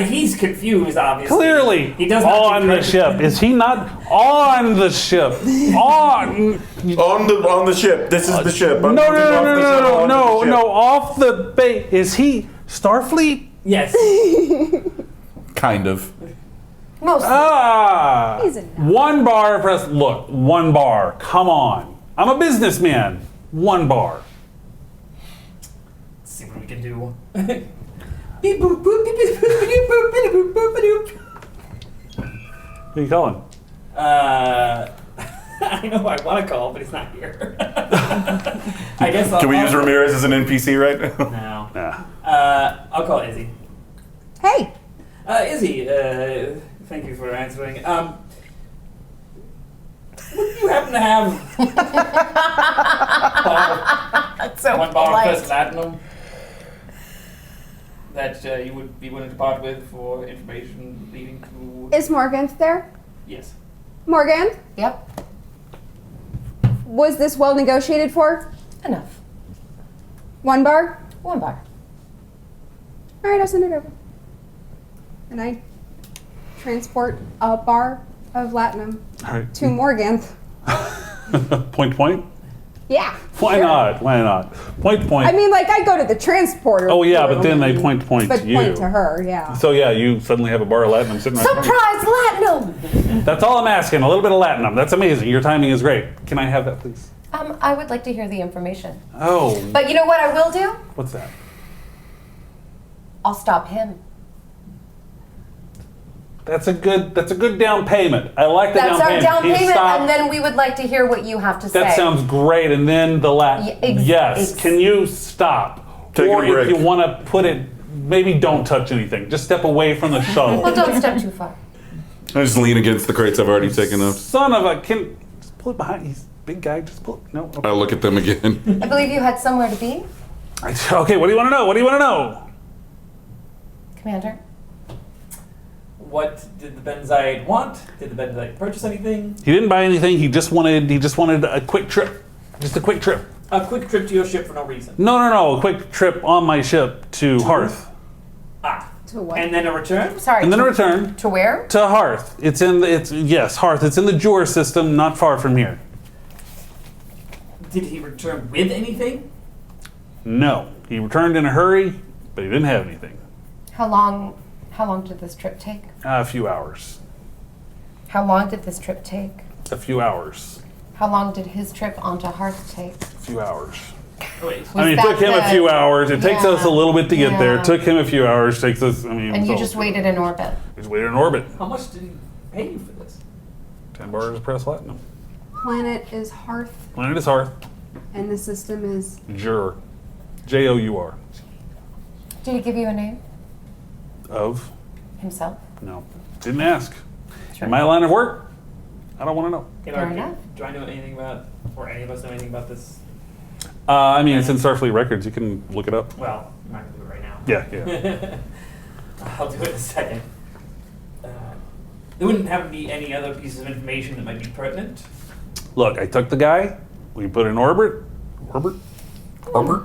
He's confused, obviously. Clearly, he does not on think the right. ship. Is he not on the ship? On. On the ship. This is the ship. I'm No, moving off the shuttle onto the ship. off the base. Is he Starfleet? Yes. Kind of. Mostly. He's a no. 1 bar press. Look, 1 bar. Come on. I'm a businessman. 1 bar. Let's see what we can do. Beep, boop, boop, beep, beep, boop, beep, boop, beep, boop, boop, boop. Who are you calling? I know who I want to call, but he's not here. I guess I'll. Can we use Ramirez as an NPC right now? No. Nah. I'll call Izzy. Hey, Izzy, thank you for answering. Would you happen to have That's so 1 bar polite. plus platinum that you would be willing to part with for information leading to? is Morganth there? Yes. Morganth, Yep. was this well negotiated for? Enough. 1 bar? 1 bar. All right, I'll send it over. And I transport a bar of latinum All right. to Morgan. Point. Yeah. Why sure. not? Why not? Point. I mean, like, I go to the transporter. Oh, yeah, but room then they and- point but to you. point to her, yeah. So yeah, you suddenly have a bar of latinum sitting right there. Surprise Latinum! That's all I'm asking. A little bit of latinum. That's amazing. Your timing is great. Can I have that, please? I would like to hear the information. Oh, But you know what I will do? what's that? I'll stop him. That's a good down payment. I like the That's down our payment. down He payment, stopped. and then we would like to hear what you have to say. That sounds great. And then the yes. Can you stop? Take or a break. if you want to put it, maybe don't touch anything. Just step away from the shuttle. Well, don't step too far. I just lean against the crates I've already taken up. Son of a just pull it behind. He's a big guy. Just pull it. No. Okay. I look at them again. I believe you had somewhere to be, Okay. What do you want to know? What do you want to know? Commander. What did the Benzite want? Did the Benzite purchase anything? He didn't buy anything. He just wanted a quick trip. Just a quick trip. A quick trip to your ship for no reason. No. A quick trip on my ship to Hearth. Ah. To what? And then a return? Sorry. And then to, a return to where? to Hearth. Yes, Hearth. It's in the Jur system, not far from here. Did he return with anything? No. He returned in a hurry, but he didn't have anything. How long did this trip take? A few hours. How long did this trip take? A few hours. How long did his trip onto Hearth take? A few hours. Wait. I mean, it Was took him that a few the- hours. It takes us a little bit to get there. Yeah. It took him a few hours. Takes us. I mean. And you so- just waited in orbit. We just waited in orbit. How much did he pay you for this? 10 bars of press platinum. Planet is Hearth, Planet is Hearth. and the system is Jur. Jour. Did he give you a name? Of. Himself? No. Didn't ask. Sure. In my line of work, I don't want to know. Fair enough. Do I know anything about, or any of us know anything about this? I mean, it's in Starfleet records. You can look it up. Well, I'm not going to do it right now. Yeah. I'll do it in a second. There wouldn't happen to be any other pieces of information that might be pertinent. Look, I took the guy. We put in orbit.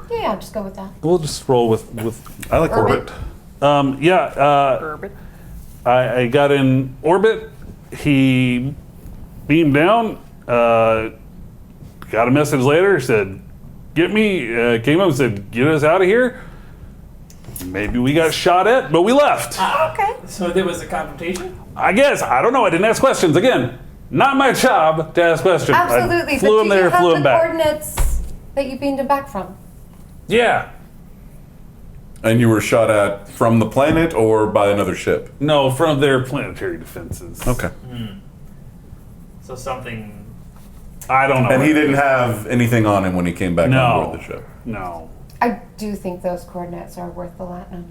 Yeah, just go with that. We'll just roll with. I like Orbit. orbit. I got in orbit. He beamed down. Got a message later. Said, "Get me." Came up and said, "Get us out of here." Maybe we got shot at, but we left. Okay. So there was a confrontation? I guess. I don't know. I didn't ask questions. Again, not my job to ask questions. Absolutely. I flew but him do there, you have flew the him back. coordinates that you beamed him back from? Yeah. And you were shot at from the planet or by another ship? No, from their planetary defenses. Okay. So something. I don't know. And he didn't have anything on him when he came back No. on board the ship? No. I do think those coordinates are worth the latinum.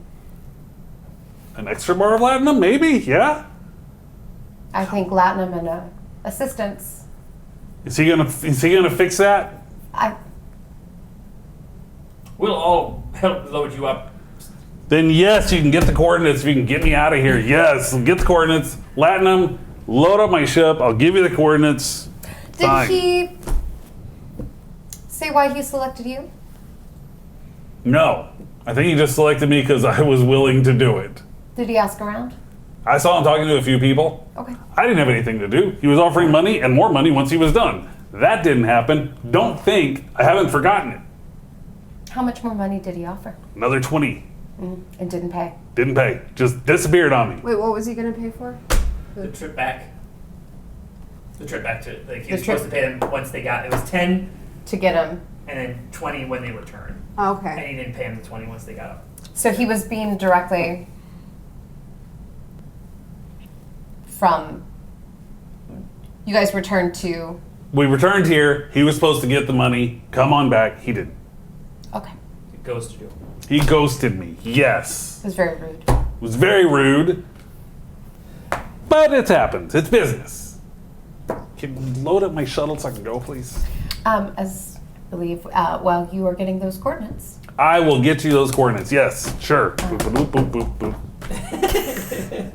An extra bar of latinum, maybe? Yeah. I think latinum and assistance. Is he gonna fix that? We'll all help load you up. Then yes, you can get the coordinates. If you can get me out of here, yes, get the coordinates. Latinum, load up my ship. I'll give you the coordinates. Did Fine. he say why he selected you? No, I think he just selected me because I was willing to do it. Did he ask around? I saw him talking to a few people. Okay. I didn't have anything to do. He was offering money and more money once he was done. That didn't happen. Don't think I haven't forgotten it. How much more money did he offer? Another 20. And didn't pay? Didn't pay. Just disappeared on me. wait. What was he gonna pay for? The trip back. The trip back to, like, he The was supposed to trip- pay them once they got, it was 10 To get him. and then 20 when they returned. Okay. And he didn't pay them the 20 once they got up. So he was beamed directly from. You guys returned to. We returned here. He was supposed to get the money. Come on back. He didn't. Okay. It goes to do. He ghosted me. Yes. It was very rude. It was very rude. But it's happened. It's business. Can you load up my shuttle so I can go, please? As I believe, while you are getting those coordinates. I will get you those coordinates. Yes, sure. Boop, boop, boop, boop, boop.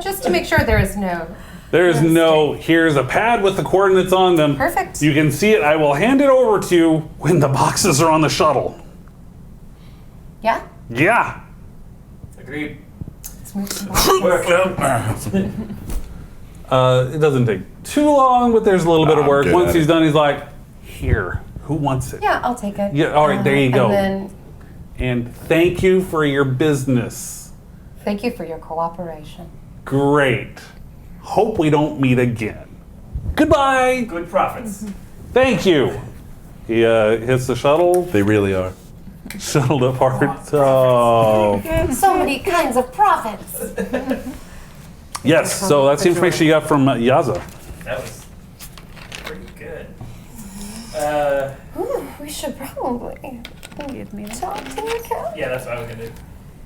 Just to make sure there is no. There is no, here's a pad with the coordinates on them. Perfect. You can see it. I will hand it over to you when the boxes are on the shuttle. Yeah? Yeah. Agreed. Let's move some boxes. Work. It doesn't take too long, but there's a little bit of I'm work. good Once at he's it. done, he's like, "Here, who wants it?" Yeah, I'll take it. Yeah, all right, there you go. And then And thank you for your business. thank you for your cooperation. Great. Hope we don't meet again. Goodbye. Good profits. Thank you. He hits the shuttle. They really are. Shuttle depart. Oh. So many kinds of profits. Yes, so that's the information you got from Yaza. That was pretty good. Ooh, we should probably Give me that. talk to the cat. Yeah, that's what I was gonna do.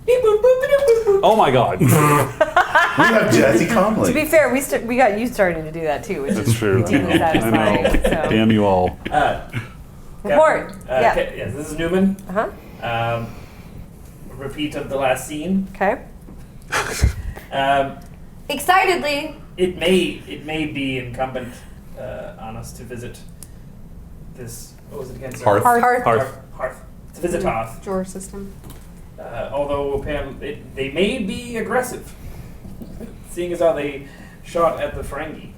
Beep, boop, boop, boop, boop, boop. Oh my god. We have Jazzy To be Comley. fair, we got you starting to do that too, which That's is true. deeply I satisfying. know. So. Damn you all. Report. Captain, Yeah. Yes, this is Newman. Uh-huh. Repeat of the last scene. Okay. Excitedly. It may be incumbent on us to visit this. What was it again? Sorry. Hearth. Hearth. To visit Hearth. Drawer system. Although apparently they may be aggressive, seeing as how they shot at the Ferengi.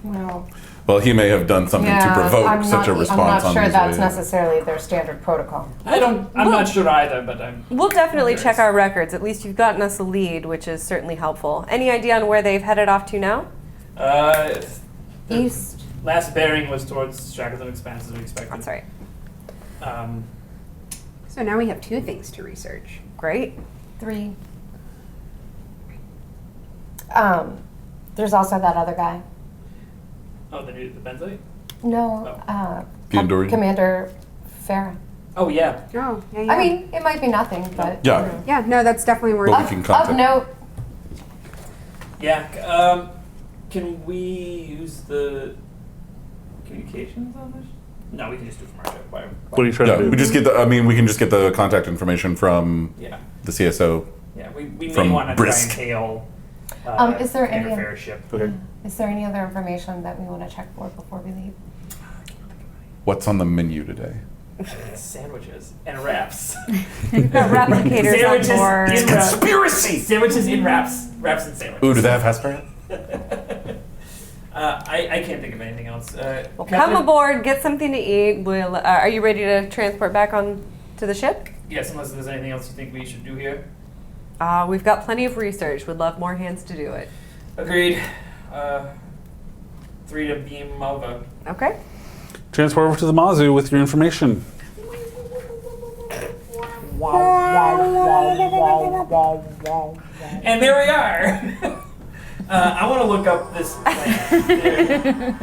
Well, Well, he may have done something to provoke such a response I'm not on sure his that's way. necessarily their standard protocol. I'm not sure either, but I'm. We'll definitely curious. check our records. At least you've gotten us a lead, which is certainly helpful. Any idea on where they've headed off to now? The East. last bearing was towards Shackleton Expanse as we expected. That's right. So now we have 2 things to research. Great. 3. There's also that other guy. Oh, the Benzite? No, The Andorian? Commander Farah. Oh yeah. Oh, yeah, yeah. I mean, it might be nothing, but Yeah. yeah, no, that's definitely worth But we it. can of contact. note. Yeah. Can we use the communications on this? No, we can just do it from our ship. What are you trying Yeah, to do? we just get the. I mean, we can just get the contact information from Yeah. the CSO. Yeah. We may From want to try Brisk. and tail. Is there any- fair ship? Okay. Is there any other information that we want to check for before we leave? What's on the menu today? Sandwiches and wraps. We've got replicators Sandwiches on board. in wraps. Conspiracy. Sandwiches in wraps. Wraps and sandwiches. Ooh, do they have Hasperat? I can't think of anything else. Well, Captain? come aboard, get something to eat. We'll. Are you ready to transport back on to the ship? Yes, unless there's anything else you think we should do here. We've got plenty of research. Would love more hands to do it. Agreed. 3 to beam over. Okay. Transport over to the Mazu with your information. And there we are. I want to look up this plan.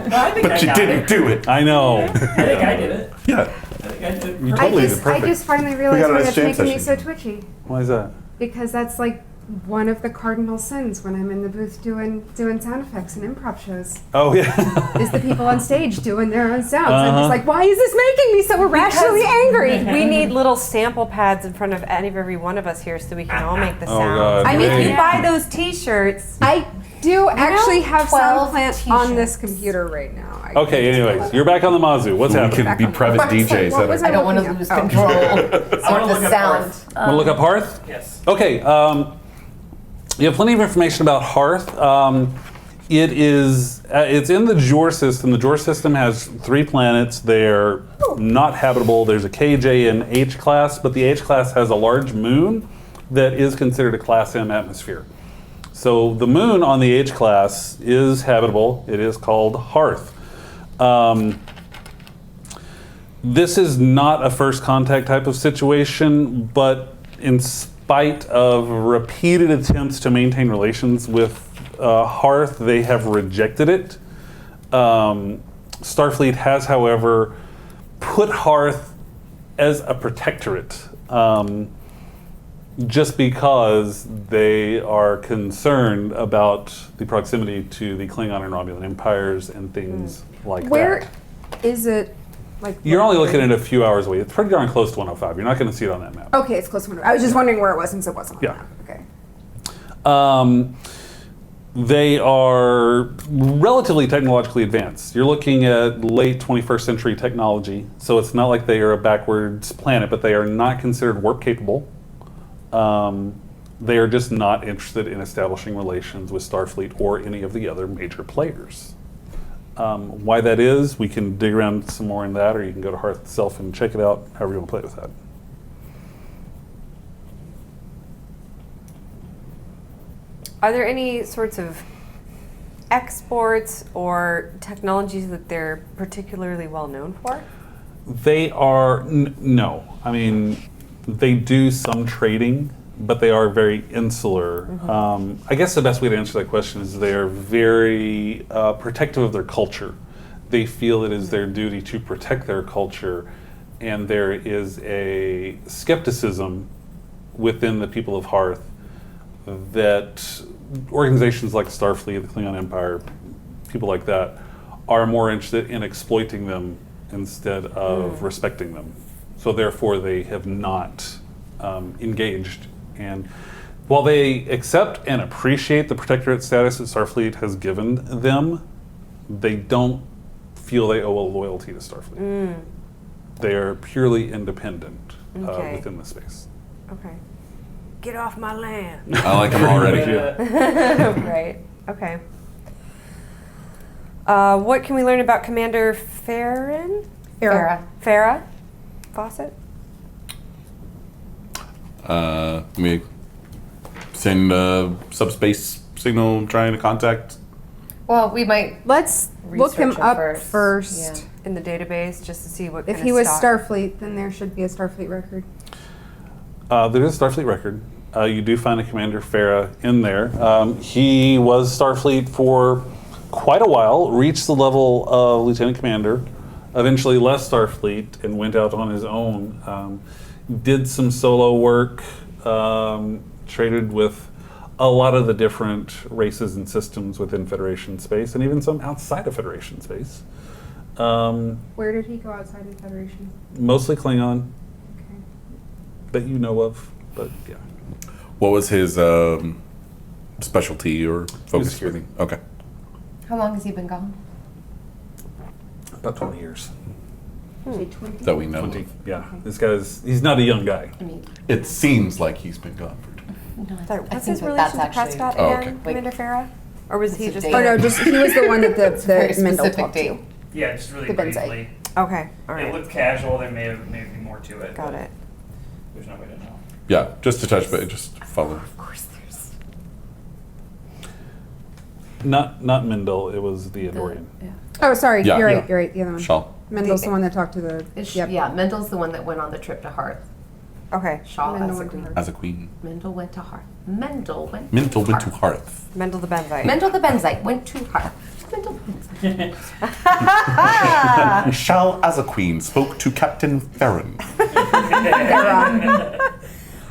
No, I think I But you got didn't it. do it. I know. I think I did it. Yeah. I think I did it. You I totally just, did perfect. I just finally realized got it why as that's jam making me so session. twitchy. Why is that? Because that's like one of the cardinal sins when I'm in the booth doing sound effects and improv shows. Oh yeah. Is the people on stage doing their own sounds. I'm Uh-huh. just like, why is this making me so irrationally angry? We need little sample pads in front of every one of us here so we can all make the Oh, sounds. God. I mean, if you Yeah. buy those T-shirts, I do actually have 12 sound plant on this t-shirts. computer right now. I Okay. can just Anyways, pull it you're back on the Mazu. What's We happening? can be private What DJs. was I don't want to looking lose at- oh. control I wanna of look the up sound. Hearth. Want to look up Hearth? Yes. Okay. You have plenty of information about Hearth. It is. It's in the Jor system. The Jor system has 3 planets. They're not habitable. There's a K, J, and H class, but the H class has a large moon that is considered a Class M atmosphere. So the moon on the H class is habitable. It is called Hearth. This is not a first contact type of situation, but in spite of repeated attempts to maintain relations with Hearth, they have rejected it. Starfleet has, however, put Hearth as a protectorate, just because they are concerned about the proximity to the Klingon and Romulan empires and things like Where that. is it? Like You're only looking at a few hours away. It's pretty darn close to 105. You're not going to see it on that map. Okay, it's close to 1. I was just wondering where it was since it wasn't on Yeah. the map. Okay. They are relatively technologically advanced. You're looking at late 21st century technology, so it's not like they are a backwards planet, but they are not considered warp capable. They are just not interested in establishing relations with Starfleet or any of the other major players. Why that is, we can dig around some more in that, or you can go to Hearth itself and check it out, however you want to play with that. Are there any sorts of exports or technologies that they're particularly well known for? They are, no. I mean, they do some trading, but they are very insular. I guess the best way to answer that question is they are very protective of their culture. They feel it is their duty to protect their culture, and there is a skepticism within the people of Hearth that organizations like Starfleet, the Klingon Empire, people like that, are more interested in exploiting them instead of respecting them. So therefore they have not engaged. And while they accept and appreciate the protectorate status that Starfleet has given them, they don't feel they owe a loyalty to Starfleet. They are purely independent Okay. within the space. Okay. Get off my land. I like him already. Right. Okay. What can we learn about Commander Farron? Farah? Fawcett? Let me send a subspace signal trying to contact. Well, we might Let's look him research up first. first. Yeah. In the database just to see what If kind he of was stock. Starfleet, then there should be a Starfleet record. There is a Starfleet record. You do find a Commander Farah in there. He was Starfleet for quite a while, reached the level of Lieutenant Commander, eventually left Starfleet and went out on his own. Did some solo work, traded with a lot of the different races and systems within Federation space, and even some outside of Federation space. Where did he go outside of Federation? Mostly Klingon, Okay. that you know of, but yeah. What was his specialty or focus? security. Okay. How long has he been gone? About 20 years. Say 20? That we know. 20, yeah. This he's not a young guy. I mean, It seems like he's been gone for 20. no, Sorry, I what's think his that relation that's to actually Prescott Oh, again, okay. Commander Farah? Or was he It's a just... date. Oh no, just he was the one that very the Mendel specific talked to. date. Yeah, just really The Benzite. briefly. Okay, all It right. looked casual. There may be more to it. Got but it. There's no way to know. Yeah, just to touch base, just follow. Of course there's... Not Mendel, it was the Andorian. Yeah. Oh, sorry, Yeah. you're right, Yeah. you're right, the other one. Shaw. Mendel's the one that talked to the, yep. Yeah, Mendel's the one that went on the trip to Hearth. Okay. Shaw Mendel as a went to queen. Hearth. As a queen. Mendel went to Hearth. Mendel went Mental went to Hearth. Hearth. Mendel the Benzite. Mendel the Benzite went to Hearth. Mendel the Benzite. Shal as a queen spoke to Captain Farron.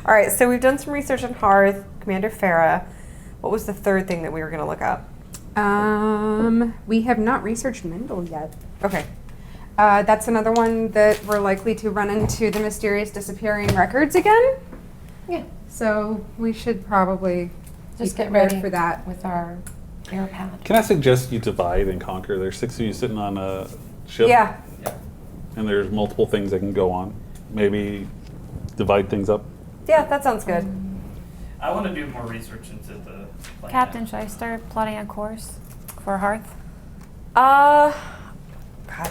All right, so we've done some research on Hearth, Commander Farah. What was the third thing that we were going to look up? We have not researched Mendel yet. Okay. That's another one that we're likely to run into the mysterious disappearing records again. Yeah, So we should probably just be get prepared ready for that. with our air pad. Can I suggest you divide and conquer? There's 6 of you sitting on a ship, Yeah. and there's multiple things that can go on. Maybe divide things up. Yeah, that sounds good. I want to do more research into the planet. Captain, should I start plotting a course for Hearth? God,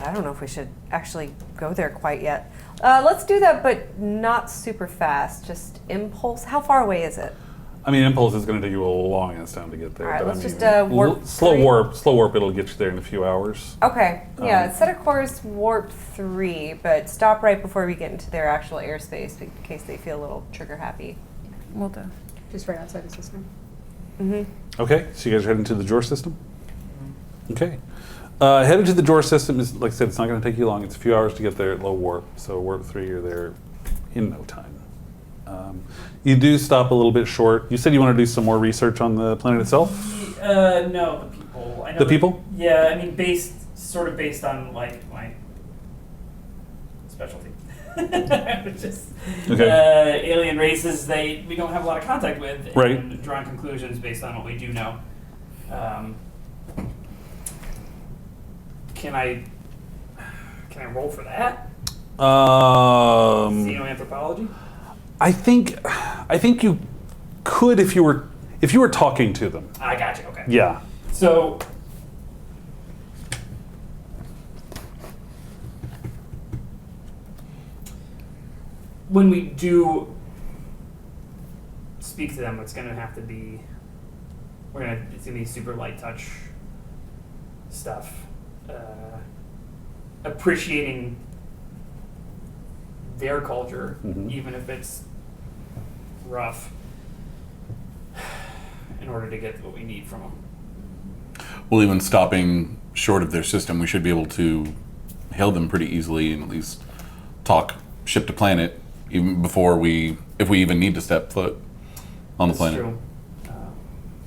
I don't know if we should actually go there quite yet. Let's do that, but not super fast. Just impulse. How far away is it? I mean, Impulse is going to take you a long ass time to get there. All right, but let's I mean, just, warp slow 3. warp. It'll get you there in a few hours. Okay. Yeah, Um, set a course warp 3, but stop right before we get into their actual airspace in case they feel a little trigger happy. Will do. Just right outside the system. Mm-hmm. Okay, so you guys are heading to the Jor system? Okay. Heading to the Jor system is, like I said, it's not going to take you long. It's a few hours to get there at low warp. So warp 3, you're there in no time. You do stop a little bit short. You said you want to do some more research on the planet itself? No, the people. I know The that- people? Yeah, I mean, based on like my specialty. Which is Okay. alien races we don't have a lot of contact with, Right. and drawing conclusions based on what we do know. Can I roll for that? Um, Xenoanthropology? I think you could if you were talking to them. I got you. Okay. Yeah. So when we do speak to them, it's going to have to be it's going to be super light touch stuff. Appreciating their culture, even if it's rough, in order to get what we need from them. Well, even stopping short of their system, we should be able to hail them pretty easily and at least talk ship to planet even before if we even need to step foot on the That's planet. true.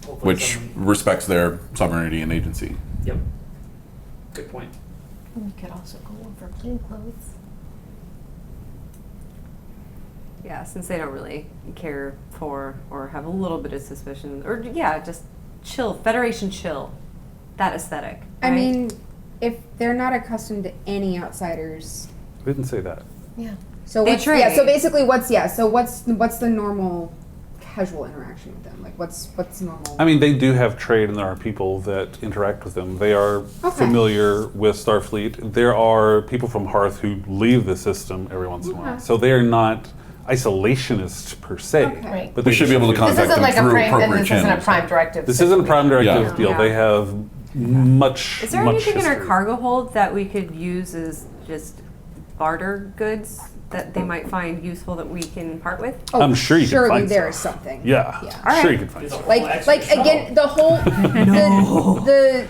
Hopefully Which someone- respects their sovereignty and agency. Yep. Good point. We could also go over plain clothes. Yeah, since they don't really care for or have a little bit of suspicion, or just chill, Federation chill, that aesthetic. I right? mean, if they're not accustomed to any outsiders, I didn't say that. Yeah. so They what's, yeah. So trade. basically, what's the normal casual interaction with them? Like, what's normal? I mean, they do have trade, and there are people that interact with them. They are familiar with Starfleet. There are people from Hearth who leave the system every once in a while, so they are not isolationists per se. Okay. Right. But We they should be able to This contact isn't them like a through prime, and appropriate this isn't a channels. prime directive. This isn't a prime directive Yeah. deal. Yeah. They have much. Is there much anything in our history. cargo hold that we could use as just barter goods that they might find useful that we can part with? Oh, I'm sure you can surely find there is stuff. something. Yeah, Yeah. sure you can find There's a stuff. whole Like extra again, the whole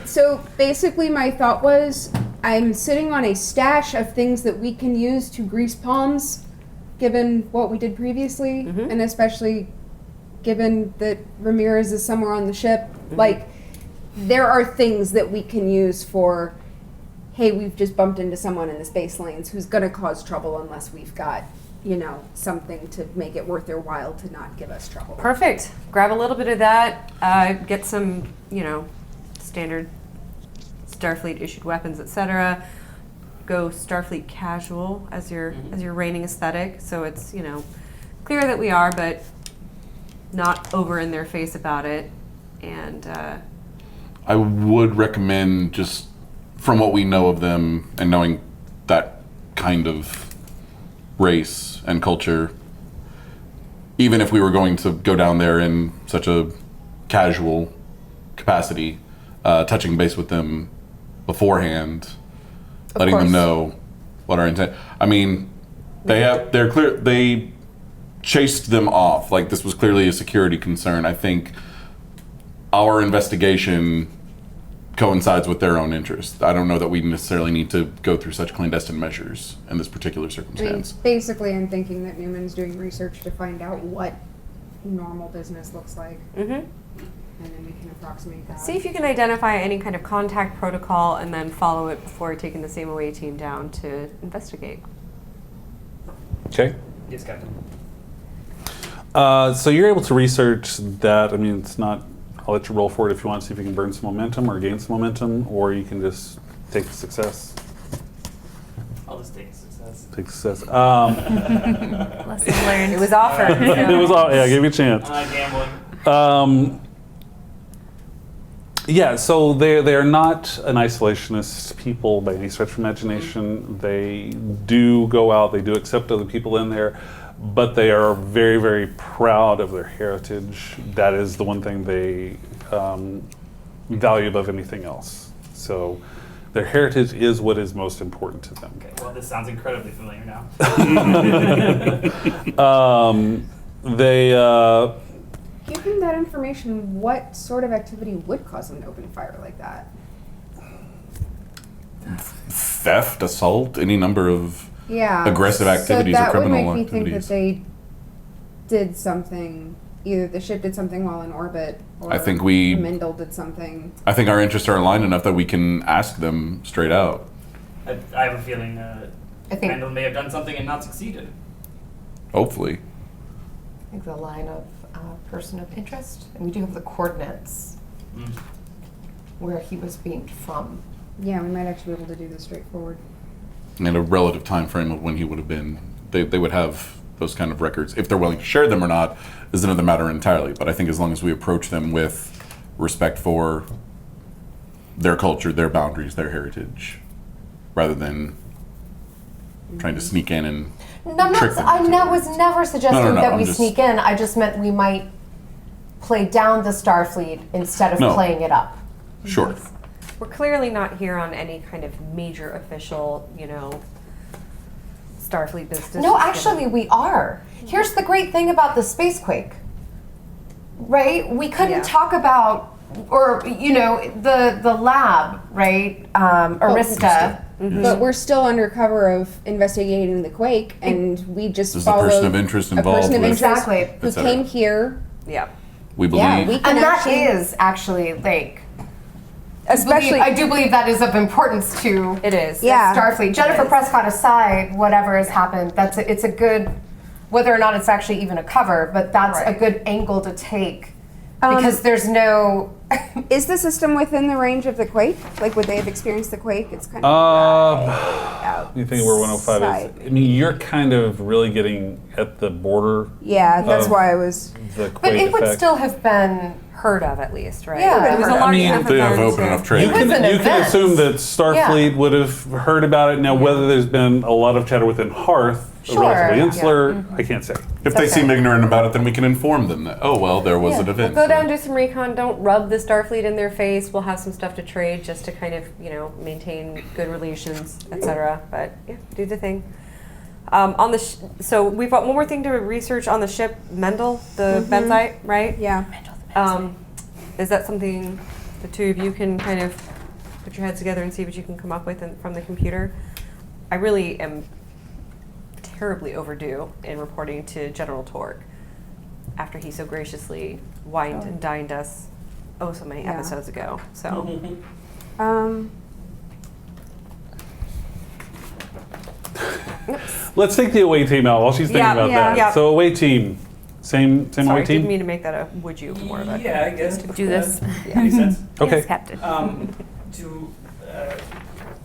so basically my thought was I'm sitting on a stash of things that we can use to grease palms, given what we did previously, and especially given that Ramirez is somewhere on the ship. Like, there are things that we can use for, hey, we've just bumped into someone in the space lanes who's going to cause trouble unless we've got, something to make it worth their while to not give us trouble. Perfect. Grab a little bit of that. Get some, standard Starfleet issued weapons, etc. Go Starfleet casual as your reigning aesthetic. So it's clear that we are, but not over in their face about it. And I would recommend, just from what we know of them and knowing that kind of race and culture, even if we were going to go down there in such a casual capacity, touching base with them beforehand, letting them course. know what our intent. I mean, they chased them off. Like, this was clearly a security concern. I think our investigation coincides with their own interest. I don't know that we necessarily need to go through such clandestine measures in this particular I mean, circumstance. basically, I'm thinking that Newman's doing research to find out what normal business looks like, and then we can approximate that. see if you can identify any kind of contact protocol and then follow it before taking the same away team down to investigate. Okay. Yes, Captain. So you're able to research that. I mean, it's not. I'll let you roll for it if you want to see if you can burn some momentum or gain some momentum, or you can just take the success. I'll just take a success. Take the success. Lesson learned. It was offered. It was all. Yeah, I gave you a chance. Gambling. Yeah, so they are not an isolationist people by any stretch of imagination. They do go out. They do accept other people in there. But they are very, very proud of their heritage. That is the one thing they value above anything else. So their heritage is what is most important to them. Okay, well, this sounds incredibly familiar now. Given that information, what sort of activity would cause them to open fire like that? Theft, assault, any number of Yeah. aggressive activities so or that criminal would make me think activities. that they did something. Either the ship did something while in orbit, or I think we- Mendel did something. I think our interests are aligned enough that we can ask them straight out. I have a feeling I think- Randall may have done something and not succeeded. Hopefully. I think the line of person of interest, and we do have the coordinates where he was beamed from. Yeah, we might actually be able to do this straightforward. And a relative time frame of when he would have been. They would have those kind of records. If they're willing to share them or not is another matter entirely. But I think as long as we approach them with respect for their culture, their boundaries, their heritage, rather than trying to sneak in and trick them. Was never suggesting that I'm we just- sneak in. I just meant we might play down the Starfleet instead of No. playing it up. Sure. We're clearly not here on any kind of major official, Starfleet business. No, actually, we are. Here's the great thing about the spacequake, right? We couldn't Yeah. talk about, or the lab, right? Arista. But we're still under cover of investigating the quake, and we just There's a followed person of interest a involved person of with- interest Exactly. who et cetera. came here. Yeah. We believe. Yeah, we can And that actually, is actually like, Especially, I do believe that is of importance to it is. Yeah. Starfleet. Jennifer is. Prescott aside, whatever has happened, it's a good, whether or not it's actually even a cover, but that's a Right. good angle to take because there's no. Is the system within the range of the quake? Like, would they have experienced the quake? It's kind of You think where 105 outside. is? I mean, you're kind of really getting at the border Yeah, that's of why I was. the But quake it would effect. still have been. Heard of at least, right? Yeah. It was a I large mean, enough They have event open to- enough trade. It was an You can event. assume that Starfleet would have heard about it. Now, whether there's been a lot of chatter within Hearth, Sure, relatively yeah. insular, I can't say. If they Okay. seem ignorant about it, then we can inform them that, oh, well, there was an event. Go down, do some recon. Don't rub the Starfleet in their face. We'll have some stuff to trade just to kind of, maintain good relations, etc. But yeah, do the thing. On the so we've got one more thing to research on the ship, Mendel, the benzite, right? Yeah. Is that something the two of you can kind of put your heads together and see what you can come up with from the computer? I really am terribly overdue in reporting to General Torque after he so graciously wined and dined us so many Yeah. episodes ago. So Let's take the away team out while she's thinking Yeah, about yeah, that. yeah. So away team, same sorry, away I didn't team. mean to make that a would you more of a Yeah, I guess. Do this. Makes sense. Okay. Yes, Captain.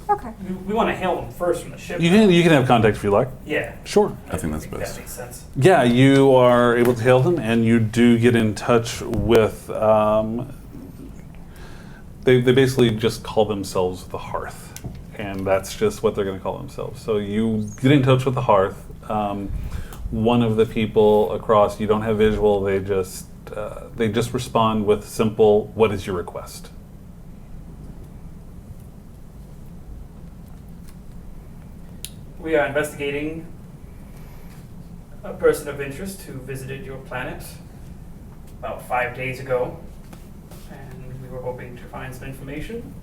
Okay. We want to hail them first from the ship. You can have contact if you like. Yeah. Sure. I think that's That best. makes sense. Yeah, you are able to hail them, and you do get in touch with. They basically just call themselves the Hearth, and that's just what they're going to call themselves. So you get in touch with the Hearth. One of the people across, you don't have visual. They just respond with simple, "What is your request?" We are investigating a person of interest who visited your planet about 5 days ago, and we were hoping to find some information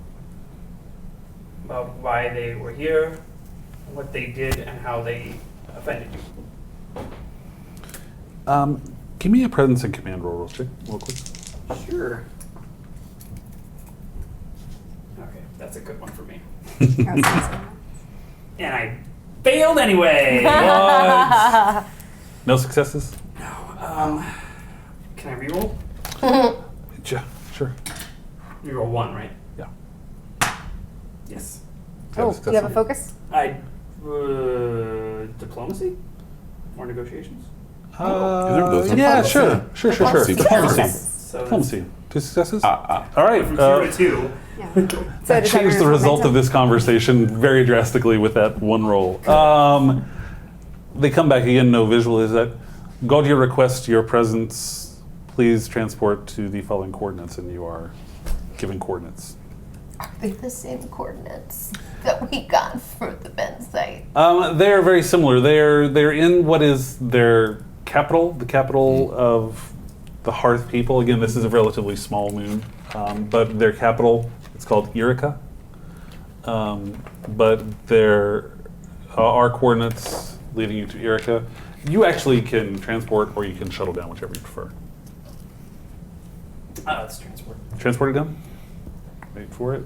about why they were here, what they did, and how they offended you. Give me a presence and command roll, real quick. Sure. Okay, that's a good one for me. And I failed anyway. What? No successes? Can I reroll? Yeah, sure. Reroll one, right? Yeah. Yes. Oh, do you have a focus? I diplomacy or negotiations. Either of those. Yeah, Diplomacy. sure. Diplomacy. Diplomacy. So Diplomacy. 2 successes? Ah, All right. from 0 to 2. Yeah. That does changed the everyone result momentum? of this conversation very drastically with that one roll. They come back again, no visual. Is that Gaudier requests your presence. Please transport to the following coordinates, and you are given coordinates. Are they the same coordinates that we got for the benzite? They're very similar. They're in what is their capital, the capital of the Hearth people. Again, this is a relatively small moon, but their capital, it's called Irica. But there are coordinates leading you to Irica. You actually can transport, or you can shuttle down, whichever you prefer. Let's transport. Transport it down. Wait for it.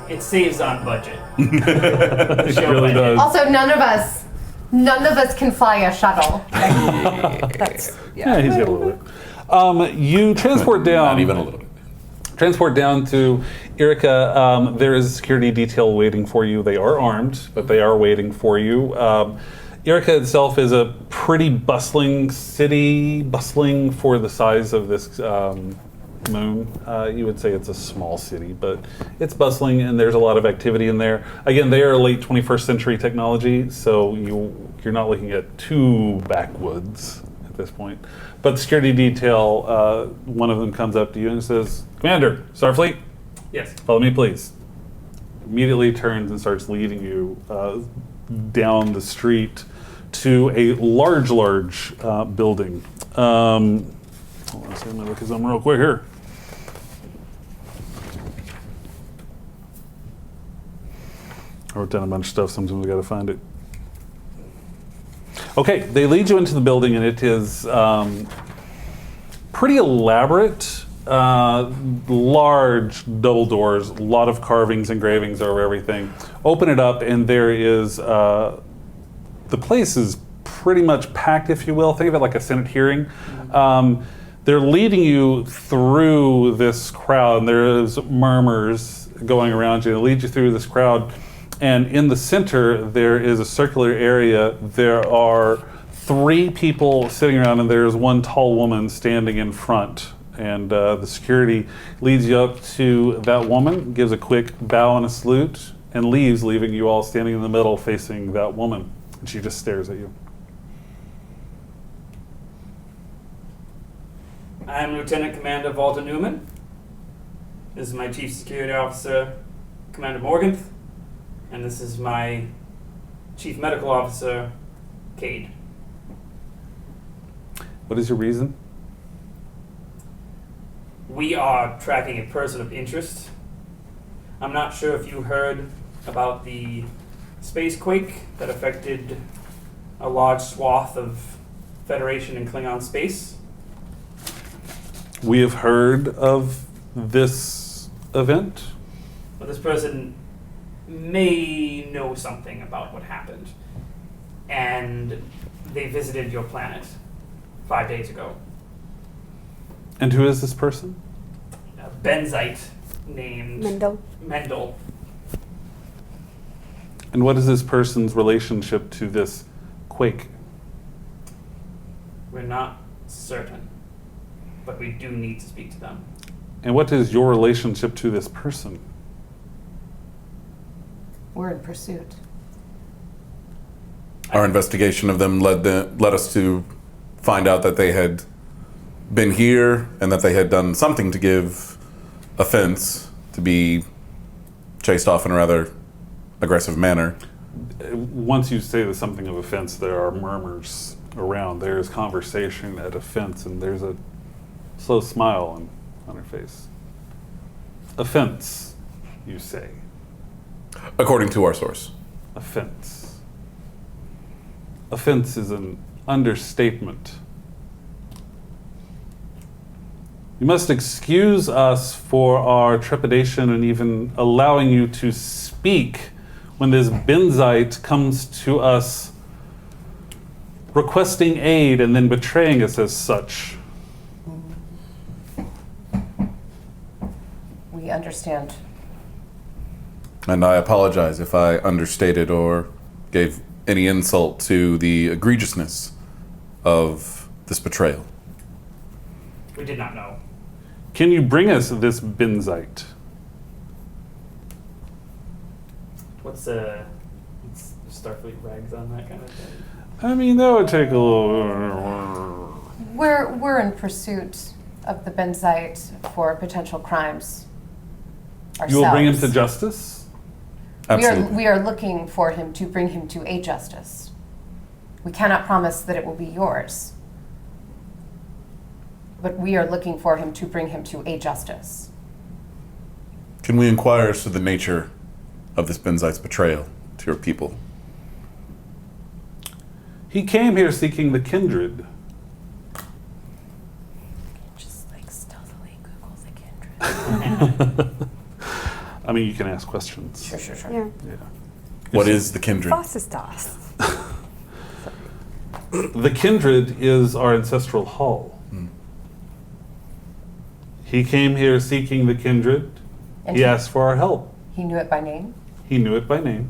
It saves on budget. It really does. Also, none of us can fly a shuttle. Yeah, he's got a little bit. You transport down. Not even a little bit. Transport down to Irica. There is a security detail waiting for you. They are armed, but they are waiting for you. Erica itself is a pretty bustling city, bustling for the size of this moon. You would say it's a small city, but it's bustling and there's a lot of activity in there. Again, they are late 21st century technology, so you're not looking at too backwoods at this point. But the security detail, one of them comes up to you and says, "Commander, Starfleet, Yes. follow me, please." Immediately turns and starts leading you down the street to a large building. Hold on a second, let me look at something real quick here. I wrote down a bunch of stuff, sometimes we gotta find it. Okay, they lead you into the building and it is pretty elaborate. Large double doors, a lot of carvings, engravings over everything. Open it up and there is, the place is pretty much packed, if you will. Think of it like a Senate hearing. They're leading you through this crowd and there's murmurs going around you. They lead you through this crowd and in the center there is a circular area. There are 3 people sitting around and there's one tall woman standing in front. And the security leads you up to that woman, gives a quick bow and a salute, and leaves, leaving you all standing in the middle facing that woman. And she just stares at you. I am Lieutenant Commander Walter Newman. This is my Chief Security Officer, Commander Morganth. And this is my Chief Medical Officer, Cade. What is your reason? We are tracking a person of interest. I'm not sure if you heard about the space quake that affected a large swath of Federation and Klingon space. We have heard of this event. Well, this person may know something about what happened. And they visited your planet 5 days ago. And who is this person? A Benzite named Mendel. And what is this person's relationship to this quake? We're not certain, but we do need to speak to them. And what is your relationship to this person? We're in pursuit. Our investigation of them led us to find out that they had been here and that they had done something to give offense to be chased off in a rather aggressive manner. Once you say there's something of offense, there are murmurs around. There is conversation at offense, and there's a slow smile on her face. Offense, you say. According to our source. Offense. Offense is an understatement. You must excuse us for our trepidation and even allowing you to speak when this Benzite comes to us requesting aid and then betraying us as such. We understand. And I apologize if I understated or gave any insult to the egregiousness of this betrayal. We did not know. Can you bring us this Benzite? What's Starfleet regs on that kind of thing? I mean, that would take a little... We're in pursuit of the Benzite for potential crimes ourselves. You will bring him to justice? Absolutely. We are looking for him to bring him to a justice. We cannot promise that it will be yours. But we are looking for him to bring him to a justice. Can we inquire as to the nature of this Benzite's betrayal to your people? He came here seeking the kindred. Just like stealthily Google the kindred. I mean, you can ask questions. Sure. Yeah. Yeah. What is the kindred? Was ist das? The kindred is our ancestral hall. He came here seeking the kindred. And He asked for our help. He knew it by name. He knew it by name.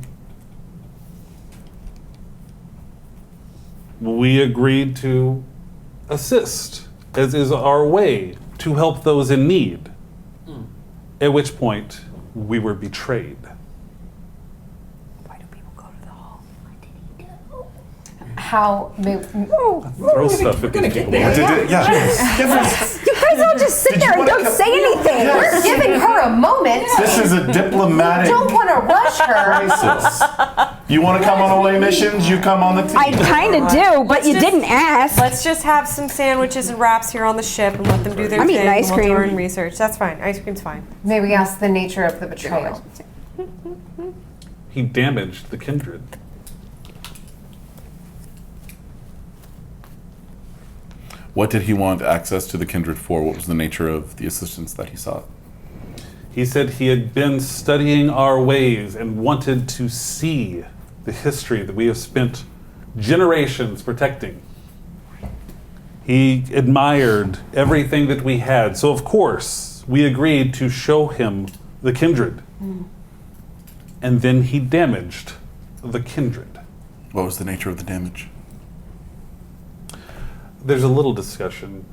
we agreed to assist, as is our way, to help those in need. At which point, we were betrayed. Why do people go to the hall? How? Throw stuff at these people. You guys all just sit there and don't say anything. We're giving her a moment. This is a diplomatic Don't want to rush her. crisis. You want to come on away missions? You come on the team. I kind of do, but you didn't ask. Let's just have some sandwiches and wraps here on the ship and let them do their I'm thing. eating ice and we'll do our cream. own research. That's fine. Ice cream's fine. May we ask the nature of the betrayal? He damaged the kindred. What did he want access to the kindred for? What was the nature of the assistance that he sought? He said he had been studying our ways and wanted to see the history that we have spent generations protecting. He admired everything that we had. So, of course, we agreed to show him the kindred. And then he damaged the kindred. What was the nature of the damage? There's a little discussion.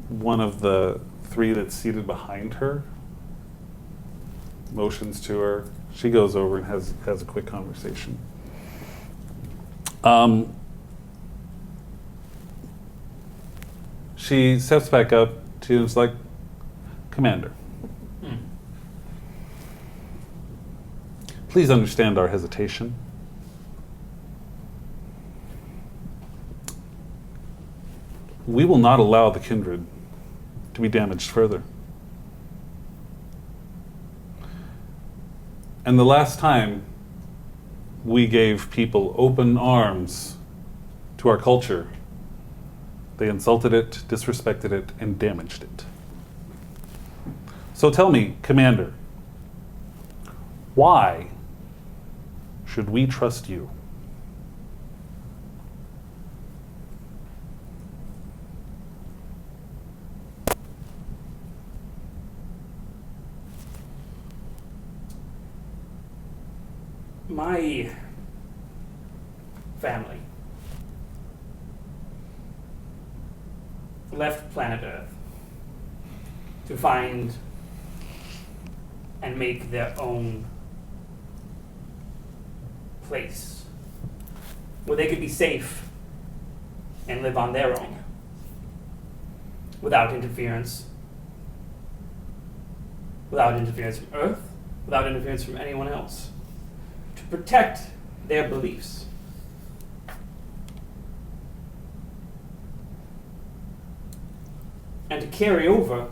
One of the three that's seated behind her motions to her. She goes over and has a quick conversation. She steps back up to you and is like, Commander, please understand our hesitation. We will not allow the kindred to be damaged further. And the last time we gave people open arms to our culture, they insulted it, disrespected it, and damaged it. So tell me, Commander, why should we trust you? My family left planet Earth to find and make their own place where they could be safe and live on their own without interference from Earth, without interference from anyone else, to protect their beliefs. And to carry over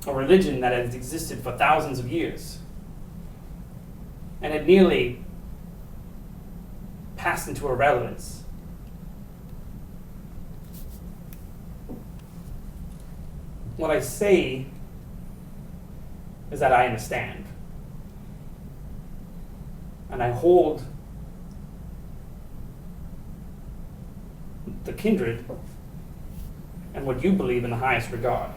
a religion that has existed for thousands of years and had nearly passed into irrelevance. What I say is that I understand. And I hold the kindred and what you believe in the highest regard.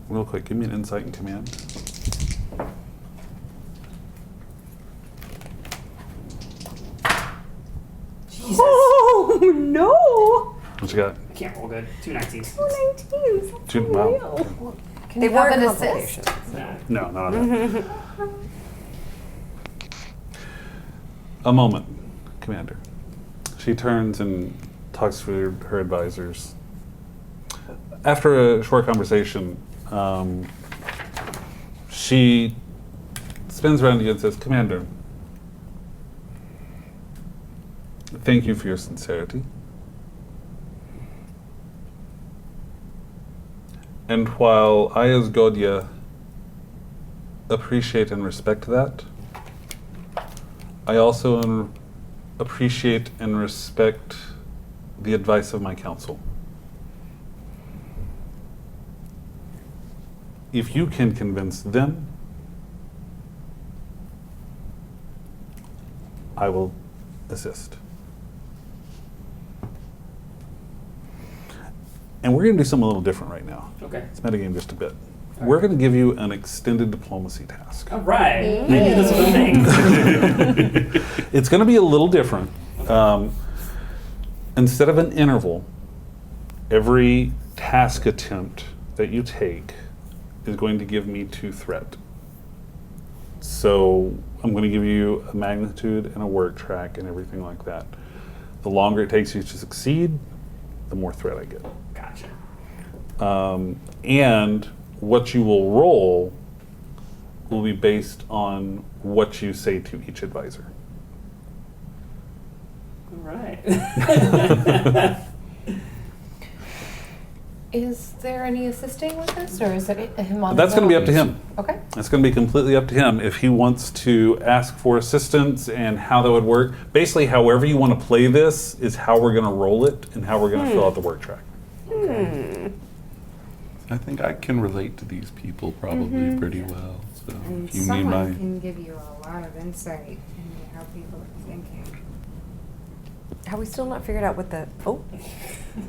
Real quick, give me an insight and command. Jesus. Oh no! What you got? I can't roll good. 2 19s. 19s. Two, wow. Can They you have were an complications. assist? No, not on that. A moment, Commander. She turns and talks to her advisors. After a short conversation, she spins around to you and says, Commander, thank you for your sincerity. And while I, as Godya, appreciate and respect that, I also appreciate and respect the advice of my council. If you can convince them, I will assist. And we're going to do something a little different right now. Okay. Let's metagame just a bit. We're going to give you an extended diplomacy task. All right. Maybe this is a thing. It's going to be a little different. Instead of an interval, every task attempt that you take is going to give me 2 threat. So I'm going to give you a magnitude and a work track and everything like that. The longer it takes you to succeed, the more threat I get. Gotcha. And what you will roll will be based on what you say to each advisor. All right. Is there any assisting with this, or is it him on That's his going to be own? up to him. Okay. It's going to be completely up to him if he wants to ask for assistance and how that would work. Basically, however you want to play this is how we're going to roll it and how we're going to fill out the work track. I think I can relate to these people probably pretty well. So And if you need someone my can give you a lot of insight into how people are thinking. Have we still not figured out what the? Oh,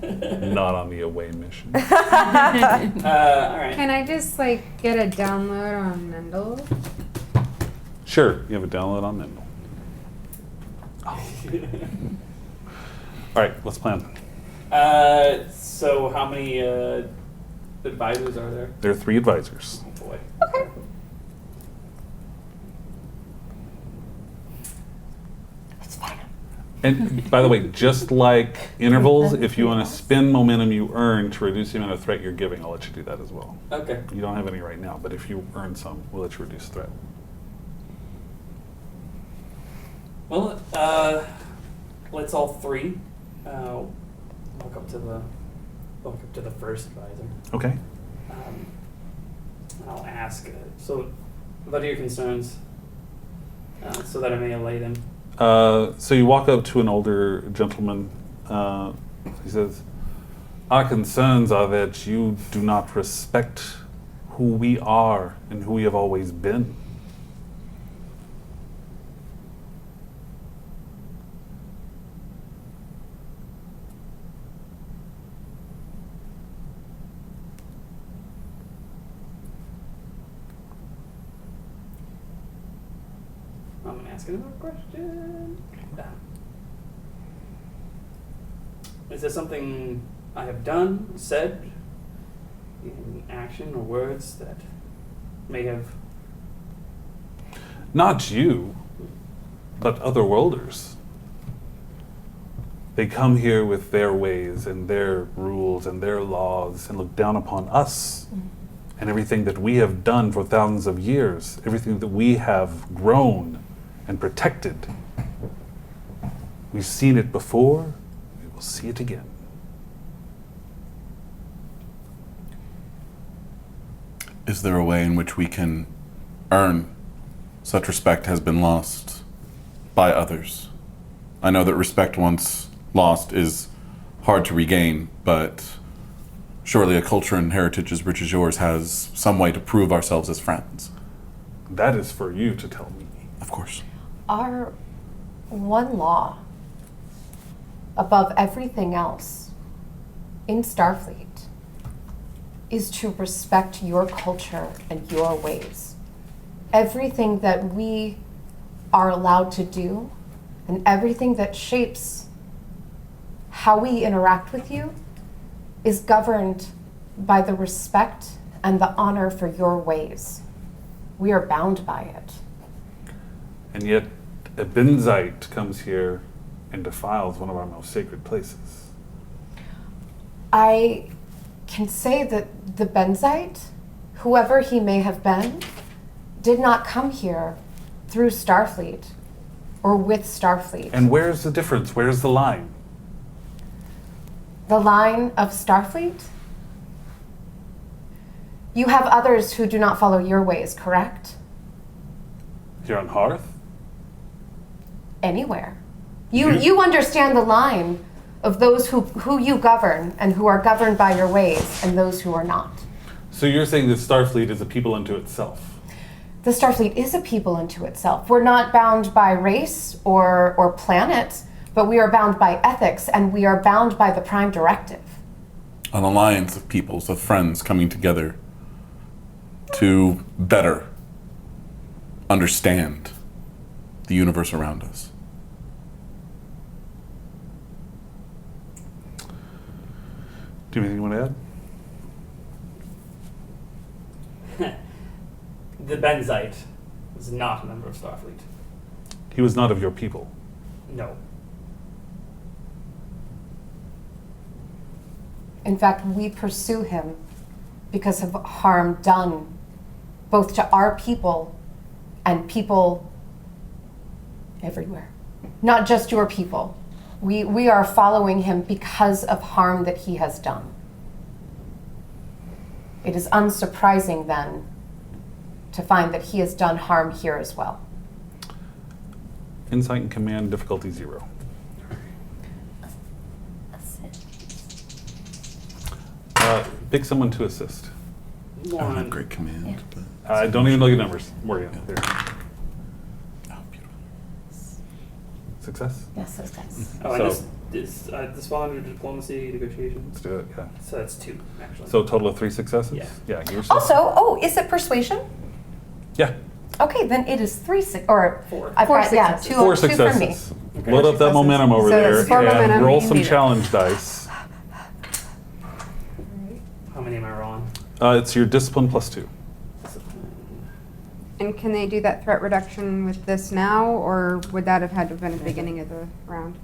Not on the away mission. All right. Can I just get a download on Mendel? Sure, you have a download on Mendel. All right, let's plan. So how many advisors are there? There are 3 advisors. Oh boy. It's fine. And by the way, just like intervals, if you want to spend momentum you earn to reduce the amount of threat you're giving, I'll let you do that as well. Okay. You don't have any right now, but if you earn some, we'll let you reduce threat. Well, let's all 3 walk up to the first advisor. Okay. And I'll ask. So, what are your concerns? So that I may allay them. So you walk up to an older gentleman. He says, "Our concerns are that you do not respect who we are and who we have always been." I'm gonna ask another question. Is there something I have done, said, in action or words that may have? Not you, but otherworlders. They come here with their ways and their rules and their laws and look down upon us and everything that we have done for thousands of years, everything that we have grown and protected. We've seen it before, we will see it again. Is there a way in which we can earn such respect has been lost by others? I know that respect once lost is hard to regain, but surely a culture and heritage as rich as yours has some way to prove ourselves as friends. That is for you to tell me. Of course. Our one law above everything else in Starfleet is to respect your culture and your ways. Everything that we are allowed to do and everything that shapes how we interact with you is governed by the respect and the honor for your ways. We are bound by it. And yet, a Benzite comes here and defiles one of our most sacred places. I can say that the Benzite, whoever he may have been, did not come here through Starfleet or with Starfleet. And where's the difference? Where's the line? The line of Starfleet? You have others who do not follow your ways, correct? Here on Hearth? Anywhere. You understand the line of those who you govern and who are governed by your ways and those who are not. So you're saying that Starfleet is a people unto itself? The Starfleet is a people unto itself. We're not bound by race or planet, but we are bound by ethics and we are bound by the Prime Directive. an alliance of peoples, of friends coming together to better understand the universe around us. Do you have anything you want to add? The Benzite was not a member of Starfleet. He was not of your people. No. In fact, we pursue him because of harm done both to our people and people everywhere. Not just your people. We are following him because of harm that he has done. It is unsurprising then to find that he has done harm here as well. Insight and command difficulty 0. Pick someone to assist. I don't have great command. But I don't even know your numbers. Morgan, there. oh, beautiful. Success? Yes, those guys. Oh, So- and this fall under diplomacy negotiations. Let's do it, yeah. So that's 2, actually. So a total of 3 successes? Yeah. Yeah, you're Also, is it persuasion? Yeah, Okay, then it is 3 or 4. I've Four got, yeah, successes. 2 4 from me. successes. Load up that momentum over So there it's 4 and momentum, roll you some need it. challenge dice. How many am I rolling? It's your discipline plus 2. And can they do that threat reduction with this now, or would that have had to have been at the beginning of the round?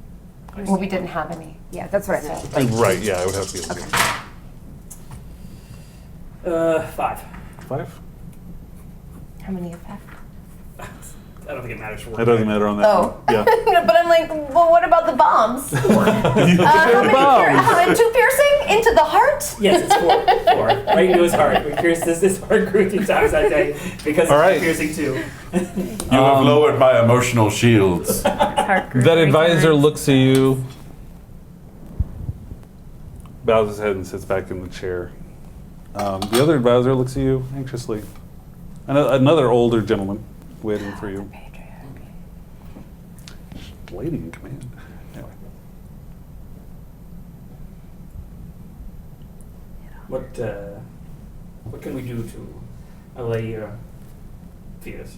Well, we didn't have any. Yeah, that's what I meant. Right, yeah, it would have to be. Okay. 5. 5? How many effect? I don't think it matters for It doesn't matter on that. Oh. one. Yeah. But I'm like, well, what about the bombs? How many two piercing into the heart? Yes, it's 4. Right into his heart. We pierced this heart grew 2 times that day because All of right. piercing 2. You have lowered my emotional shields. That advisor looks at you, bows his head, and sits back in the chair. The other advisor looks at you anxiously. Another older gentleman waiting for you. Lady in command. Anyway. What can we do to allay your fears?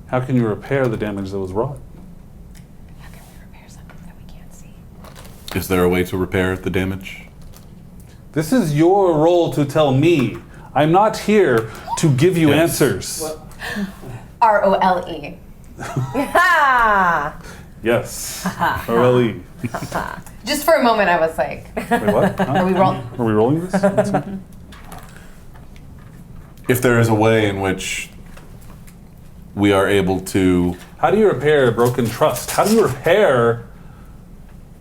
How can you repair the damage that was wrought? How can we repair something that we can't see? Is there a way to repair the damage? This is your role to tell me. I'm not here to give you Yes. answers. ROLE. Yes. R-L-E. Just for a moment, I was like, Wait, what? Huh? are we wrong? Are we rolling this? Let's see. If there is a way in which we are able to, How do you repair broken trust? How do you repair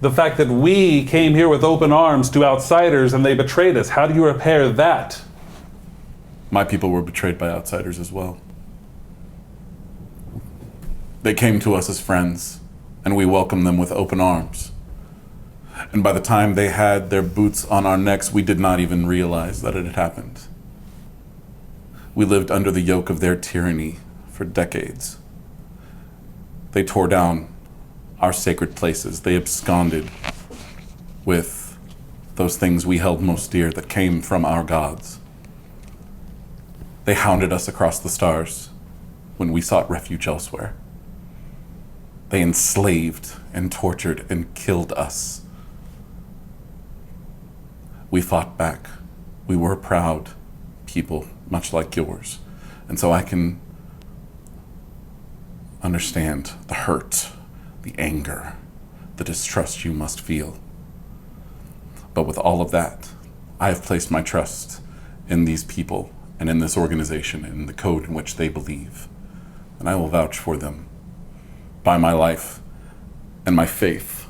the fact that we came here with open arms to outsiders and they betrayed us? How do you repair that? my people were betrayed by outsiders as well. They came to us as friends, and we welcomed them with open arms. And by the time they had their boots on our necks, we did not even realize that it had happened. We lived under the yoke of their tyranny for decades. They tore down our sacred places. They absconded with those things we held most dear that came from our gods. They hounded us across the stars when we sought refuge elsewhere. They enslaved and tortured and killed us. We fought back. We were proud people, much like yours. And so I can understand the hurt, the anger, the distrust you must feel. But with all of that, I have placed my trust in these people and in this organization and in the code in which they believe. And I will vouch for them by my life and my faith.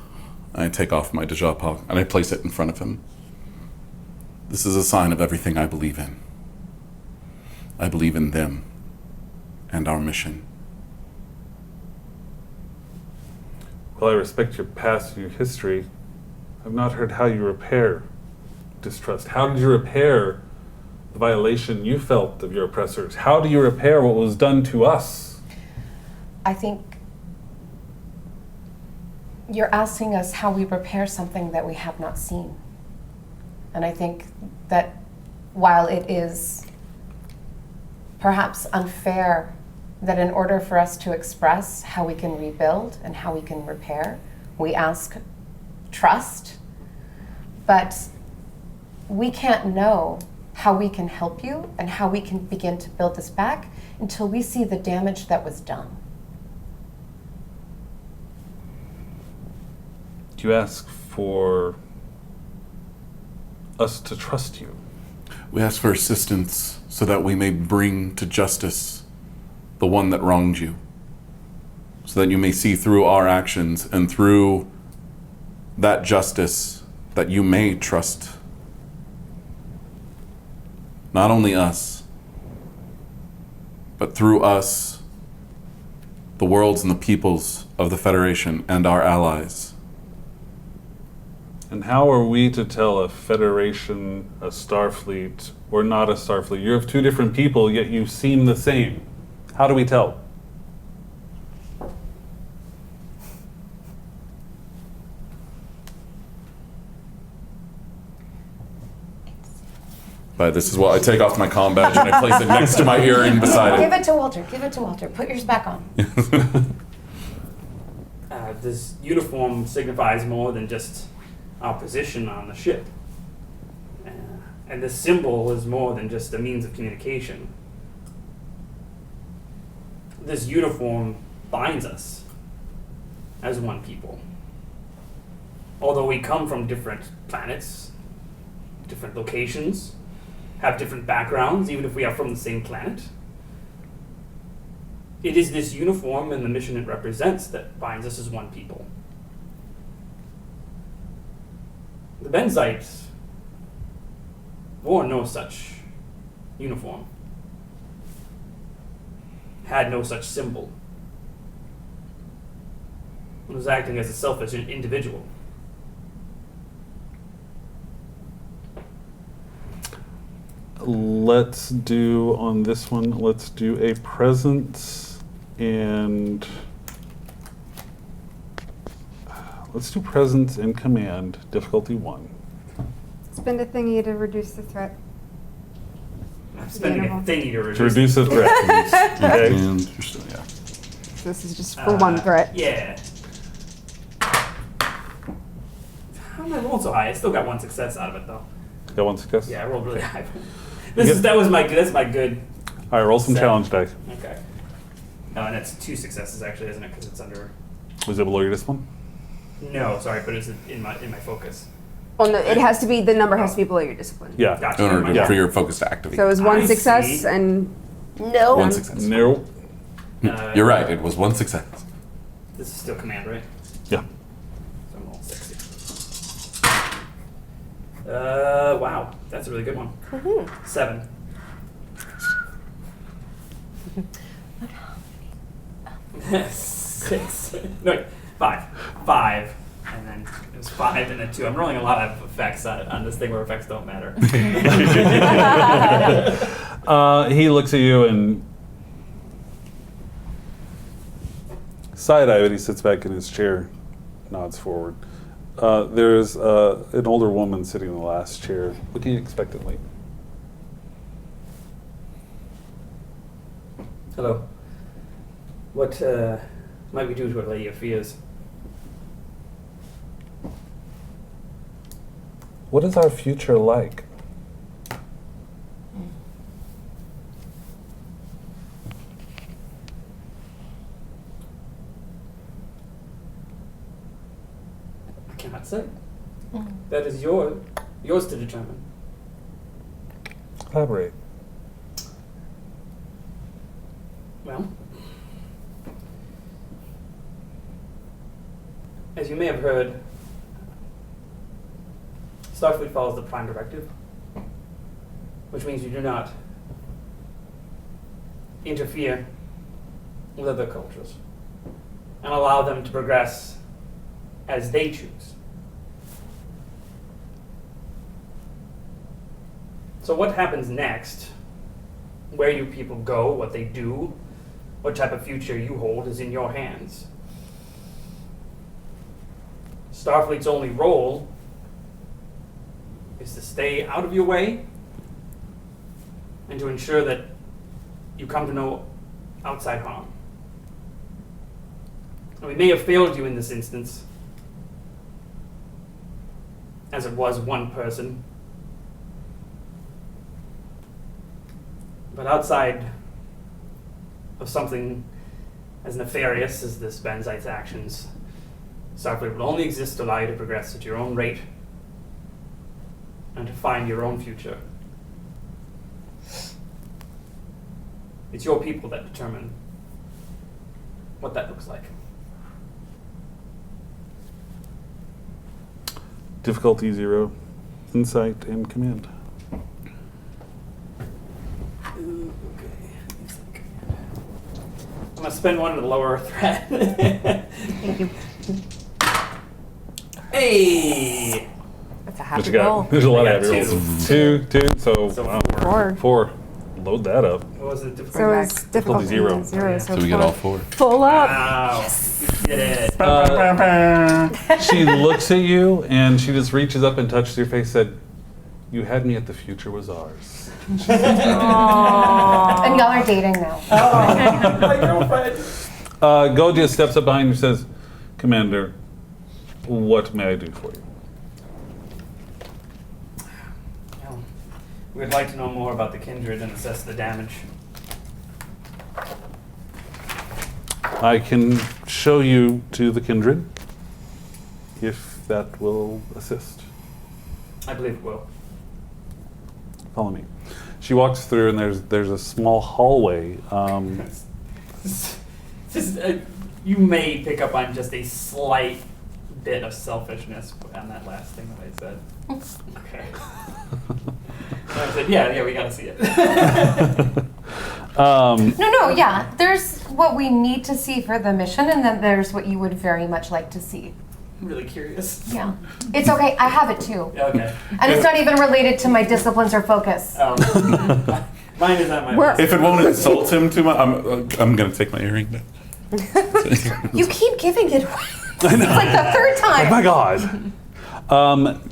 I take off my Dejapal and I place it in front of him. This is a sign of everything I believe in. I believe in them and our mission. Well, I respect your past and your history. I've not heard how you repair distrust. How did you repair the violation you felt of your oppressors? How do you repair what was done to us? I think you're asking us how we repair something that we have not seen. And I think that while it is perhaps unfair that in order for us to express how we can rebuild and how we can repair, we ask trust, but we can't know how we can help you and how we can begin to build this back until we see the damage that was done. Do you ask for us to trust you? We ask for assistance so that we may bring to justice the one that wronged you, so that you may see through our actions, and through that justice that you may trust not only us, but through us, the worlds and the peoples of the Federation and our allies. And how are we to tell a Federation, a Starfleet, or not a Starfleet? You're of two different people, yet you seem the same. How do we tell? But this is what I take off my comm badge and I place it next to my earring beside Give it. it to Walter. Give it to Walter. Put yours back on. This uniform signifies more than just our position on the ship. And this symbol is more than just a means of communication. This uniform binds us as one people. Although we come from different planets, different locations, have different backgrounds, even if we are from the same planet, it is this uniform and the mission it represents that binds us as one people. The Benzites wore no such uniform, had no such symbol. It was acting as a selfish individual. Let's do, on this one, let's do a presence and let's do presence and command, difficulty 1. Spend a thingy to reduce the threat. I'm spending a thingy to To reduce the threat. Okay. And you're still, yeah. So this is just for one threat. Yeah. How am I rolling so high? I still got one success out of it though. Got one success? Yeah, I rolled really high. That's my good. All right, roll some 7. challenge dice. Okay. And it's 2 successes actually, isn't it? Because it's under. Was it below your discipline? No, sorry, but it's in my focus. Well, no, it has to be, the number has to be below your discipline. Yeah. Gotcha. In order Yeah. for your focus to activate. So it was one I success see. and No. One success. No. You're right, it was one success. This is still command, right? Yeah. So I'm rolling 60. Wow, that's a really good one. 7. Six. No, wait, 5. 5. And then it was 5 and then 2. I'm rolling a lot of effects on this thing where effects don't matter. He looks at you and side-eye, but he sits back in his chair, nods forward. There's an older woman sitting in the last chair, looking expectantly. Hello. What might we do to allay your fears? What is our future like? I cannot say. That is yours to determine. Elaborate. Well, as you may have heard, Starfleet follows the Prime Directive, which means you do not interfere with other cultures and allow them to progress as they choose. So what happens next, where you people go, what they do, what type of future you hold is in your hands. Starfleet's only role is is to stay out of your way and to ensure that you come to no outside harm. And we may have failed you in this instance, as it was one person. But outside of something as nefarious as this Benzite's actions, Starfleet will only exist to allow you to progress at your own rate and to find your own future. It's your people that determine what that looks like. Difficulty 0, insight and command. I'm gonna spend one to lower a threat. Thank you. Hey! That's a What happy you roll. got? There's a lot I of got happy rolls. Two, so, So wow. 4. 4. Load that up. What was it? So it's difficulty zero. 0. So we get all 4. Full up. Wow. You did it. She looks at you and she just reaches up and touches your face. Said, "You had me at the future was ours." And y'all are dating now. My girlfriend. Godia steps up behind you and says, "Commander, what may I do for you?" Well, we'd like to know more about the kindred and assess the damage. I can show you to the kindred, if that will assist. I believe it will. Follow me. She walks through, and there's a small hallway. Just, you may pick up on just a slight bit of selfishness on that last thing that I said. Okay. And I said, yeah, we gotta see it. No, yeah. There's what we need to see for the mission, and then there's what you would very much like to see. I'm really curious. Yeah. It's okay. I have it too. Okay. And it's not even related to my disciplines or focus. Mine is on my We're- list. If it won't insult him too much, I'm gonna take my earring down. You keep giving it away. It's like the third time. Oh my God.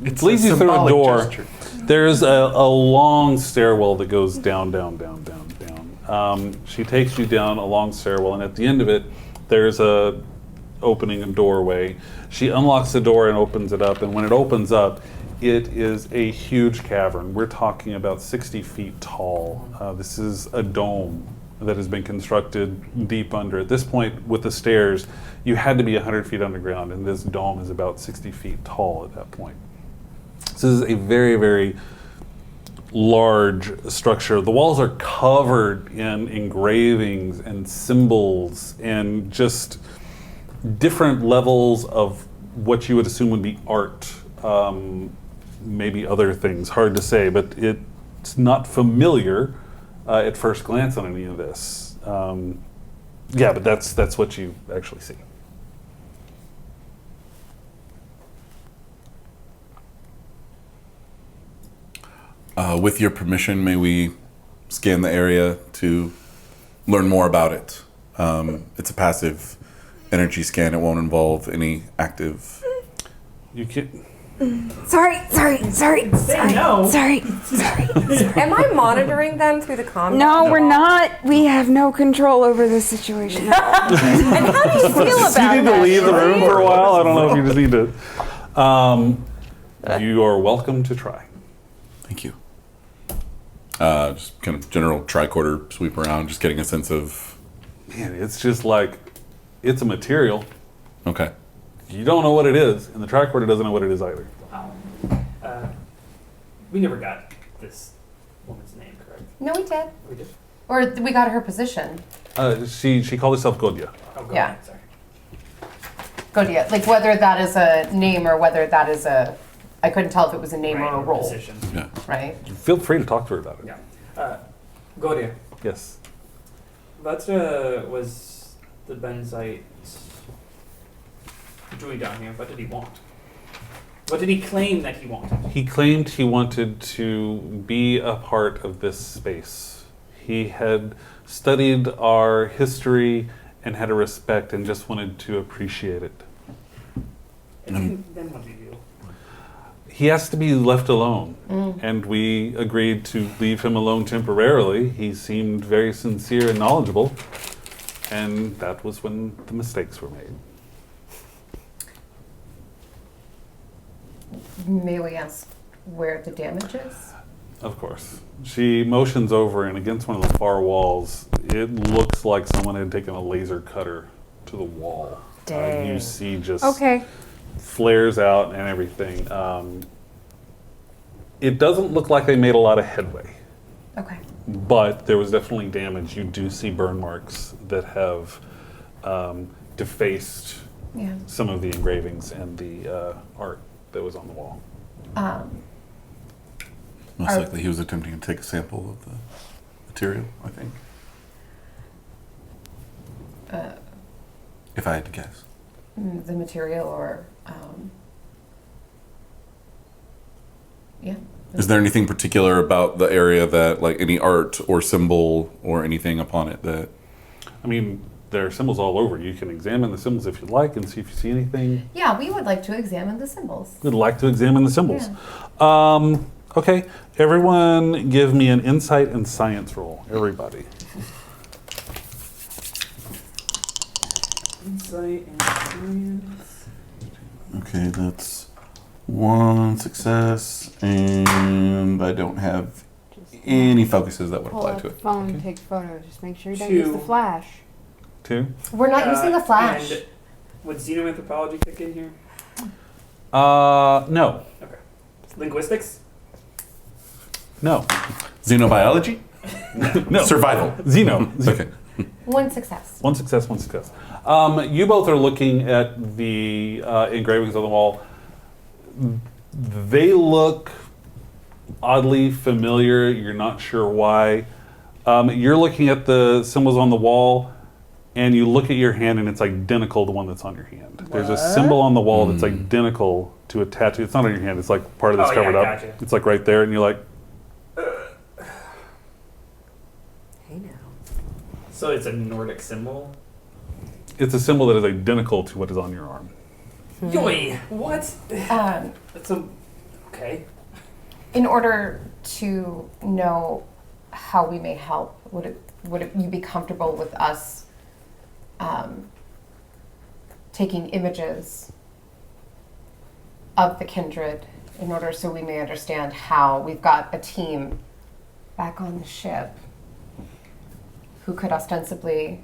It leads you through a symbolic door. gesture. There's a long stairwell that goes down. She takes you down a long stairwell, and at the end of it, there's a opening, a doorway. She unlocks the door and opens it up, and when it opens up, it is a huge cavern. We're talking about 60 feet tall. This is a dome that has been constructed deep under. At this point, with the stairs, you had to be 100 feet underground, and this dome is about 60 feet tall at that point. So this is a very, very large structure. The walls are covered in engravings and symbols and just different levels of what you would assume would be art, maybe other things, hard to say, but it's not familiar at first glance on any of this. Yeah, but that's what you actually see. With your permission, may we scan the area to learn more about it? It's a passive energy scan. It won't involve any active. You can. Sorry. no. Sorry. Am I monitoring them through the comm? No, we're not. We have no control over this situation at all. And how do you feel about You need to that? leave the room for a while. I don't know if you just need to. You are welcome to try. Thank you. Just kind of general tricorder sweep around, just getting a sense of. Man, it's just like, it's a material. Okay. You don't know what it is, and the tricorder doesn't know what it is either. We never got this woman's name correct. No, we did. We did. Or we got her position. She called herself Godia. Oh, go Yeah. ahead, sorry. Godia. Like whether that is a name or whether that is a. I couldn't tell if it was a name or a role. Position. Yeah. Right? Feel free to talk to her about it. Yeah. Godia, Yes. what was the Benzite doing down here? What did he want? What did he claim that he wanted? He claimed he wanted to be a part of this space. He had studied our history and had a respect and just wanted to appreciate it. And then what did he do? he has to be left alone. And we agreed to leave him alone temporarily. He seemed very sincere and knowledgeable. And that was when the mistakes were made. May we ask where the damage is? Of course. She motions over, and against one of the far walls, it looks like someone had taken a laser cutter to the wall. You see just Okay. flares out and everything. It doesn't look like they made a lot of headway, Okay. but there was definitely damage. You do see burn marks that have defaced Yeah. some of the engravings and the art that was on the wall. Most Are- likely he was attempting to take a sample of the material, I think. If I had to guess. The material or, yeah. Is there anything particular about the area that, like any art or symbol or anything upon it that... I mean, there are symbols all over. You can examine the symbols if you'd like and see if you see anything. Yeah, we would like to examine the symbols. We'd like to examine the symbols. Okay, everyone give me an insight and science roll. Everybody. Insight and science. Okay, that's one success, and I don't have any focuses that would Pull apply out to the it. phone, take photos. Just make sure you don't use the 2. flash. 2? We're not using the flash. And would xenoanthropology kick in here? No. Okay. Linguistics? No. Xenobiology? No. Survival. Xeno. Okay. One success. One success, one success. You both are looking at the engravings on the wall. They look oddly familiar. You're not sure why. You're looking at the symbols on the wall, and you look at your hand, and it's identical to the one that's on your hand. There's a symbol on the wall that's identical to a tattoo. It's not on your hand. It's like part of this Oh, yeah, covered up. gotcha. It's like right there, and you're like, Hey now. So it's a Nordic symbol? it's a symbol that is identical to what is on your arm. Yoy! What? Um, That's a... Okay. in order to know how we may help, would you be comfortable with us taking images of the kindred in order so we may understand how we've got a team back on the ship who could ostensibly,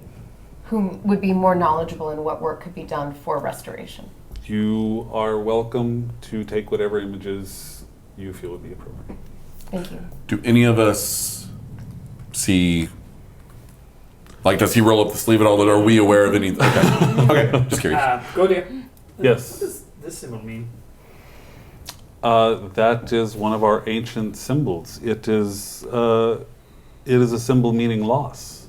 who would be more knowledgeable in what work could be done for restoration? You are welcome to take whatever images you feel would be appropriate. Thank you. Do any of us see... Like, does he roll up the sleeve at all? Are we aware of any... Okay. Okay, just curious. Go there. Yes. What does this symbol mean? That is one of our ancient symbols. It is a symbol meaning loss.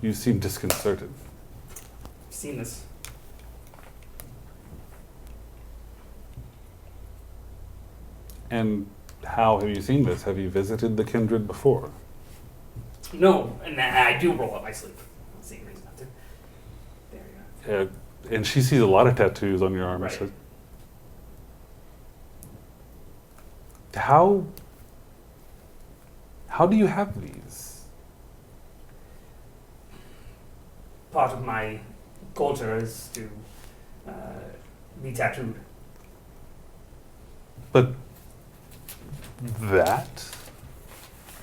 You seem disconcerted. I've seen this. And how have you seen this? Have you visited the kindred before? No, and I do roll up my sleeve. See a reason not to. There you go. And she sees a lot of tattoos on your arm. Right. So how do you have these? Part of my culture is to be tattooed. But that?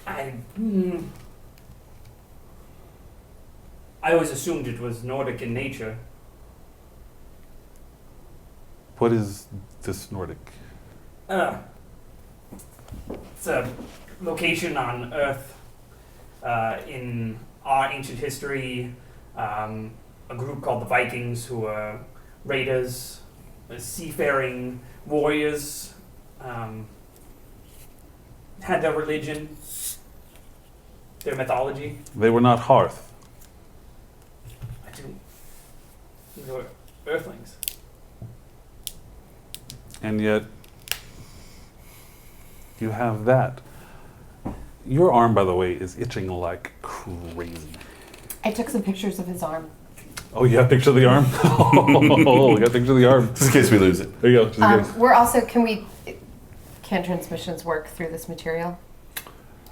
I always assumed it was Nordic in nature. What is this Nordic? It's a location on Earth in our ancient history. A group called the Vikings, who are raiders, seafaring warriors, had their religion, their mythology. They were not hearth. I do. They were Earthlings. And yet you have that. Your arm, by the way, is itching like crazy. I took some pictures of his arm. Oh, you got a picture of the arm? Oh, you got a picture of the arm. Just in case we lose it. There you go. Just in case. We're also, can transmissions work through this material?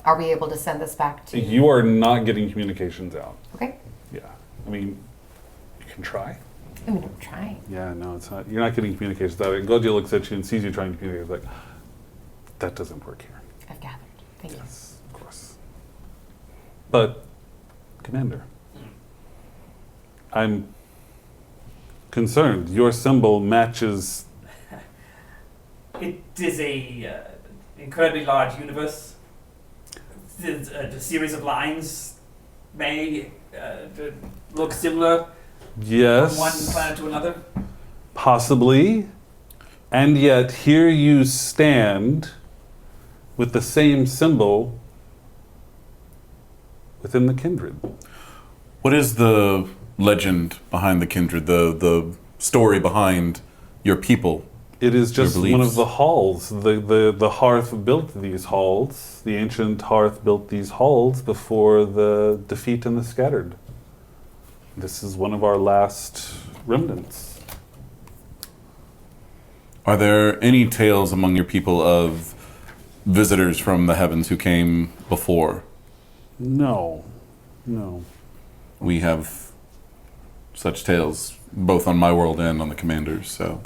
Are we able to send this back to? You are not getting communications out. Okay. Yeah. I mean, you can try. I mean, I'm trying. Yeah, no, it's not. You're not getting communications out. Godia looks at you and sees you trying to communicate. It's like, that doesn't work here. I've gathered. Thank you. Yes, of course. But, Commander, I'm concerned. Your symbol matches. It is a incredibly large universe. The series of lines may look similar Yes. from one planet to another. Possibly. And yet, here you stand with the same symbol within the kindred. What is the legend behind the kindred? The story behind your people? It is just Your one beliefs. of the halls. The hearth built these halls. The ancient hearth built these halls before the defeat and the scattered. This is one of our last remnants. Are there any tales among your people of visitors from the heavens who came before? No. No. We have such tales, both on my world and on the commander's, so.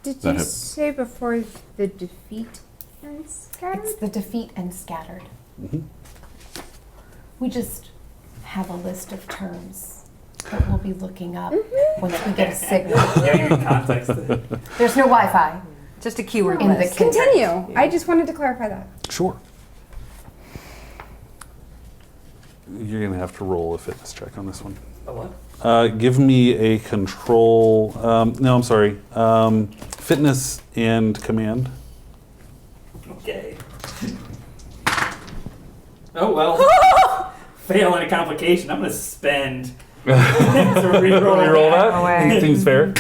Did That you have- say before the defeat and scattered? It's the defeat and scattered. Mhm. We just have a list of terms that we'll be looking up once we get a signal. Yeah, in context. There's no Wi-Fi. Just a keyword In the list. Continue. I just wanted to clarify that. Sure. You're going to have to roll a fitness check on this one. A what? Give me a control. No, I'm sorry. Fitness and command. Okay. Oh well. Fail in a complication. I'm gonna spend. to reroll Reroll that. Away. Seems fair.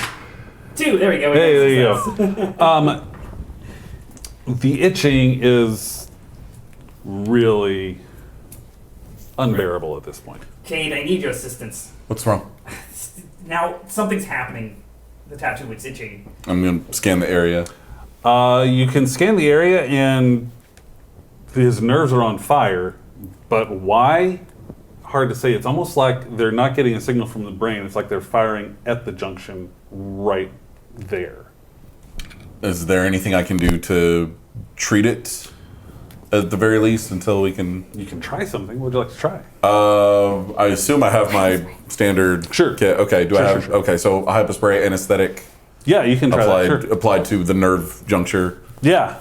2. There we go. Hey, there you Success. go. The itching is really unbearable at this point. Cade, I need your assistance. What's wrong? Now something's happening. The tattoo is itching. I'm going to scan the area. You can scan the area, and his nerves are on fire. But why? Hard to say. It's almost like they're not getting a signal from the brain. It's like they're firing at the junction right there. Is there anything I can do to treat it at the very least until we can? You can try something. What would you like to try? I assume I have my standard Sure. kit. Okay, do I Sure, have? sure. Okay, so anesthetic anesthetic Yeah, you can try applied that. Sure. applied to the nerve juncture. Yeah.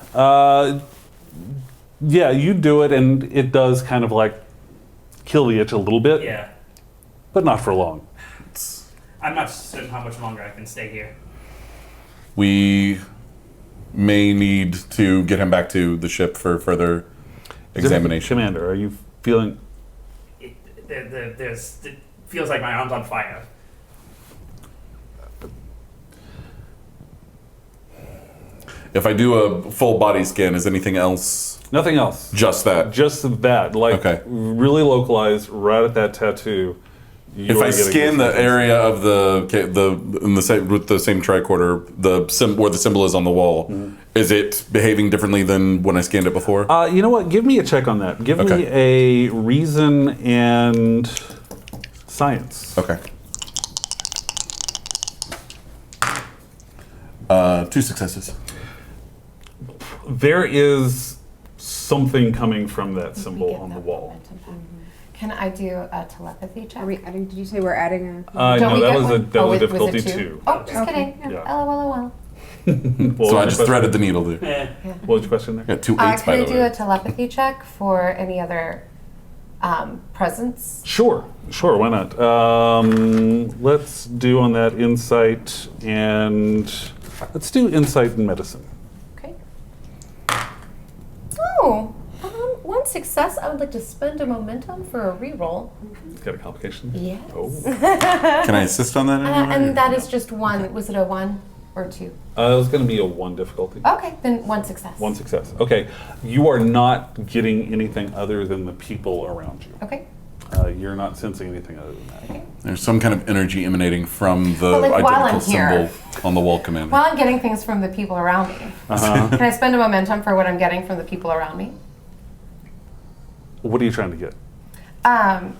Yeah, you do it, and it does kind of like kill the itch a little bit, Yeah. but not for long. I'm not certain how much longer I can stay here. We may need to get him back to the ship for further examination. Commander, are you feeling? It feels like my arm's on fire. If I do a full body scan, is anything else? Nothing else. Just that. Just that, like Okay. really localized right at that tattaoo. If I scan the area of in the same with the same tricorder, where the symbol is on the wall, Mm-hmm. is it behaving differently than when I scanned it before? You know what? Give me a check on that. Give me Okay. a reason and science. Okay. 2 successes. There is something coming from that We symbol get on the that wall. momentum back. Can I do a telepathy check? Are we adding? Did you say we're adding a? No, Don't we that get was a one? that was a it difficulty two? 2. Oh, just Okay. kidding. Yeah. LOL. What So I was just your threaded the needle there. Eh. What was your question there? Got 2 8s by Can I the do way. a telepathy check for any other presence? Sure, why not? Let's do on that insight, and let's do insight and medicine. Okay. Oh, one success. I would like to spend a momentum for a reroll. Got a complication? Yes. Oh. Can I assist on that? in any way? And that is just one. Was it a 1 or 2? It was going to be a 1 difficulty. Okay, then 1 success. 1 success. Okay. You are not getting anything other than the people around you. Okay. You're not sensing anything other than that. Okay. There's some kind of energy emanating from the But, like, while identical I'm here- symbol on the wall, Commander. While I'm getting things from the people around me, can I spend a momentum for what I'm getting from the people around me? What are you trying to get? I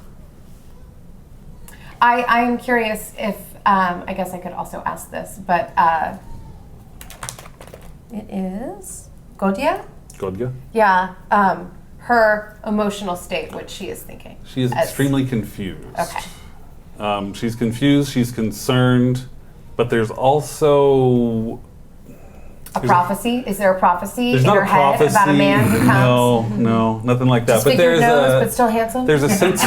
am curious if, I guess I could also ask this, but it is Godia? Godga? Yeah, her emotional state, what she is thinking. She is As- extremely confused. Okay. She's confused, she's concerned, but there's also... A prophecy? Is there a prophecy There's in not her a head prophecy. about a man who comes? No, nothing like that. But Disfigured there's nose, but a still handsome? there's a sense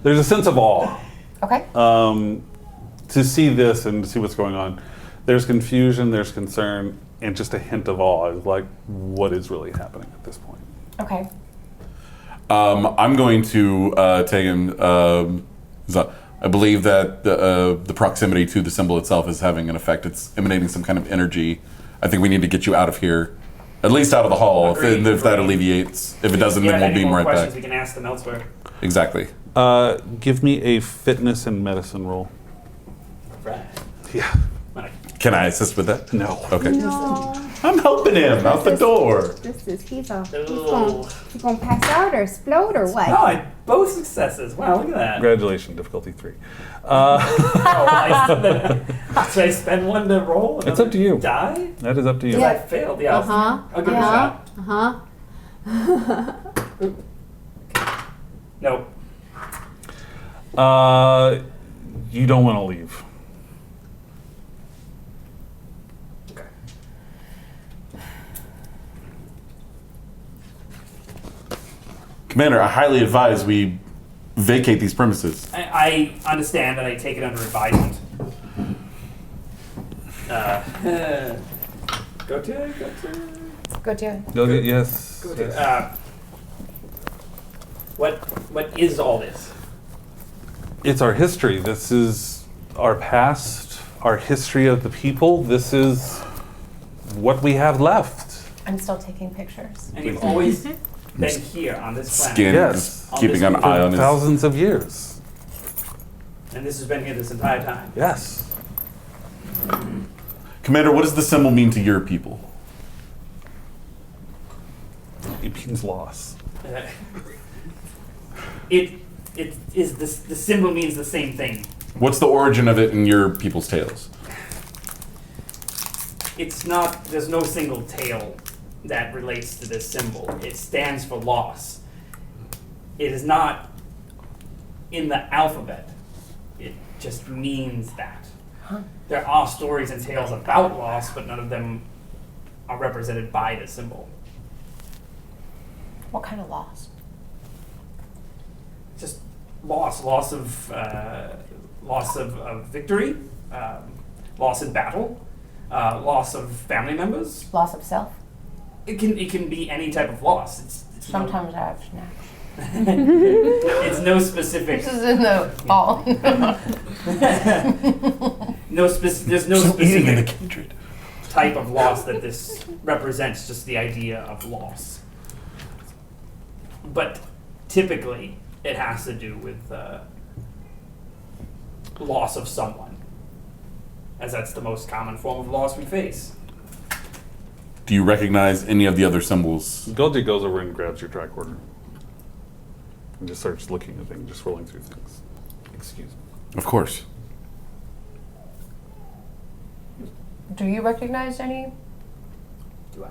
there's a sense of awe Okay. to see this and to see what's going on. There's confusion, there's concern, and just a hint of awe, like what is really happening at this point. Okay. I'm going to take him. So I believe that the proximity to the symbol itself is having an effect. It's emanating some kind of energy. I think we need to get you out of here, at least out of the hall. Agreed, If that agreed. alleviates. If it doesn't, If you then have we'll any beam more right questions, back. we can ask them elsewhere. Exactly. Give me a fitness and medicine roll. Right. Yeah. Can I assist with that? No. Okay. No. I'm helping him out the door. He's Oh. gonna pass out or explode or what? Oh, both successes. Wow, look at that. Congratulations, difficulty 3. Should I spend 1 to roll? It's up to you. Die? That is up to you. Because I failed. Yeah, I'll give it a shot. Nope. You don't want to leave. Okay. Commander, I highly advise we vacate these premises. I understand and I take it under advisement. Go to. Go to. Yes. What is all this? It's our history. This is our past, our history of the people. This is what we have left. I'm still taking pictures. And you've always been here on this planet. Skin, Yes. just keeping an For eye on For his. thousands of years. And this has been here this entire time. Yes. Commander, what does the symbol mean to your people? It means loss. It is this. The symbol means the same thing. What's the origin of it in your people's tales? It's not. There's no single tale that relates to this symbol. It stands for loss. It is not in the alphabet. It just means that. There are stories and tales about loss, but none of them are represented by the symbol. What kind of loss? Just loss of victory, loss in battle, loss of family members. Loss of self? It can be any type of loss. It's Sometimes I have snacks. it's no specific. This is in the hall. There's no Eating in the specific kindred. type of loss that this represents. Just the idea of loss. But typically, it has to do with loss of someone, as that's the most common form of loss we face. Do you recognize any of the other symbols? Golgi goes over and grabs your tricorder. And just starts looking at things, just rolling through things. Excuse me. Of course. Do you recognize any? Do I?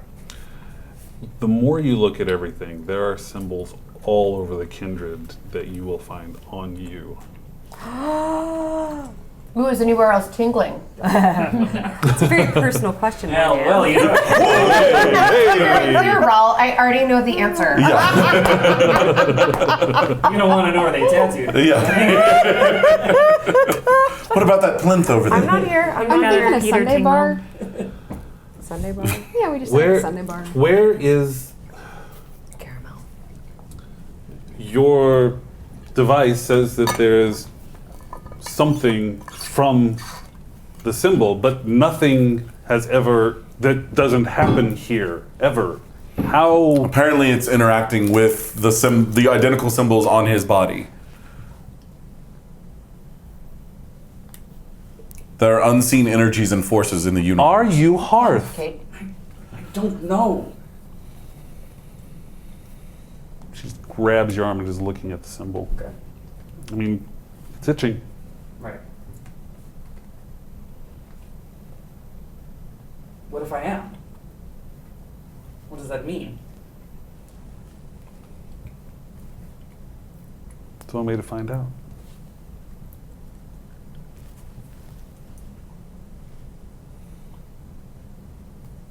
The more you look at everything, there are symbols all over the kindred that you will find on you. Ooh, is anywhere else tingling? It's a very personal question. Well, Marianne. well, you know. Here, Raul, I already know the answer. You don't want to know where they tattooed. Yeah. What about that plinth over there? I'm not here. I'm I'm not thinking a Peter Sunday Tingle. bar. Sunday bar. Yeah, we just had a Sunday bar. Where is Caramel. your device says that there is something from the symbol, but nothing has ever, that doesn't happen here, ever. How? Apparently, it's interacting with the identical symbols on his body. There are unseen energies and forces in the universe. Are you Hearth? Okay. I don't know. She grabs your arm and is looking at the symbol. Okay. I mean, it's itching. Right. What if I am? What does that mean? It's one way to find out.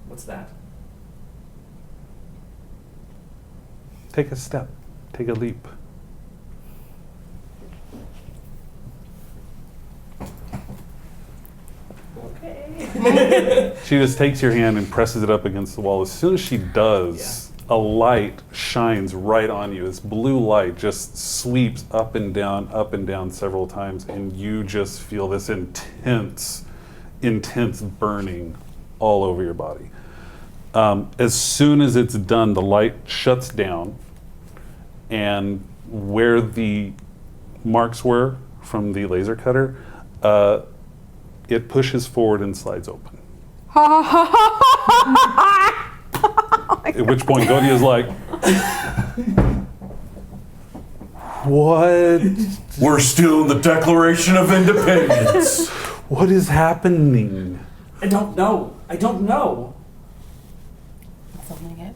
What's that? Take a step. Take a leap. Okay. She just takes your hand and presses it up against the wall. As soon as she does, a light shines right on you. This blue light just sweeps up and down several times, and you just feel this intense burning all over your body. As soon as it's done, the light shuts down, and where the marks were from the laser cutter, it pushes forward and slides open. At which point Godia's like, what? We're still in the Declaration of Independence. What is happening? I don't know. I don't know. Filming it.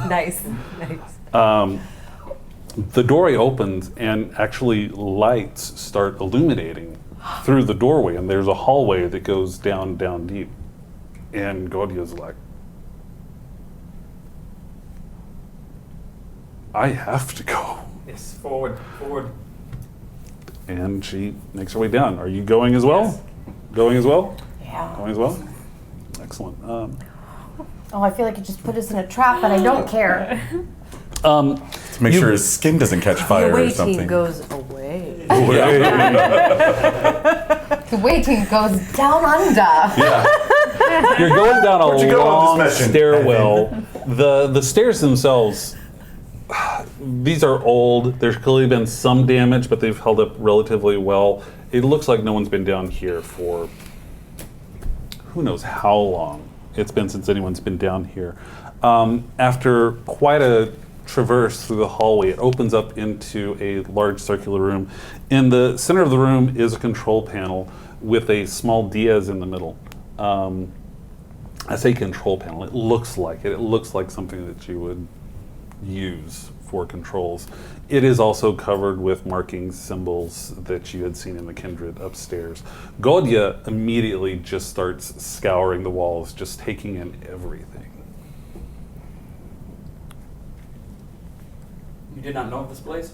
Nice, nice. The doorway opens and actually lights start illuminating through the doorway, and there's a hallway that goes down deep. And Godia's like, I have to go. Yes, forward. And she makes her way down. Are you going as well? Yes. Going as well? Yeah. Going as well? Excellent. Oh, I feel like it just put us in a trap, but I don't care. To make sure his skin doesn't catch fire The away or something. team goes away. The waiting goes down under. Yeah. You're going down Where'd you a go on long this mission? stairwell. The stairs themselves, these are old. There's clearly been some damage, but they've held up relatively well. It looks like no one's been down here for who knows how long it's been since anyone's been down here. After quite a traverse through the hallway, it opens up into a large circular room. In the center of the room is a control panel with a small Diaz in the middle. I say control panel, it looks like it. It looks like something that you would use for controls. It is also covered with markings, symbols that you had seen in the Kindred upstairs. Godia immediately just starts scouring the walls, just taking in everything. You did not know of this place?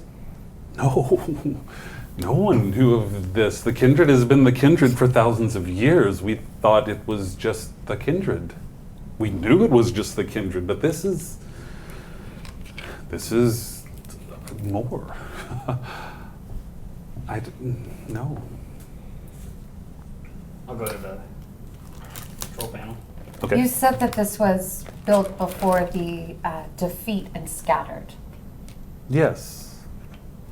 No, no one knew of this. The Kindred has been the Kindred for thousands of years. We thought it was just the Kindred. We knew it was just the Kindred, but this is more. No. I'll go to the control panel. Okay. You said that this was built before the defeat and scattered. Yes.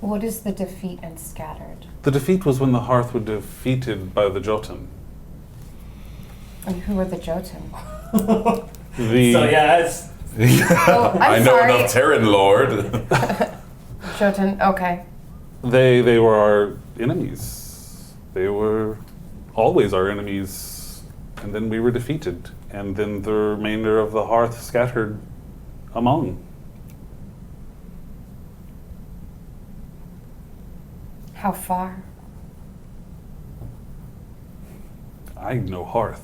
What is the defeat and scattered? The defeat was when the Hearth were defeated by the Jotun. And who are the Jotun? The So yeah, it's Oh, I'm I know sorry. enough Terran Lord. Jotun, okay. They were our enemies. They were always our enemies, and then we were defeated, and then the remainder of the Hearth scattered among. How far? I know Hearth.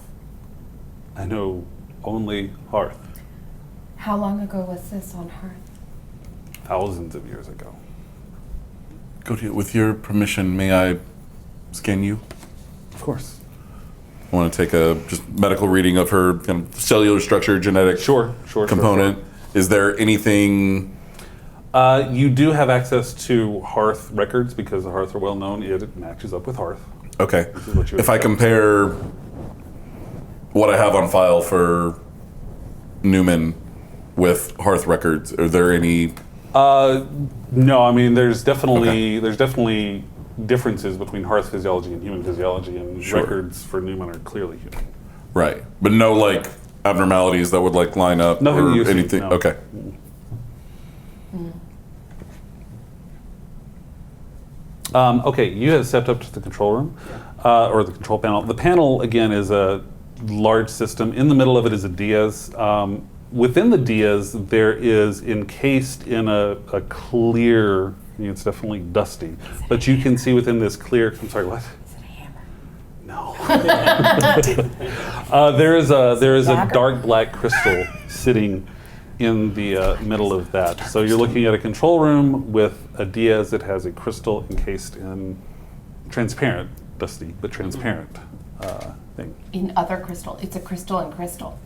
I know only Hearth. How long ago was this on Hearth? Thousands of years ago. Godia, with your permission, may I scan you? Of course. I want to take a just medical reading of her kind of cellular structure, genetic Sure. component. Is there anything? You do have access to Hearth records because the Hearth are well known. It matches up with Hearth. Okay. This is what you would If I get. compare what I have on file for Newman with Hearth Records, are there any? No, I mean there's definitely differences between Hearth physiology and human physiology, and Sure. records for Newman are clearly human. Right, but no like abnormalities that would like line up Nothing or you see, anything. no. Okay. Okay, you have stepped up to the control room, or the control panel. The panel, again, is a large system. In the middle of it is a Diaz. Within the Diaz, there is encased in a clear, it's definitely dusty, but you can see within this clear, I'm sorry, what? Is it a hammer? No. There is a Dagger? dark black crystal sitting in the middle of that. So you're looking at a control room with a Diaz that has a crystal encased in transparent, dusty, but transparent thing. In other crystal. It's a crystal in crystal.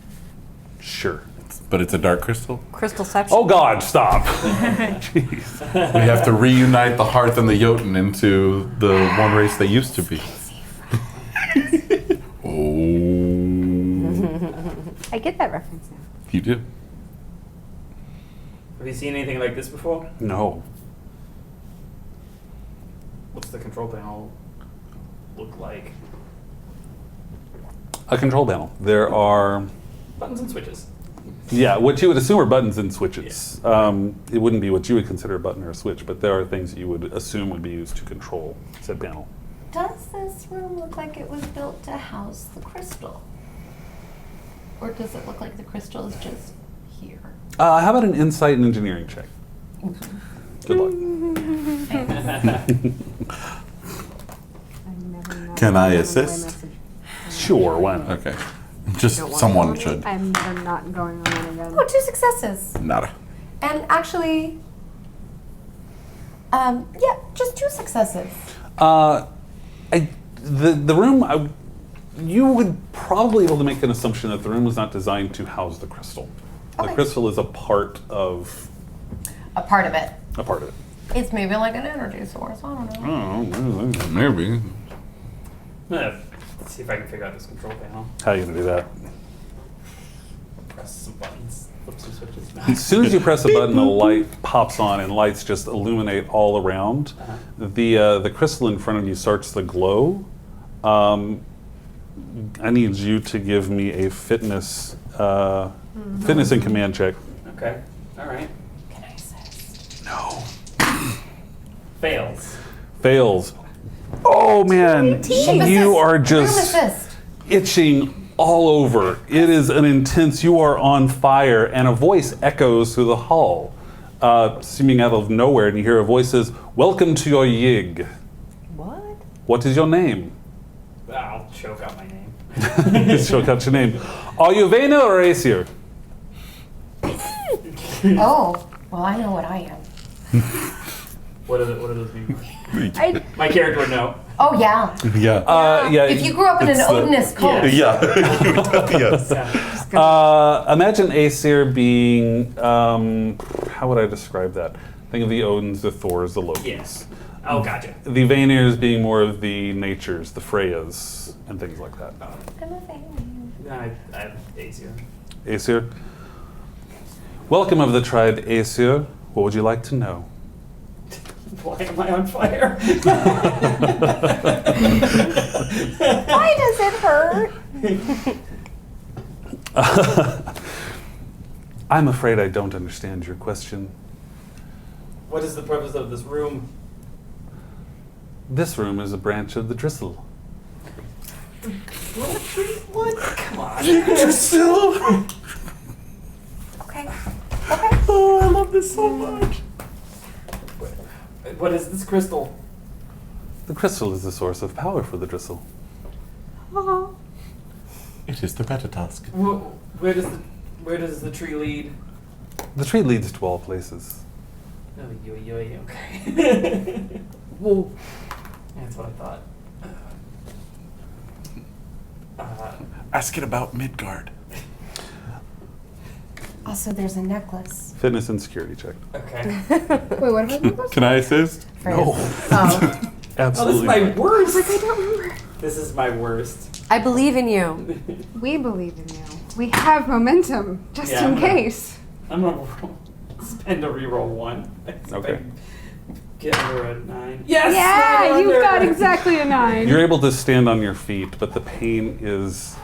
Sure. But it's a dark crystal. Crystalception. Oh God, stop. Jeez. We have to reunite the Hearth and the Jotun into the one race they used to be. Oh, I get that reference now. you do. Have you seen anything like this before? No. What's the control panel look like? A control panel. There are, Buttons and switches. yeah, what you would assume are buttons and switches. It wouldn't be what you would consider a button or a switch, but there are things that you would assume would be used to control said panel. Does this room look like it was built to house the crystal? Or does it look like the crystal is just here? How about an insight and engineering check? Good luck. I've never not Can I gone on a assist? message. Sure, why not? Okay. Just someone should. I'm never not going on one again. Oh, 2 successes. Nada. And actually, yeah, just 2 successes. The room, you would probably be able to make an assumption that the room was not designed to house the crystal. The Okay. crystal is a part of A part of it. it. It's maybe like an energy source. I don't know. Oh, maybe. I'm gonna see if I can figure out this control panel. How are you gonna do that? Press some buttons, flip some switches. As soon as you press a button, a light pops on, and lights just illuminate all around. The crystal in front of you starts to glow. I need you to give me a fitness and command check. Okay. All right. Can I assist? No. Fails. Fails. Oh man, Team you assist. are Room just assist. itching all over. It is an intense, you are on fire, and a voice echoes through the hall, seeming out of nowhere, and you hear a voice says, "Welcome to your yig. What? What is your name?" I'll choke out my name. Choke out your name. Are you Vena or Aesir? Oh, well, I know what I am. What do those mean? I, My character would know. Oh, yeah. Yeah. Yeah. If you grew up in an It's the- Odinist cult. Yeah. Yes. Imagine Aesir being, how would I describe that? Think of the Odins, the Thors, the Lokis. Yes. Oh, gotcha. The Vanir being more of the natures, the Freyas, and things like that. I'm a fan. I'm Aesir. Aesir. Welcome of the tribe Aesir. What would you like to know? Why am I on fire? why does it hurt? I'm afraid I don't understand your question. What is the purpose of this room? This room is a branch of the Dristle. What? Come on. Okay. Oh, I love this so much. What is this crystal? The crystal is the source of power for the Dristle. It is the better task. Where does the tree lead? The tree leads to all places. Oh, okay. Well, That's what I thought. Ask it about Midgard. Also, there's a necklace. fitness and security check. Okay. Wait, what about those? Can I assist? For No. his- Oh, this is Absolutely. my not. worst. I don't remember. This is my worst. I believe in you. We believe in you. We have momentum, just Yeah, in I'm gonna- case. I'm gonna spend a reroll 1. Okay. Get her a 9. Yes! Yeah, I'm you under. got exactly a 9. You're able to stand on your feet, but the pain is.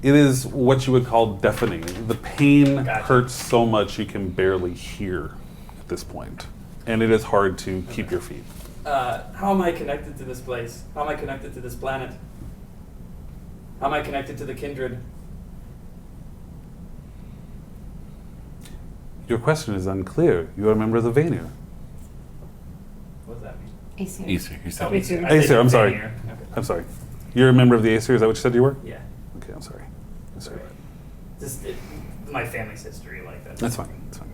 It is what you would call deafening. The pain Gotcha. hurts so much you can barely hear at this point. And it is hard to keep your feet. How am I connected to this place? How am I connected to this planet? How am I connected to the kindred? Your question is unclear. You are a member of the Vanir. What does that mean? AC. Easier. You said Oh, easier. I Aesir, I'm didn't say sorry. here. Okay. I'm sorry. You're a member of the Aesir, is that what you said you were? Yeah. Okay, I'm sorry. I'm sorry. Just my family's history like that. That's fine. That's fine.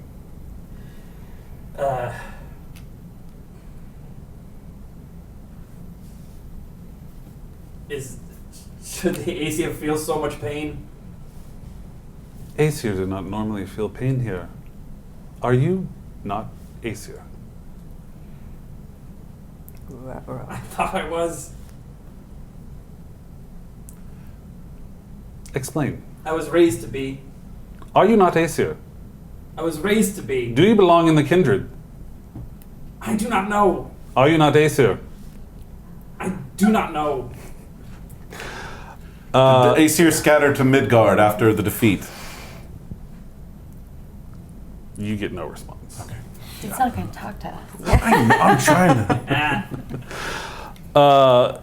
Should the Aesir feel so much pain? Aesir do not normally feel pain here. Are you not Aesir? I thought I was. Explain. I was raised to be. Are you not Aesir? I was raised to be. Do you belong in the kindred? I do not know. Are you not Aesir? I do not know. The Aesir scattered to Midgard after the defeat. You get no response. Okay. It's not going to talk to us. I'm trying to.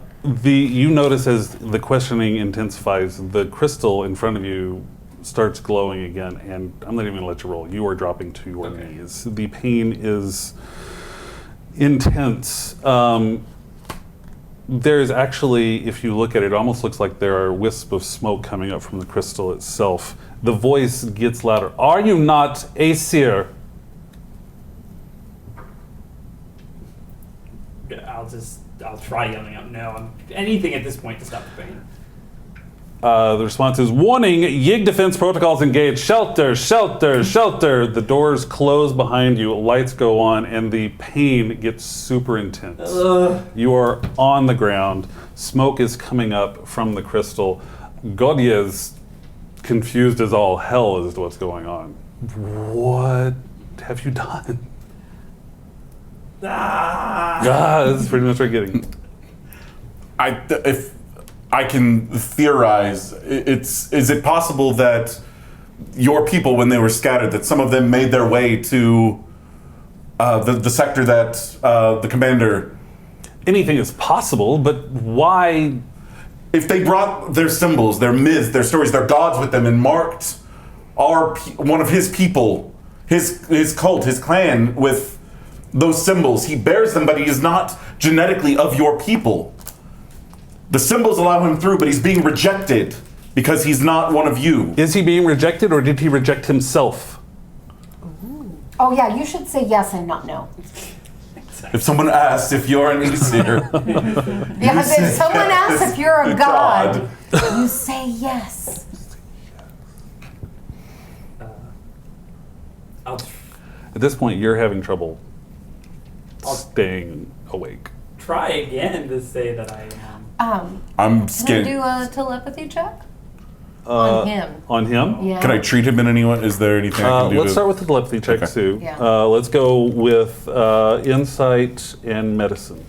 You notice as the questioning intensifies, the crystal in front of you starts glowing again, and I'm not even gonna let you roll. You are dropping to your Okay. knees. The pain is intense. There's actually, if you look at it, it almost looks like there are wisps of smoke coming up from the crystal itself. The voice gets louder. Are you not Aesir? I'll try yelling out no. Anything at this point to stop the pain. The response is, warning, Yig defense protocols engaged. Shelter, shelter, shelter. The doors close behind you, lights go on, and the pain gets super intense. Ugh. You are on the ground. Smoke is coming up from the crystal. Godye is confused as all hell as to what's going on. What have you done? This is pretty much what you're getting. If I can theorize, is it possible that your people, when they were scattered, that some of them made their way to the sector that the commander? Anything is possible, but why? If they brought their symbols, their myths, their stories, their gods with them, and marked one of his people, his cult, his clan with those symbols, he bears them, but he is not genetically of your people. The symbols allow him through, but he's being rejected because he's not one of you. Is he being rejected, or did he reject himself? Oh, yeah, you should say yes and not no. If someone asks if you're an Aesir, Yeah, if someone yes. asks if you're a god, God. you say yes. I'll At this point, you're having trouble I'll- staying awake. try again to say that I am. I'm Can I scared. do a telepathy check? On him. On him? Yeah. Can I treat him in any way? Is there anything I can do? Let's start with the telepathy check, Okay. Sue. Yeah. Let's go with insight and medicine.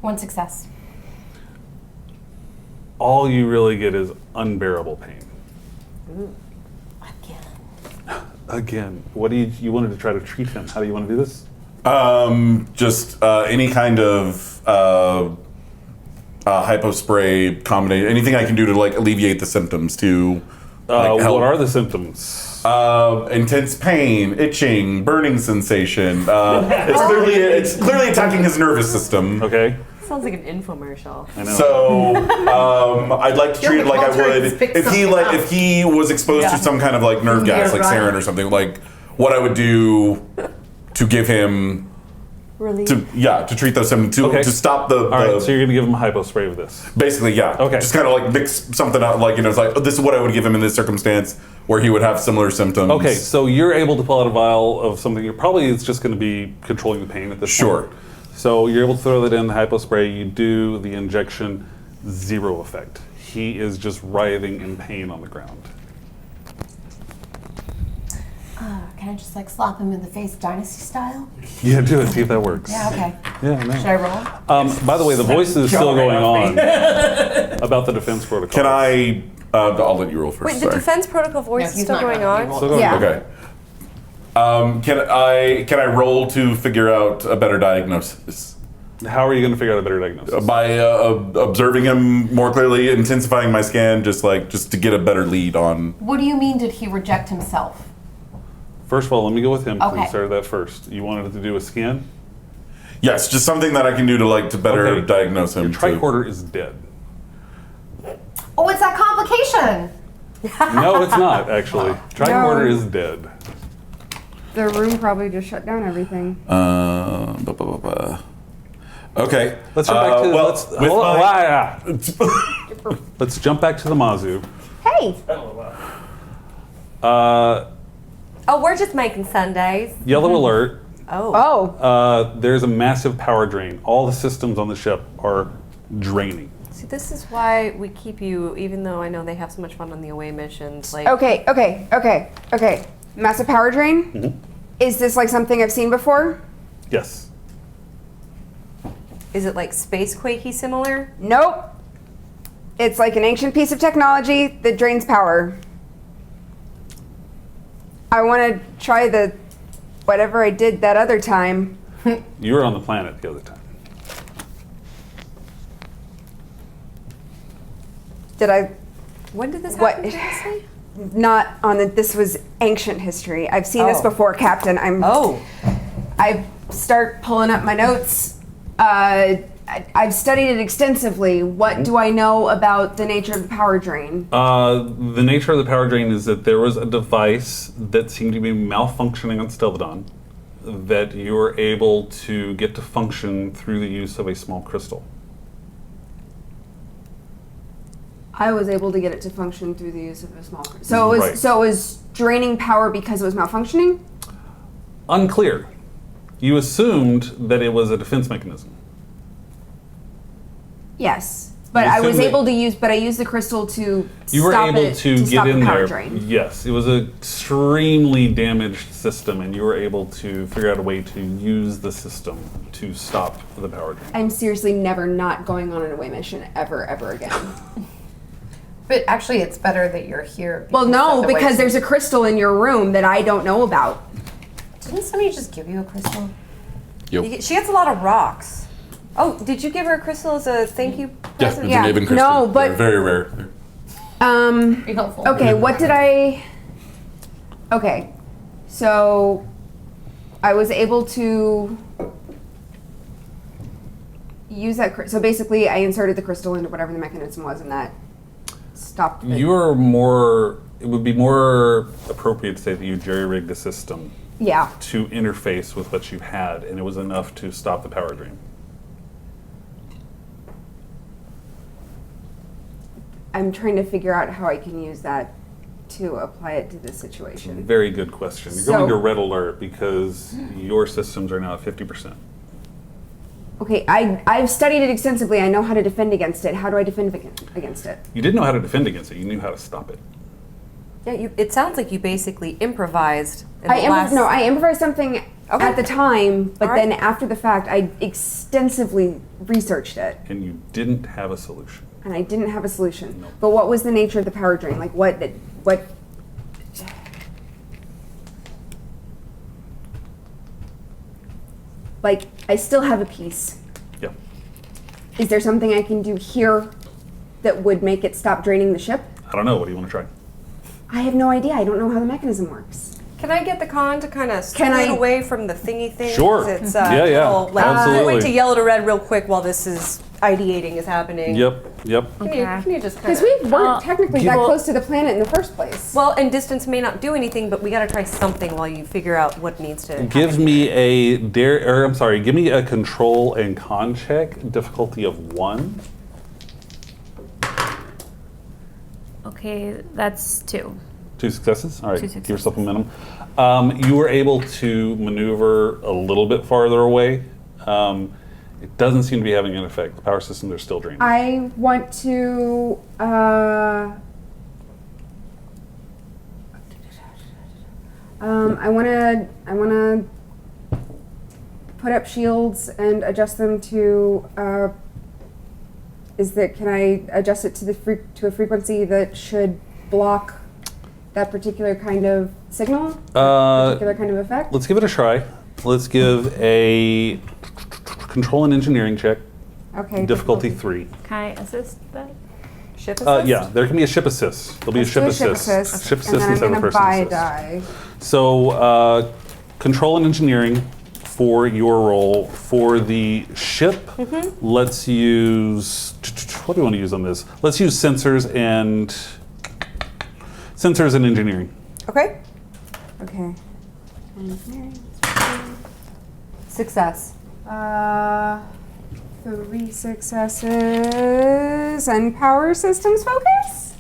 One success. All you really get is unbearable pain. Again, what do you wanted to try to treat him? How do you want to do this? Just any kind of hypo spray combination, anything I can do to like alleviate the symptoms to like, help. What are the symptoms? Intense pain, itching, burning sensation. It's clearly attacking his nervous system. Okay. Sounds like an infomercial. I know. So I'd like to treat it like I culture would is pick if he something like up. if he was exposed to some kind of like nerve gas, like right. sarin or something. Like what I would do to give him Really? to treat those symptoms Okay. to stop the. All right, so you're going to give him a hypo spray with this. Basically, yeah. Okay. Just kind of like mix something out, like, it's like, oh, this is what I would give him in this circumstance where he would have similar symptoms. Okay, so you're able to pull out a vial of something. It's just going to be controlling the pain at this Sure. point. So you're able to throw that in the hypo spray. You do the injection, 0 effect. He is just writhing in pain on the ground. Can I just like slap him in the face, Dynasty style? Yeah, do it. See if that works. Yeah, okay. Yeah, Should no. I roll? By the way, the voice is still going on about the defense protocol. Can I? I'll let you roll first. Wait, the sorry. defense protocol voice is he's still not going gonna on? roll. Still going Yeah. on. Okay. Can I roll to figure out a better diagnosis? How are you going to figure out a better diagnosis? By observing him more clearly, intensifying my scan, just to get a better lead on. What do you mean? Did he reject himself? First of all, let me go with him. Okay. We started that first. You wanted to do a scan? Yes, just something that I can do to better Okay. diagnose him. Your tricorder is dead. Oh, it's that complication. No, it's not, actually. Tricorder is dead. The room probably just shut down everything. Okay. Let's jump back to well, let's, with hold on, my- let's jump back to the Mazu. Hey! Oh, we're just making Sundays. Yellow alert. Oh. Oh, There's a massive power drain. All the systems on the ship are draining. See, this is why we keep you, even though I know they have so much fun on the away missions. Like, okay. Massive power drain? Mm-hmm. Is this like something I've seen before? Yes. is it like space quakey similar? Nope. It's like an ancient piece of technology that drains power. I want to try the whatever I did that other time. You were on the planet the other time. Did I? When did this What? happen? Did you say? Not on the. This was ancient history. I've seen this Oh. before, Captain. Oh. I start pulling up my notes. I've studied it extensively. What do I know about the nature of the power drain? The nature of the power drain is that there was a device that seemed to be malfunctioning on Stelvedon that you were able to get to function through the use of a small crystal. I was able to get it to function through the use of a small. So it was Right. so it was draining power because it was malfunctioning. Unclear. You assumed that it was a defense mechanism. Yes, but You I was assumed that- able to use. But I used the crystal to You were stop able it, to get stop in the power there. drain. Yes, it was an extremely damaged system, and you were able to figure out a way to use the system to stop the power drain. I'm seriously never not going on an away mission ever again. But actually, it's better that you're here. Well, no, otherwise- because there's a crystal in your room that I don't know about. Didn't somebody just give you a crystal? She gets a lot of rocks. Oh, did you give her a crystal as a thank you Yes, present? it's an Aven crystal. No, but- They're very rare. Um. Are you helpful? Okay, what did I? Okay, so I was able to use that. So basically, I inserted the crystal into whatever the mechanism was, and that stopped. it. You are more. It would be more appropriate to say that you jerry-rigged the system Yeah. to interface with what you had, and it was enough to stop the power drain. I'm trying to figure out how I can use that to apply it to this situation. Very good question. You're So- going to red alert because your systems are now at 50%. Okay, I've studied it extensively. I know how to defend against it. How do I defend against it? You didn't know how to defend against it. You knew how to stop it. Yeah, it sounds like you basically improvised. In the I improvised something Okay. at the time, but All right. then after the fact, I extensively researched it, And you didn't have a solution. and I didn't have a solution. No. But what was the nature of the power drain? Like what? Like I still have a piece. Yeah. Is there something I can do here that would make it stop draining the ship? I don't know. What do you want to try? I have no idea. I don't know how the mechanism works. Can I get the con to kind of Can scoot I- away from the thingy thing? Sure. 'Cause It's, Yeah, yeah. little, like, Absolutely. I went to yellow to red real quick while this is ideating is happening. Yep. Can you just kind Because of... we weren't technically that well- close to the planet in the first place. Well, and distance may not do anything, but we got to try something while you figure out what needs to Give happen. me give me a control and con check, difficulty of 1. Okay, that's 2. 2 successes? All right, 2 give yourself a minimum. You were able to maneuver a little bit farther away. It doesn't seem to be having an effect. The power systems are still draining. I want to. I want to put up shields and adjust them to. Can I adjust it to to a frequency that should block that particular kind of signal, particular kind of effect? Let's give it a try. Let's give a control and engineering check. Okay. Difficulty 3. Can I assist that? Ship assist? Yeah, there can be a ship assist. There'll be a ship assist. Ship assist and then instead I'm of going a to person buy a assist. die. So, control and engineering for your role. For the ship, let's use. What do we want to use on this? Let's use sensors and engineering. Okay. Okay. Engineering. Success. 3 successes and power systems focus?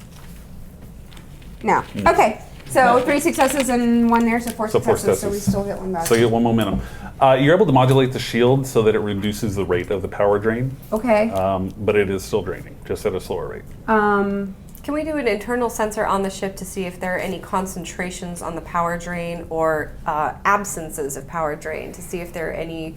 No. Okay. So 3 successes and 1 there, so 4 So 4 successes. So we successes. still get 1 back. So you get 1 momentum. You're able to modulate the shield so that it reduces the rate of the power drain, Okay. but it is still draining, just at a slower rate. Can we do an internal sensor on the ship to see if there are any concentrations on the power drain or absences of power drain to see if there are any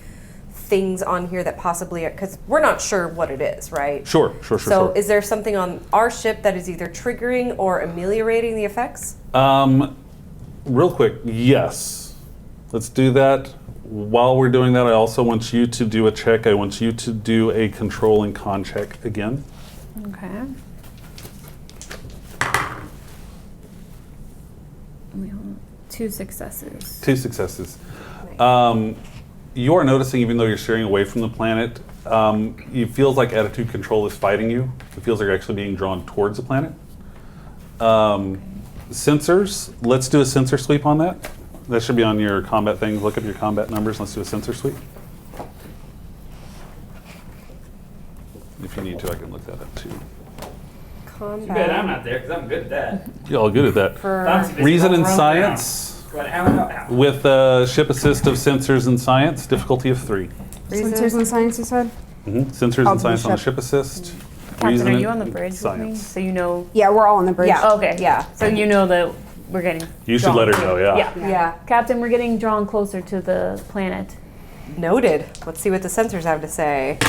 things on here that possibly, because we're not sure what it is, right? Sure. So is there something on our ship that is either triggering or ameliorating the effects? Real quick, yes. Let's do that. While we're doing that, I also want you to do a check. I want you to do a control and con check again. Okay. 2 successes. 2 successes. You are noticing, even though you're steering away from the planet, it feels like attitude control is fighting you. It feels like you're actually being drawn towards the planet. Sensors, let's do a sensor sweep on that. That should be on your combat thing. Look up your combat numbers. Let's do a sensor sweep. If you need to, I can look that up too. Too bad I'm not there because I'm good at that. You're all good at that. Bouncy biscuit Reason all and around science But how? with ship assist of sensors and science, difficulty of 3. Sensors and science, you said? Sensors I'll and do science on the ship. ship assist. Captain, Reason are and you on the bridge science. with me? So you know. Yeah, we're all on the bridge. Yeah. Okay. Yeah. So you know that we're getting. You should drawn let her clo- know, yeah. Yeah. Captain, we're getting drawn closer to the planet. Noted. Let's see what the sensors have to say.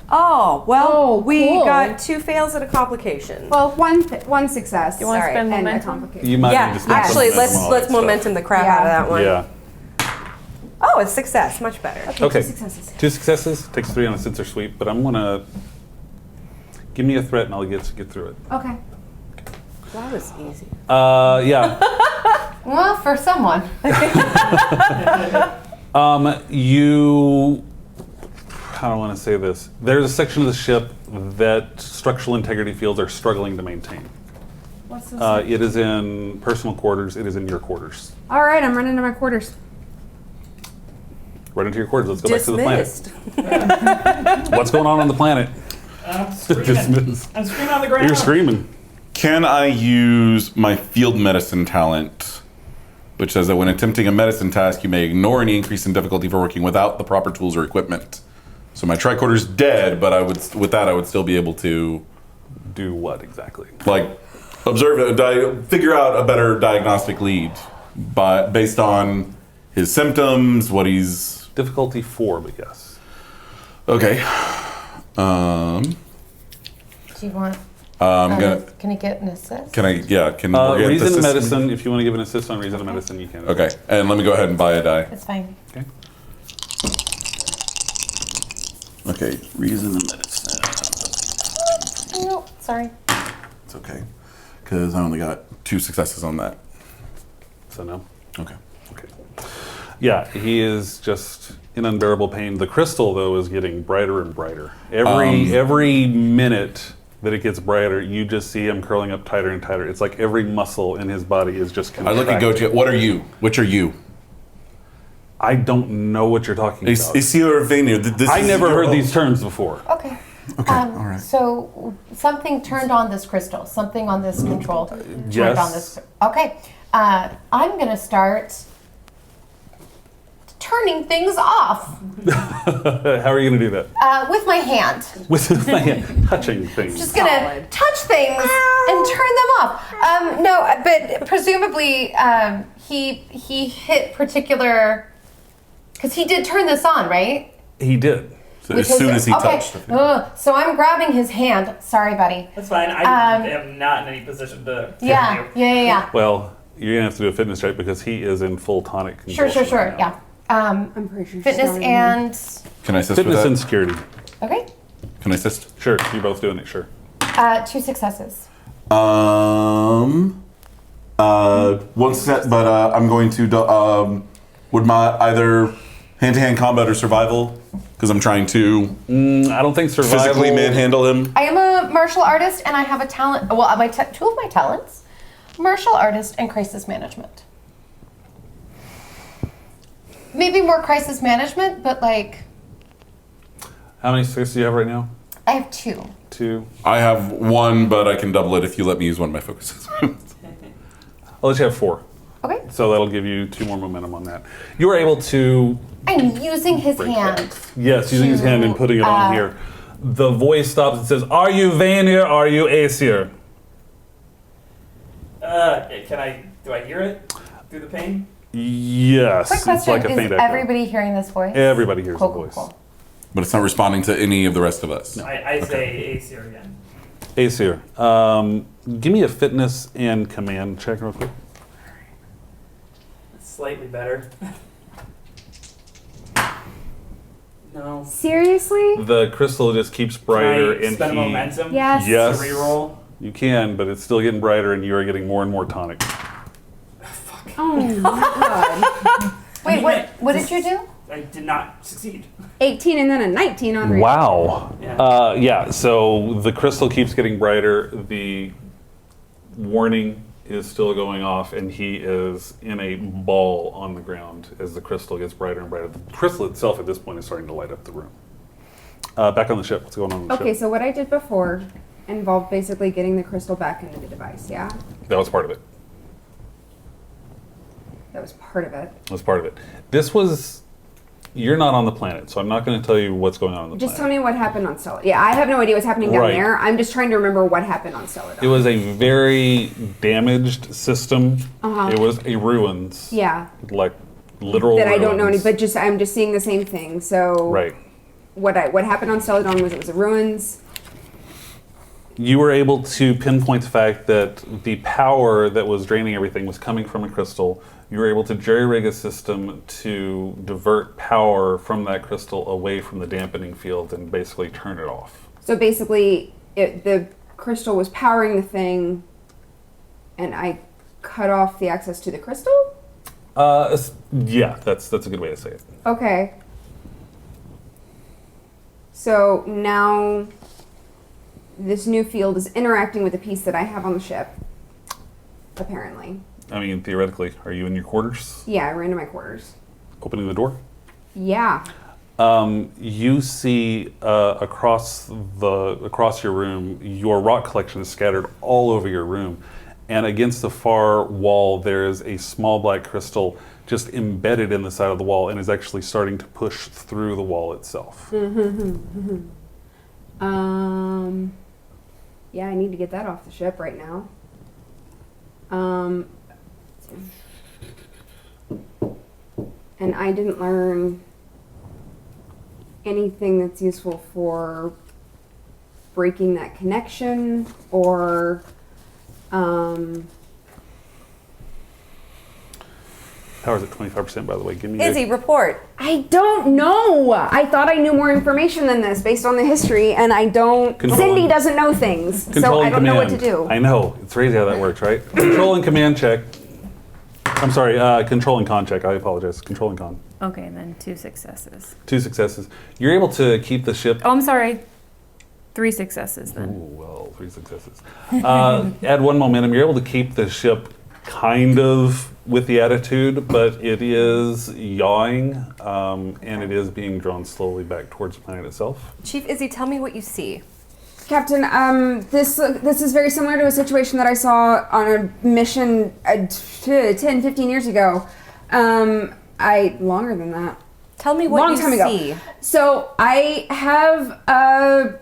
Oh, well, Oh, we cool. got 2 fails and a complication. Well, one success. You want to Sorry, spend and a momentum? complication. You might Yeah, need to spend some actually, let's momentum on that stuff. momentum the crap Yeah. out of that one. Yeah. Oh, it's success. Much better. Okay. 2 successes. 2 successes. Takes 3 on a sensor sweep, but I'm gonna give me a threat and I'll get through it. Okay. That was easy. Yeah. Well, for someone. You. How do I want to say this? There's a section of the ship that structural integrity fields are struggling to maintain. What's this? It is in personal quarters. It is in your quarters. All right, I'm running to my quarters. Right into your quarters. Let's go back to the Dismissed. planet. What's going on the planet? I'm screaming. Dismissed. I'm screaming on the ground. You're screaming. Can I use my field medicine talent, which says that when attempting a medicine task, you may ignore any increase in difficulty for working without the proper tools or equipment? So my tricorder's dead, but I would still be able to, Do what exactly? like, observe, figure out a better diagnostic lead based on his symptoms, what he's. Difficulty 4, but yes. Okay. Do you want? Can I get an assist? Can Reason and assist- medicine. If you want to give an assist on reason and medicine, you can. Okay, and let me go ahead and buy a die. It's fine. Okay. Okay, reason and medicine. No, sorry. It's okay, because I only got 2 successes on that. So no. Okay. Okay. Yeah, he is just in unbearable pain. The crystal, though, is getting brighter and brighter. Every minute that it gets brighter, you just see him curling up tighter and tighter. It's like every muscle in his body is just I contracting. look at Goji. What are you? Which are you? I don't know what you're talking about. Is he or Venu? I never heard these terms before. Okay. Okay, all right. So something turned on this crystal. Something on this control turned yes. on this. Okay. I'm going to start turning things off How are you going to do that? with my hand. With my hand, touching things. Just gonna touch things and turn them off. No, but presumably he hit particular because he did turn this on, right? He did. So as soon as he touched the thing. So I'm grabbing his hand. Sorry, buddy. That's fine. I am not in any position to. Yeah. Well, you're going to have to do a fitness check because he is in full tonic Sure. convulsion right now. Yeah. I'm pretty sure. Fitness she's and Can I assist Fitness with and that? security. okay. Can I assist? Sure, you're both doing it, sure. 2 successes. One set, but I'm going to would my either hand-to-hand combat or survival because I'm trying to I don't think survival. physically manhandle him. I am a martial artist and I have a talent. Well, two of my talents: martial artist and crisis management. Maybe more crisis management, but like How many successes do you have right now? I have 2. 2. I have 1, but I can double it if you let me use one of my focuses. I'll let you have 4. Okay. So that'll give you 2 more momentum on that. You were able to I'm using his break hand. that. Yes, using his hand and putting it on here. The voice stops and says, "Are you Vanir? Are you Aesir?" Do I hear it through the pain? Yes. Quick question: It's like a is faint echo. everybody hearing this voice? Everybody hears Cool, the cool, voice. cool. But it's not responding to any of the rest of us. I say Aesir again. Aesir. Give me a fitness and command check real quick. It's slightly better. No. Seriously? The crystal just keeps brighter Can I and spend he... momentum? Yes. Yes. To reroll. You can, but it's still getting brighter and you are getting more and more tonic. Oh my god. Wait, what did you do? I did not succeed. 18 and then a 19 on Rachel. Wow. Yeah. Yeah, so the crystal keeps getting brighter. The warning is still going off, and he is in a ball on the ground as the crystal gets brighter and brighter. The crystal itself at this point is starting to light up the room. Back on the ship. What's going on the Okay, ship? so what I did before involved basically getting the crystal back into the device, yeah? That was part of it. That was part of it. That was part of it. This was... You're not on the planet, so I'm not going to tell you what's going on the Just tell planet. me what happened on Stellar. Yeah, I have no idea what's happening down Right. there. I'm just trying to remember what happened on Stellar. It was a very damaged system. Uh-huh. It was a ruins. Yeah. Like literal That I don't know any, ruins. but I'm just seeing the same thing. So Right. what happened on Celadon was it was a ruins. You were able to pinpoint the fact that the power that was draining everything was coming from a crystal. You were able to jerry-rig a system to divert power from that crystal away from the dampening field and basically turn it off. So basically, the crystal was powering the thing, and I cut off the access to the crystal? Yeah, that's a good way to say it. Okay. So now this new field is interacting with the piece that I have on the ship, apparently. I mean, theoretically, are you in your quarters? Yeah, I ran to my quarters. Opening the door? Yeah. You see across your room, your rock collection is scattered all over your room, and against the far wall there is a small black crystal just embedded in the side of the wall and is actually starting to push through the wall itself. Yeah, I need to get that off the ship right now. And I didn't learn anything that's useful for breaking that connection or Power's at 25%, by the way. Give me Izzy, report. I don't know. I thought I knew more information than this based on the history, and I don't. Cindy doesn't know things, so I don't know what to do. I know. It's crazy how that works, right? Control and command check. I'm sorry, control and con check. I apologize. Control and con. Okay, then 2 successes. 2 successes. You're able to keep the ship. Oh, I'm sorry. 3 successes Ooh, then. well, 3 successes. Add 1 momentum. You're able to keep the ship kind of with the attitude, but it is yawing, and it is being drawn slowly back towards the planet itself. Chief Izzy, tell me what you see. Captain, this is very similar to a situation that I saw on a mission 10, 15 years ago. Longer than that. Tell me what Long you time see. ago. So I have a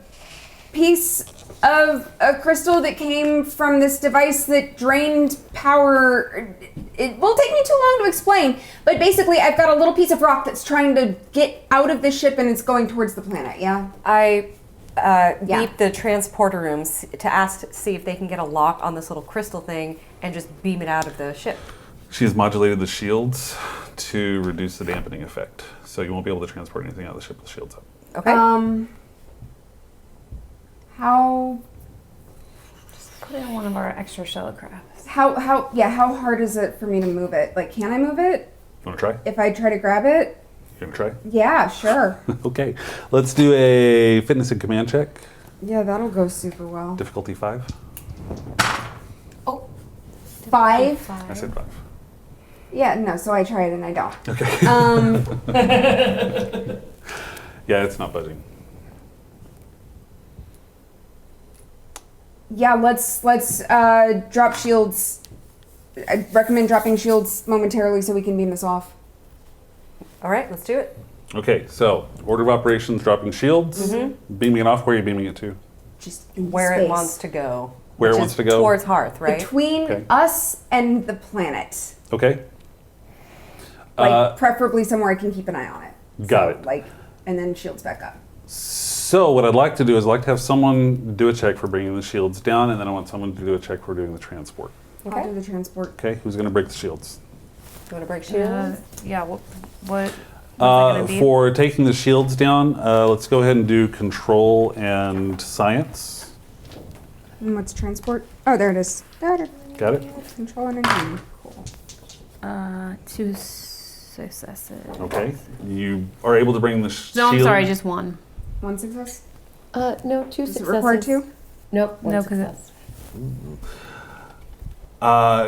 piece of a crystal that came from this device that drained power. It will take me too long to explain, but basically I've got a little piece of rock that's trying to get out of the ship and it's going towards the planet, yeah? I beep the transporter rooms to ask to see if they can get a lock on this little crystal thing and just beam it out of the ship. She has modulated the shields to reduce the dampening effect, so you won't be able to transport anything out of the ship with the shields up. Okay. How Put it in one of our extra shuttlecrafts. how hard is it for me to move it? Like, can I move it You want to try? if I try to grab it? You want to try? Yeah, sure. Okay. Let's do a fitness and command check. Yeah, that'll go super well. Difficulty 5. 5? I said 5. Yeah, no, so I tried and I don't. Okay. Yeah, it's not budging. Yeah, let's drop shields. I recommend dropping shields momentarily so we can beam this off. All right, let's do it. Okay, so order of operations: dropping shields, beaming it off. Where are you beaming it to? Just in Where space. it wants to go. Where it which wants is to go? Towards Hearth, right? Between Okay. us and the planet. Okay. Like, preferably somewhere I can keep an eye on it. Got So, it. Like, and then shields back up. So what I'd like to do is I'd like to have someone do a check for bringing the shields down, and then I want someone to do a check for doing the transport. I'll do the transport. Okay, who's going to break the shields? You want to break shields? Yeah, what's it gonna be? For taking the shields down, let's go ahead and do control and science. And what's transport? Oh, there it is. Got it? Control and engineering. Cool. 2 successes. Okay. You are able to bring the shield. No, I'm sorry, just 1. 1 success? No, 2 Does it successes. require 2? Nope, one No, 'cause success.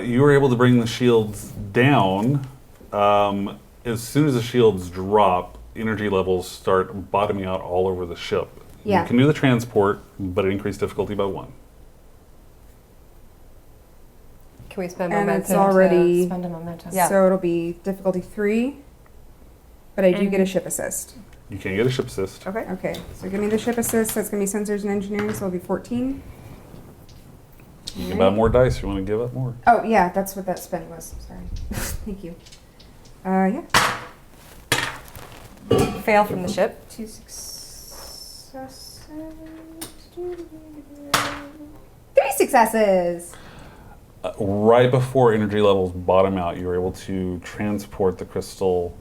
You were able to bring the shields down. As soon as the shields drop, energy levels start bottoming out all over the ship. Yeah. You can do the transport, but it increased difficulty by 1. Can we spend And momentum? it's already... Spend a momentum. Yeah. So it'll be difficulty 3. But I do And- get a ship assist. You can get a ship assist. Okay. Okay, so give me the ship assist. That's going to be sensors and engineering, so it'll be 14. You can buy more dice. You want to give up more? Oh, yeah, that's what that spend was. Sorry. Thank you. Yeah. Fail from the ship. 2 successes. 3 successes! Right before energy levels bottom out, you were able to transport the crystal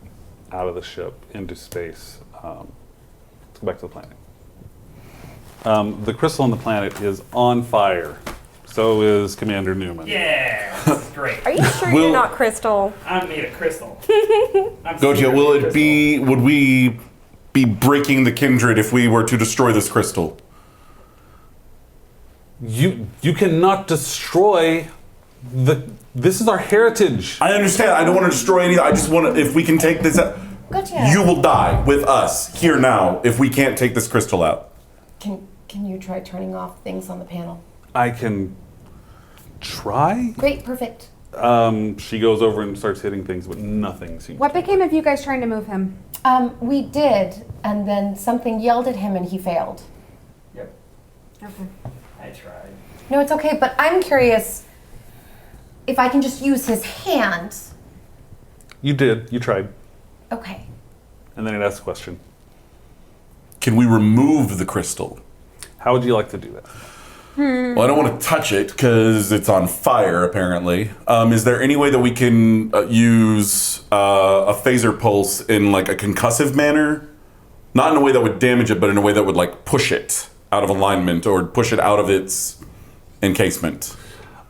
out of the ship into space. Let's go back to the planet. The crystal on the planet is on fire. So is Commander Newman. Yeah, this is great. Are you sure Will- you're not Crystal? I'm made of crystal. I'm Gotcha. secretly Will it crystal. be? Would we be breaking the kindred if we were to destroy this crystal? You cannot destroy the. This is our heritage. I understand. I don't want to destroy anything. I just want to. If we can take this out, Gotcha. you will die with us here now if we can't take this crystal out. Can you try turning off things on the panel? I can try. Great, perfect. She goes over and starts hitting things, but nothing seems. What became of you guys trying to move him? We did, and then something yelled at him and he failed. Yep, Okay. I tried. No, it's okay, but I'm curious if I can just use his hand. You did. You tried, Okay. and then it asked a question. Can we remove the crystal? How would you like to do that? Well, I don't want to touch it because it's on fire, apparently. Is there any way that we can use a phaser pulse in like a concussive manner? Not in a way that would damage it, but in a way that would like push it out of alignment or push it out of its encasement.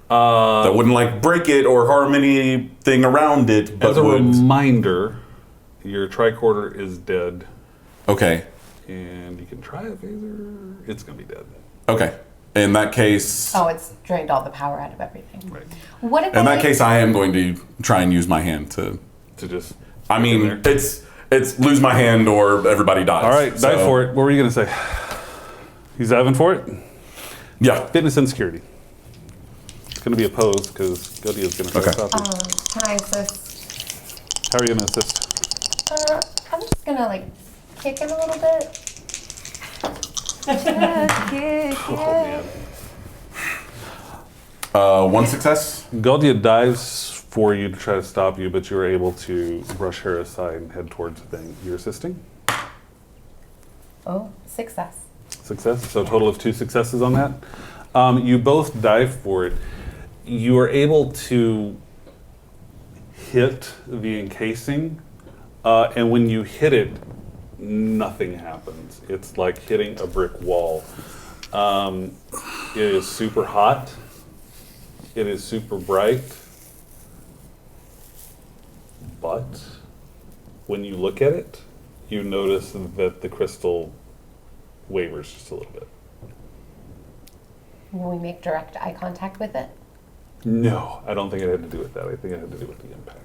That wouldn't like break it or harm anything around it, but As a would... reminder, your tricorder is dead, Okay, and you can try a phaser. It's gonna be dead. okay. In that case... Oh, it's drained all the power out of everything. Right. What if In that case, I am going to try and use my hand to... To just. I get in mean, there. it's lose my hand or everybody dies. All right, die So- for it. What were you gonna say? He's diving for it. Yeah. Fitness and security. It's gonna be opposed because Godia is gonna try Okay. to stop you. Can I assist? How are you gonna assist? I'm just gonna like kick him a little bit. One success. Gaudia dives for you to try to stop you, but you were able to brush her aside and head towards the thing. You're assisting? Oh, success. Success. So a total of 2 successes on that. You both dive for it. You are able to hit the encasing, and when you hit it, nothing happens. It's like hitting a brick wall. It is super hot. It is super bright. But when you look at it, you notice that the crystal wavers just a little bit. Will we make direct eye contact with it? No, I don't think it had to do with that. I think it had to do with the impact.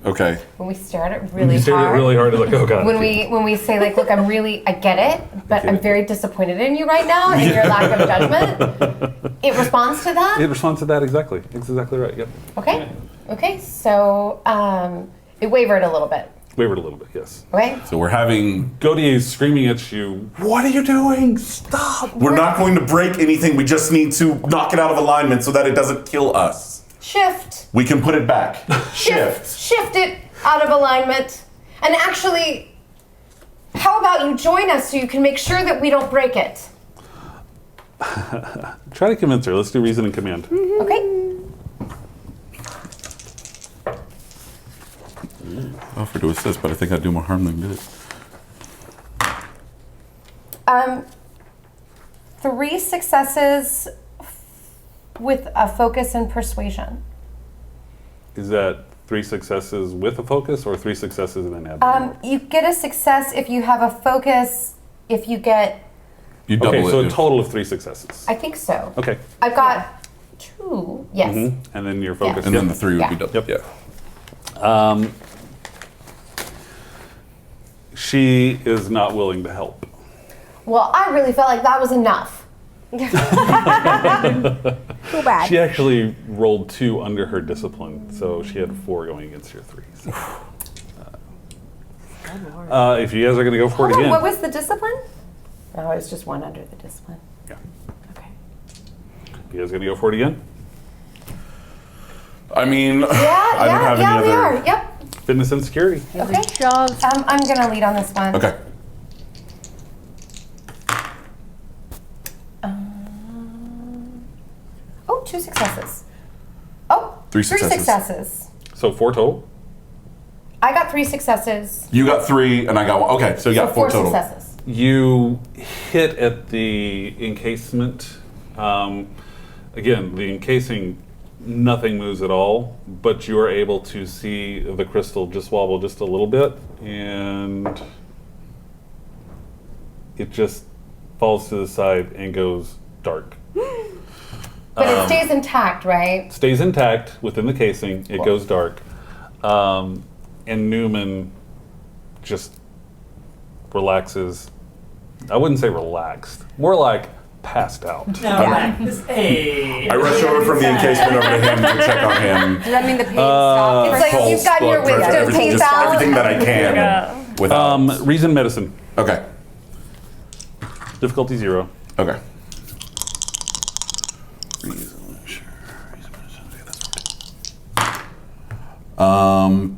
Okay. When we stare at it really You stared at hard. it really hard, like, oh god. When we say like, look, I get it, but I'm very disappointed in you right now and your lack of judgment. It responds to that. It responds to that exactly. It's exactly right. Yep. Okay. Okay. So it wavered a little bit. Wavered a little bit. Yes. Okay. So we're having. Gaudier is screaming at you. What are you doing? Stop! We're not going to break anything. We just need to knock it out of alignment so that it doesn't kill us. Shift. We can put it back. Shift it out of alignment. And actually, how about you join us so you can make sure that we don't break it? Try to convince her. Let's do reason and command. Okay. I offered to assist, but I think I'd do more harm than good. 3 successes with a focus and persuasion. Is that 3 successes with a focus, or 3 successes and then add one more? You get a success if you have a focus. If you get, You double Okay, it. so a if- total of 3 successes. I think so. Okay. I've got 2. Yes. And then your focus. and then the 3 would be Yeah. double. Yep. Yeah. She is not willing to help. Well, I really felt like that was enough. Too bad. She actually rolled 2 under her discipline, so she had 4 going against your 3. So. If you guys are going to go for it Hold on, again. what was the discipline? No, it was just 1 under the discipline. Yeah. Okay. You guys going to go for it again? I mean, I don't have Yeah, any we other. are. Yep. Fitness and security. Okay. I'm gonna lead on this one. Okay. Oh, 2 successes. Oh, 3 3 successes. successes. So 4 total. I got 3 successes. You got 3, and I got 1. Okay, so you got So 4 4 total. successes. You hit at the encasement. Again, the encasing, nothing moves at all, but you are able to see the crystal just wobble just a little bit, and it just falls to the side and goes dark. But it stays intact, right? Stays intact within the casing, it goes dark. And Newman just relaxes. I wouldn't say relaxed, more like passed out. Hey. I rush over from the encasement over to him to check on him. Does that mean the pain stopped? It's like Pulse, you've got your blood pressure, wisdom everything, teeth just out. everything that I can. Without. Reason medicine, Okay. difficulty 0. Okay.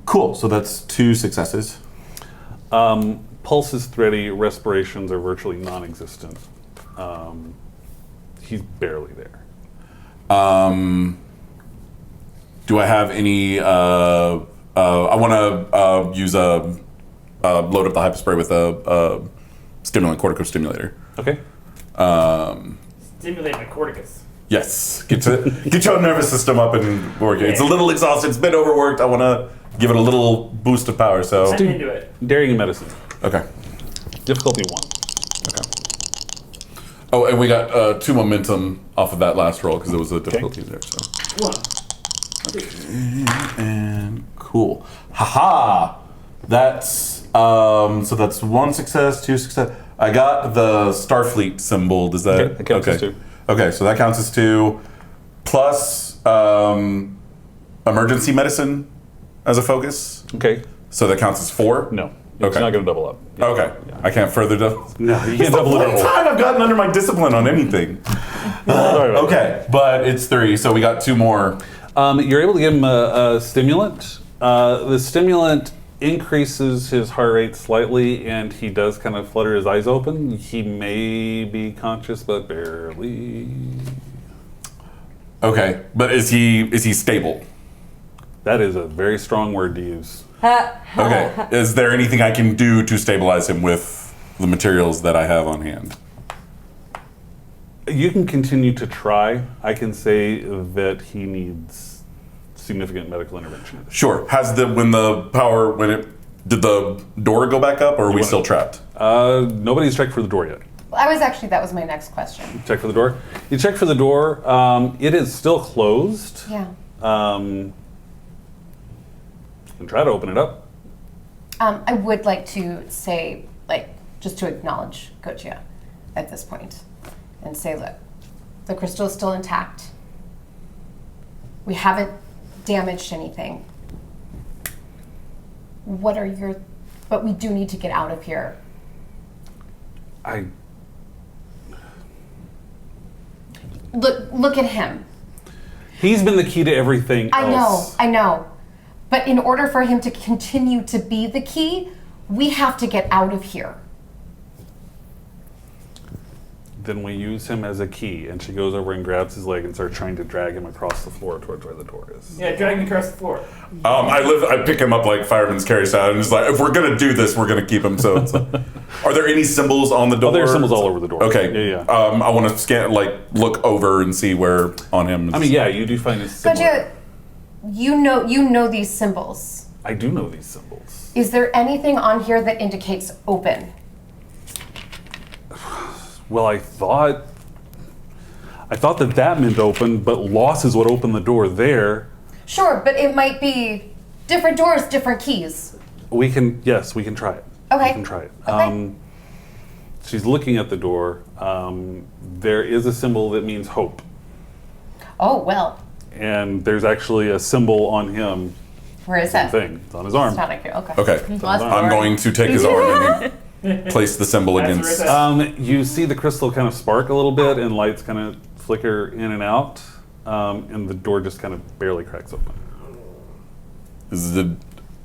Cool. So that's 2 successes. Pulse is thready, respirations are virtually non-existent. He's barely there. Do I have any? I want to use a load up the hyperspray with a stimulant, corticostimulator. Okay. Stimulate my corticus. Yes, get your nervous system up and working. It's a little exhausted. It's been overworked. I want to give it a little boost of power. So I'm into it. Daring and medicine, okay. difficulty 1. Okay. Oh, and we got 2 momentum off of that last roll because there was a difficulty there. So. One. And cool. Haha. That's so that's 1 success, 2 success. I got the Starfleet symbol. Does that? Okay, that counts as 2. Okay, so that counts as 2, plus emergency medicine as a focus. Okay. So that counts as 4? No, it's Okay. not going to double up. Okay. I can't further double. No, you It's can't the double one it. time I've gotten under my discipline on anything. Sorry about Okay, but it's 3, so we got 2 more. You're able to give him a stimulant. The stimulant increases his heart rate slightly, and he does kind of flutter his eyes open. He may be conscious, but barely. Okay, but is he stable? That is a very strong word to use. Okay, is there anything I can do to stabilize him with the materials that I have on hand? You can continue to try. I can say that he needs significant medical intervention. Sure. Did the door go back up, or are we still trapped? Nobody's checked for the door yet. That was my next question. Check for the door. You check for the door. It is still closed. Yeah. You can try to open it up. I would like to say, just to acknowledge Gojia at this point and say, look, the crystal is still intact. We haven't damaged anything. But we do need to get out of here. Look at him. He's been the key to everything else. I know. But in order for him to continue to be the key, we have to get out of here. Then we use him as a key, and she goes over and grabs his leg and starts trying to drag him across the floor towards where the door is. Yeah, drag me across the floor. I pick him up like fireman's carry style, and just like, if we're gonna do this, we're gonna keep him. So, are there any symbols on the door? Oh, there's symbols all over the door. Okay. Yeah. I want to scan, look over and see where on him. I mean, yeah, you do find a symbol. Gojia, you know these symbols. I do know these symbols. Is there anything on here that indicates open? Well, I thought that meant open, but loss is what opened the door there. Sure, but it might be different doors, different keys. We can try it. Okay. We can try it. Okay. She's looking at the door. There is a symbol that means hope. Oh, well. And there's actually a symbol on him. Where is that? Thing. It's on his arm. It's not okay. Okay. I'm going to take his arm and place the symbol against. You see the crystal kind of spark a little bit, and lights kind of flicker in and out, and the door just kind of barely cracks open. Is it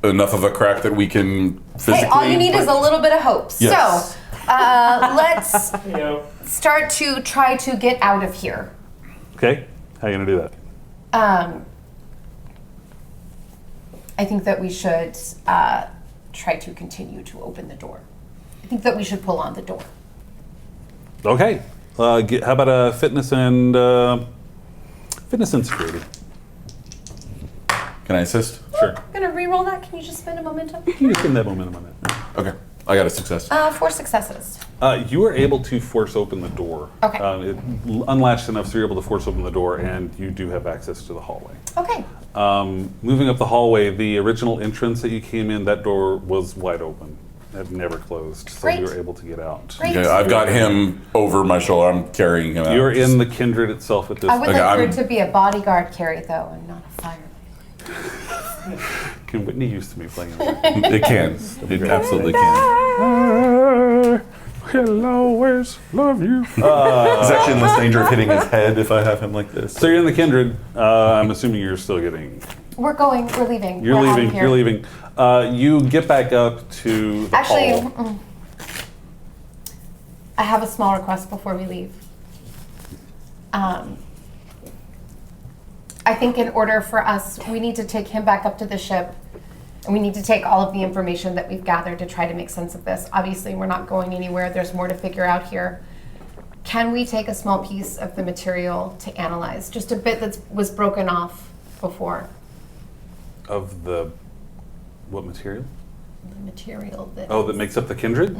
enough of a crack that we can physically? Hey, all you need is a little bit of hope. Yes. So, let's start to try to get out of here. Okay, how are you gonna do that? I think that we should try to continue to open the door. I think that we should pull on the door. Okay, how about a fitness and security? Can I assist? Sure. I'm gonna re-roll that. Can you just spend a momentum? You just spend that momentum on it. Okay. I got a success. 4 successes. You are able to force open the door. Okay. It unlatched enough so you're able to force open the door, and you do have access to the hallway. Okay. Moving up the hallway, the original entrance that you came in, that door was wide open. It had never closed, so Great. you were able to get out. Great. Okay, I've got him over my shoulder. I'm carrying him out. You're in the kindred itself at this I would point. like Okay, there to be a bodyguard carry, though, and not a fireman. Can Whitney used to me playing it? It can. It absolutely can. He'll always love you. He's actually in less danger of hitting his head if I have him like this. So you're in the kindred. I'm assuming you're still getting. We're leaving. You're We're out of leaving. here. You're leaving. You get back up to the Actually, hall. I have a small request before we leave. I think in order for us, we need to take him back up to the ship, and we need to take all of the information that we've gathered to try to make sense of this. Obviously, we're not going anywhere. There's more to figure out here. Can we take a small piece of the material to analyze? Just a bit that was broken off before. Of the what material? The material that. Oh, that makes up the kindred?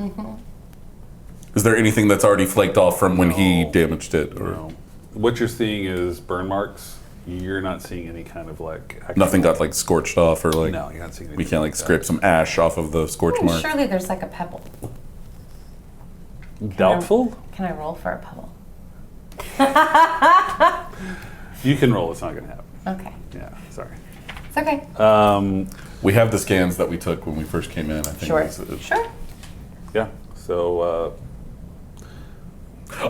Is there anything that's already flaked off from when he damaged it? Or No. What you're seeing is burn marks. You're not seeing any kind of like. nothing got like scorched off or like. No, you're not seeing anything. We can't like that. scrape some ash off of the scorch mark. Surely there's like a pebble. Doubtful? Can I roll for a pebble? You can roll. It's not going to happen. Okay. Yeah, sorry. It's okay. We have the scans that we took when we first came in. I think. Sure. Sure. Yeah. So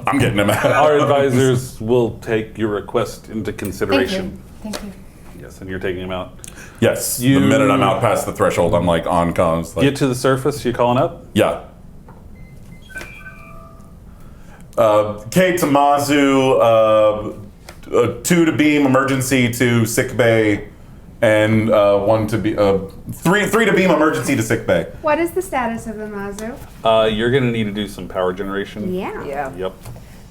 I'm getting them out. our advisors will take your request into consideration. Thank you. Yes, and you're taking them out. Yes. You- the minute I'm out past the threshold, I'm like on comms. Like, Get to the surface. You calling up? yeah. Kate to Mazu, 2 to beam emergency to sick bay, and 1 to be 3 to beam emergency to sick bay. What is the status of the Mazu? You're going to need to do some power generation. Yeah. Yeah. Yep.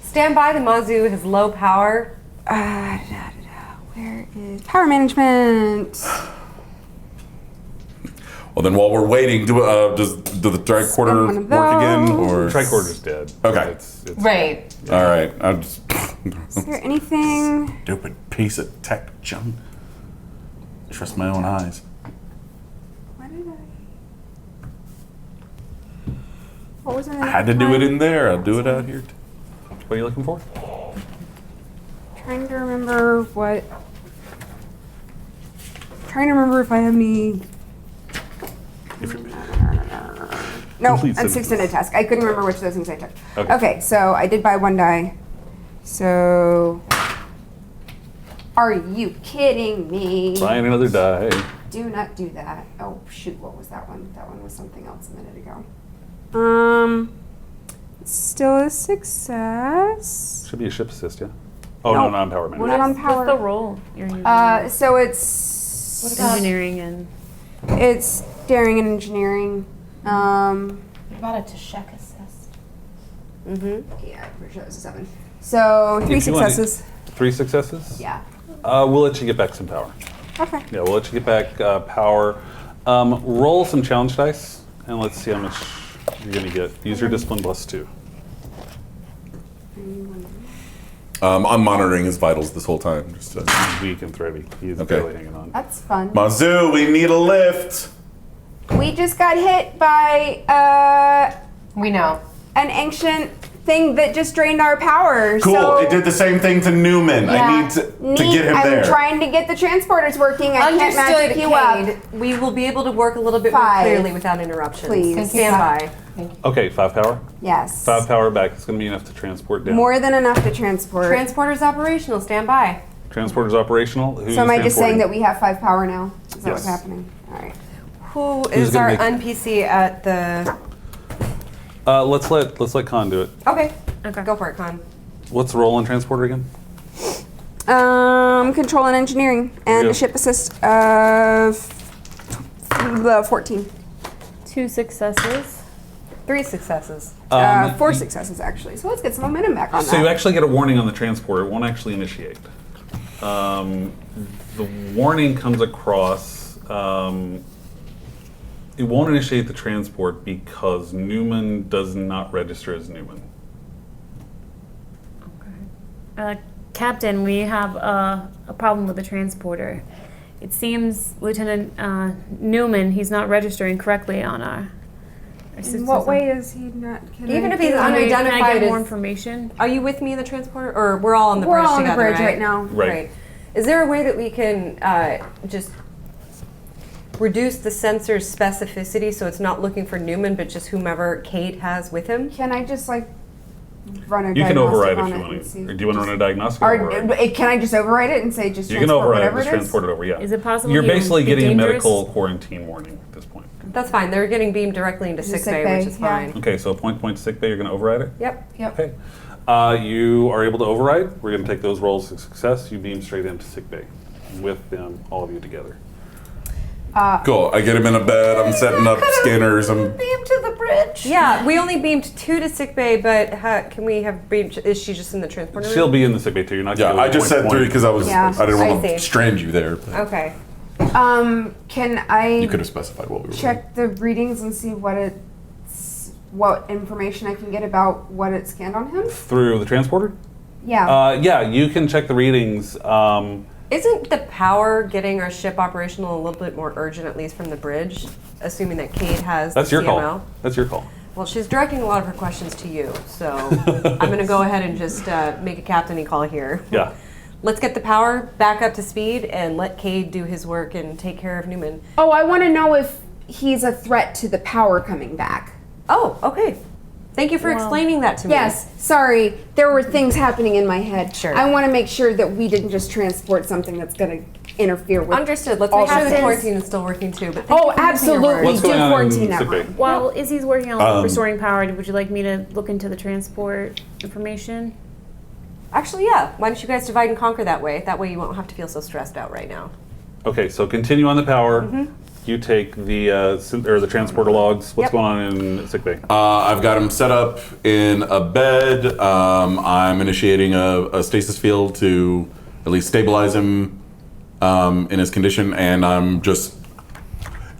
Stand by. The Mazu has low power. Where is power management? Well, then while we're waiting, do the tricorder one of work again? those. Or Tricorder's dead. Okay. It's Right. all right. I'm just Is there anything? stupid piece of tech junk. Trust my own eyes. What did What was it? I had to do it in there. I'll do it out here. What are you looking for? Trying to remember what. Trying to remember if I have any. If you're, No, Complete and 6 in a task. I couldn't remember which of those things I took. Okay. Okay, so I did buy 1 die. So. Are you kidding me? buying another die. Do not do that. Oh shoot, what was that one? That one was something else a minute ago. Still a success. Should be a ship assist, yeah. Oh, No. no, non-power We're management. not on What's the power. role you're using? So it's Engineering and it's daring and engineering. What about a Tashek assist? Yeah, I'm pretty sure it was a 7. So 3 If you want to- successes. 3 successes? Yeah. We'll let you get back some power. Okay. Yeah, we'll let you get back power. Roll some challenge dice, and let's see how much you're going to get. Use your discipline +2. I'm monitoring his vitals this whole time. Just to, Weak and thready. He's Okay. barely hanging on. That's fun. Mazu, we need a lift. We just got hit by We know. an ancient thing that just drained our power. Cool. So It did the same thing to Newman. I need to get him I'm there. trying to get the transporters working. I can't Understood, magic you up. Cade. We will be able to work a little bit more 5. clearly without interruptions. Please. Stand by. Okay, 5 power. Yes. 5 power back. It's going to be enough to transport down. More than enough to transport. Transporter's operational. Stand by. Transporter's operational. Who's So am I just saying that transporting? we have 5 power now? Is that Yes. what's happening? All right. Who Who's is gonna our make- NPC at the? Let's let Con do it. Okay. Okay. Go for it, Con. What's the role in transporter again? Control and engineering and Yeah. a ship assist of the 14. 2 successes. 3 successes. 4 successes actually. So let's get some momentum back on So that. you actually get a warning on the transporter. It won't actually initiate. The warning comes across. It won't initiate the transport because Newman does not register as Newman. Captain, we have a problem with the transporter. It seems Lieutenant Newman, he's not registering correctly on our In system. what way is he not? Even if he's Can I unidentified get more as- information? Are you with me in the transporter, or we're all on the We're bridge all on the together? bridge right now. Right. Is there a way that we can just reduce the sensor's specificity so it's not looking for Newman, but just whomever Kate has with him? Can I just like run a You can diagnostic override on if you it want and to. see? Or do you want to run a diagnostic? Or, override? can I just override it and say just You can transport override it, whatever just it is? transport it over, yeah. Is it possible You're you basically be getting a dangerous? medical quarantine warning at this point. That's fine. They're getting beamed directly into sick bay, which is yeah. fine. Okay, so point to sick bay, you're going to override it? Yep. Yep. Okay. You are able to override. We're going to take those rolls as success. You beam straight into sick bay with them, all of you together. Cool. I get him in a bed. I'm setting up scanners. I'm Beam to the bridge. Yeah, we only beamed 2 to sick bay, but can we have beamed? Is she just in the transporter room? She'll be in the sick bay too. You're not. yeah. gonna I go just said point to 3 point. because I was. Yeah. I didn't I want see. to strand you there. But Okay. Can I you could have specified what we were. check the readings and see what information I can get about what it scanned on him? Through the transporter. Yeah. Yeah, you can check the readings. Isn't the power getting our ship operational a little bit more urgent, at least from the bridge, assuming that Kate has That's the your CMO? call. That's your call. Well, she's directing a lot of her questions to you, so I'm going to go ahead and just make a captainy call here. Yeah. let's get the power back up to speed and let Cade do his work and take care of Newman. Oh, I want to know if he's a threat to the power coming back. Oh, okay. Thank you for explaining that to me. Yes, sorry. There were things happening in my head. Sure. I want to make sure that we didn't just transport something that's going to interfere with. Understood. Let's all make sure the the things. quarantine is still working too. But thank Oh, you for using your absolutely. What's Do going on in quarantine that sick bay? one. While Izzy's working on restoring power, would you like me to look into the transport information? Actually, yeah. Why don't you guys divide and conquer that way? That way you won't have to feel so stressed out right now. Okay, so continue on the power. You take the transporter logs. What's Yep. going on in sick bay? I've got him set up in a bed. I'm initiating a stasis field to at least stabilize him in his condition, and I'm just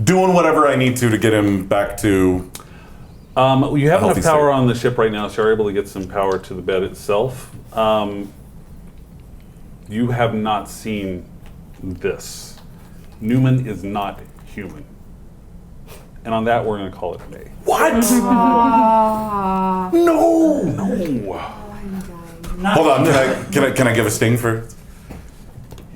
doing whatever I need to get him back to. You have healthy enough power state. on the ship right now, so you're able to get some power to the bed itself. You have not seen this. Newman is not human. And on that, we're going to call it a day. What? No! No. Hold on. Can I give a sting for?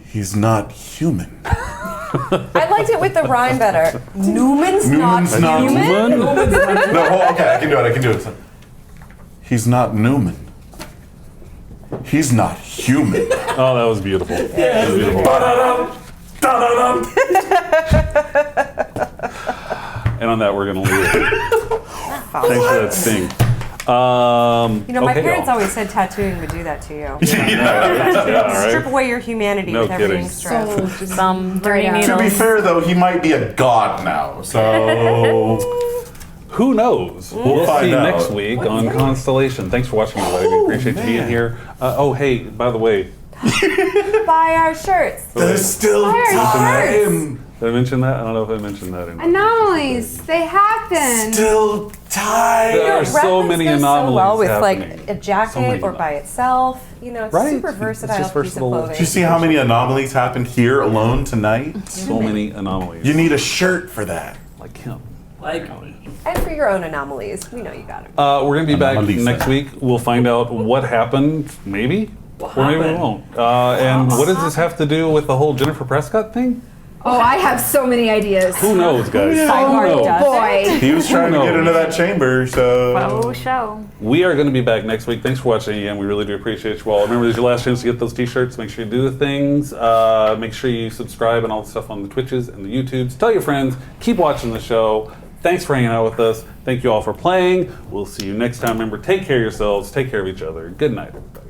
He's not human. I liked it with the rhyme better. Newman's not human? No, okay, I can do it. He's not Newman. He's not human. Oh, that was beautiful. That was beautiful. And on that, we're going to leave it. Thanks for that sting. My okay, parents y'all. always said tattooing would do that to you. Yeah, all right. Strip away your humanity No with ever being kidding. stressed. Some dirty out. needles. To be fair, though, he might be a god now, so Who knows? We'll find see out. next week on Constellation. Thanks for watching, everybody. We appreciate you being here. Hey, by the way, Buy our shirts. there's still time. did I mention that? I don't know if I mentioned that. Anomalies, they happen. Still time. There are so Reference many goes anomalies so well with happening. like a jacket So many or by itself. It's Right. super It's versatile just piece of versatile. clothing. Do you see how many anomalies happened here alone tonight? So many anomalies. You need a shirt for that. like him. Like, And for your own anomalies, we know you got it. We're going to be back Anomalisa. next week. We'll find out what happened, maybe. Or maybe we happened? won't. And what does this have to do with the whole Jennifer Prescott thing? Oh, I have so many ideas. Who knows, guys? Who knows? Boy. He was trying to get into that chamber, so. Oh, show. We are going to be back next week. Thanks for watching again. We really do appreciate you all. Remember, this is your last chance to get those t-shirts. Make sure you do the things. Make sure you subscribe and all the stuff on the Twitches and the YouTubes. Tell your friends. Keep watching the show. Thanks for hanging out with us. Thank you all for playing. We'll see you next time. Remember, take care of yourselves. Take care of each other. Good night, everybody.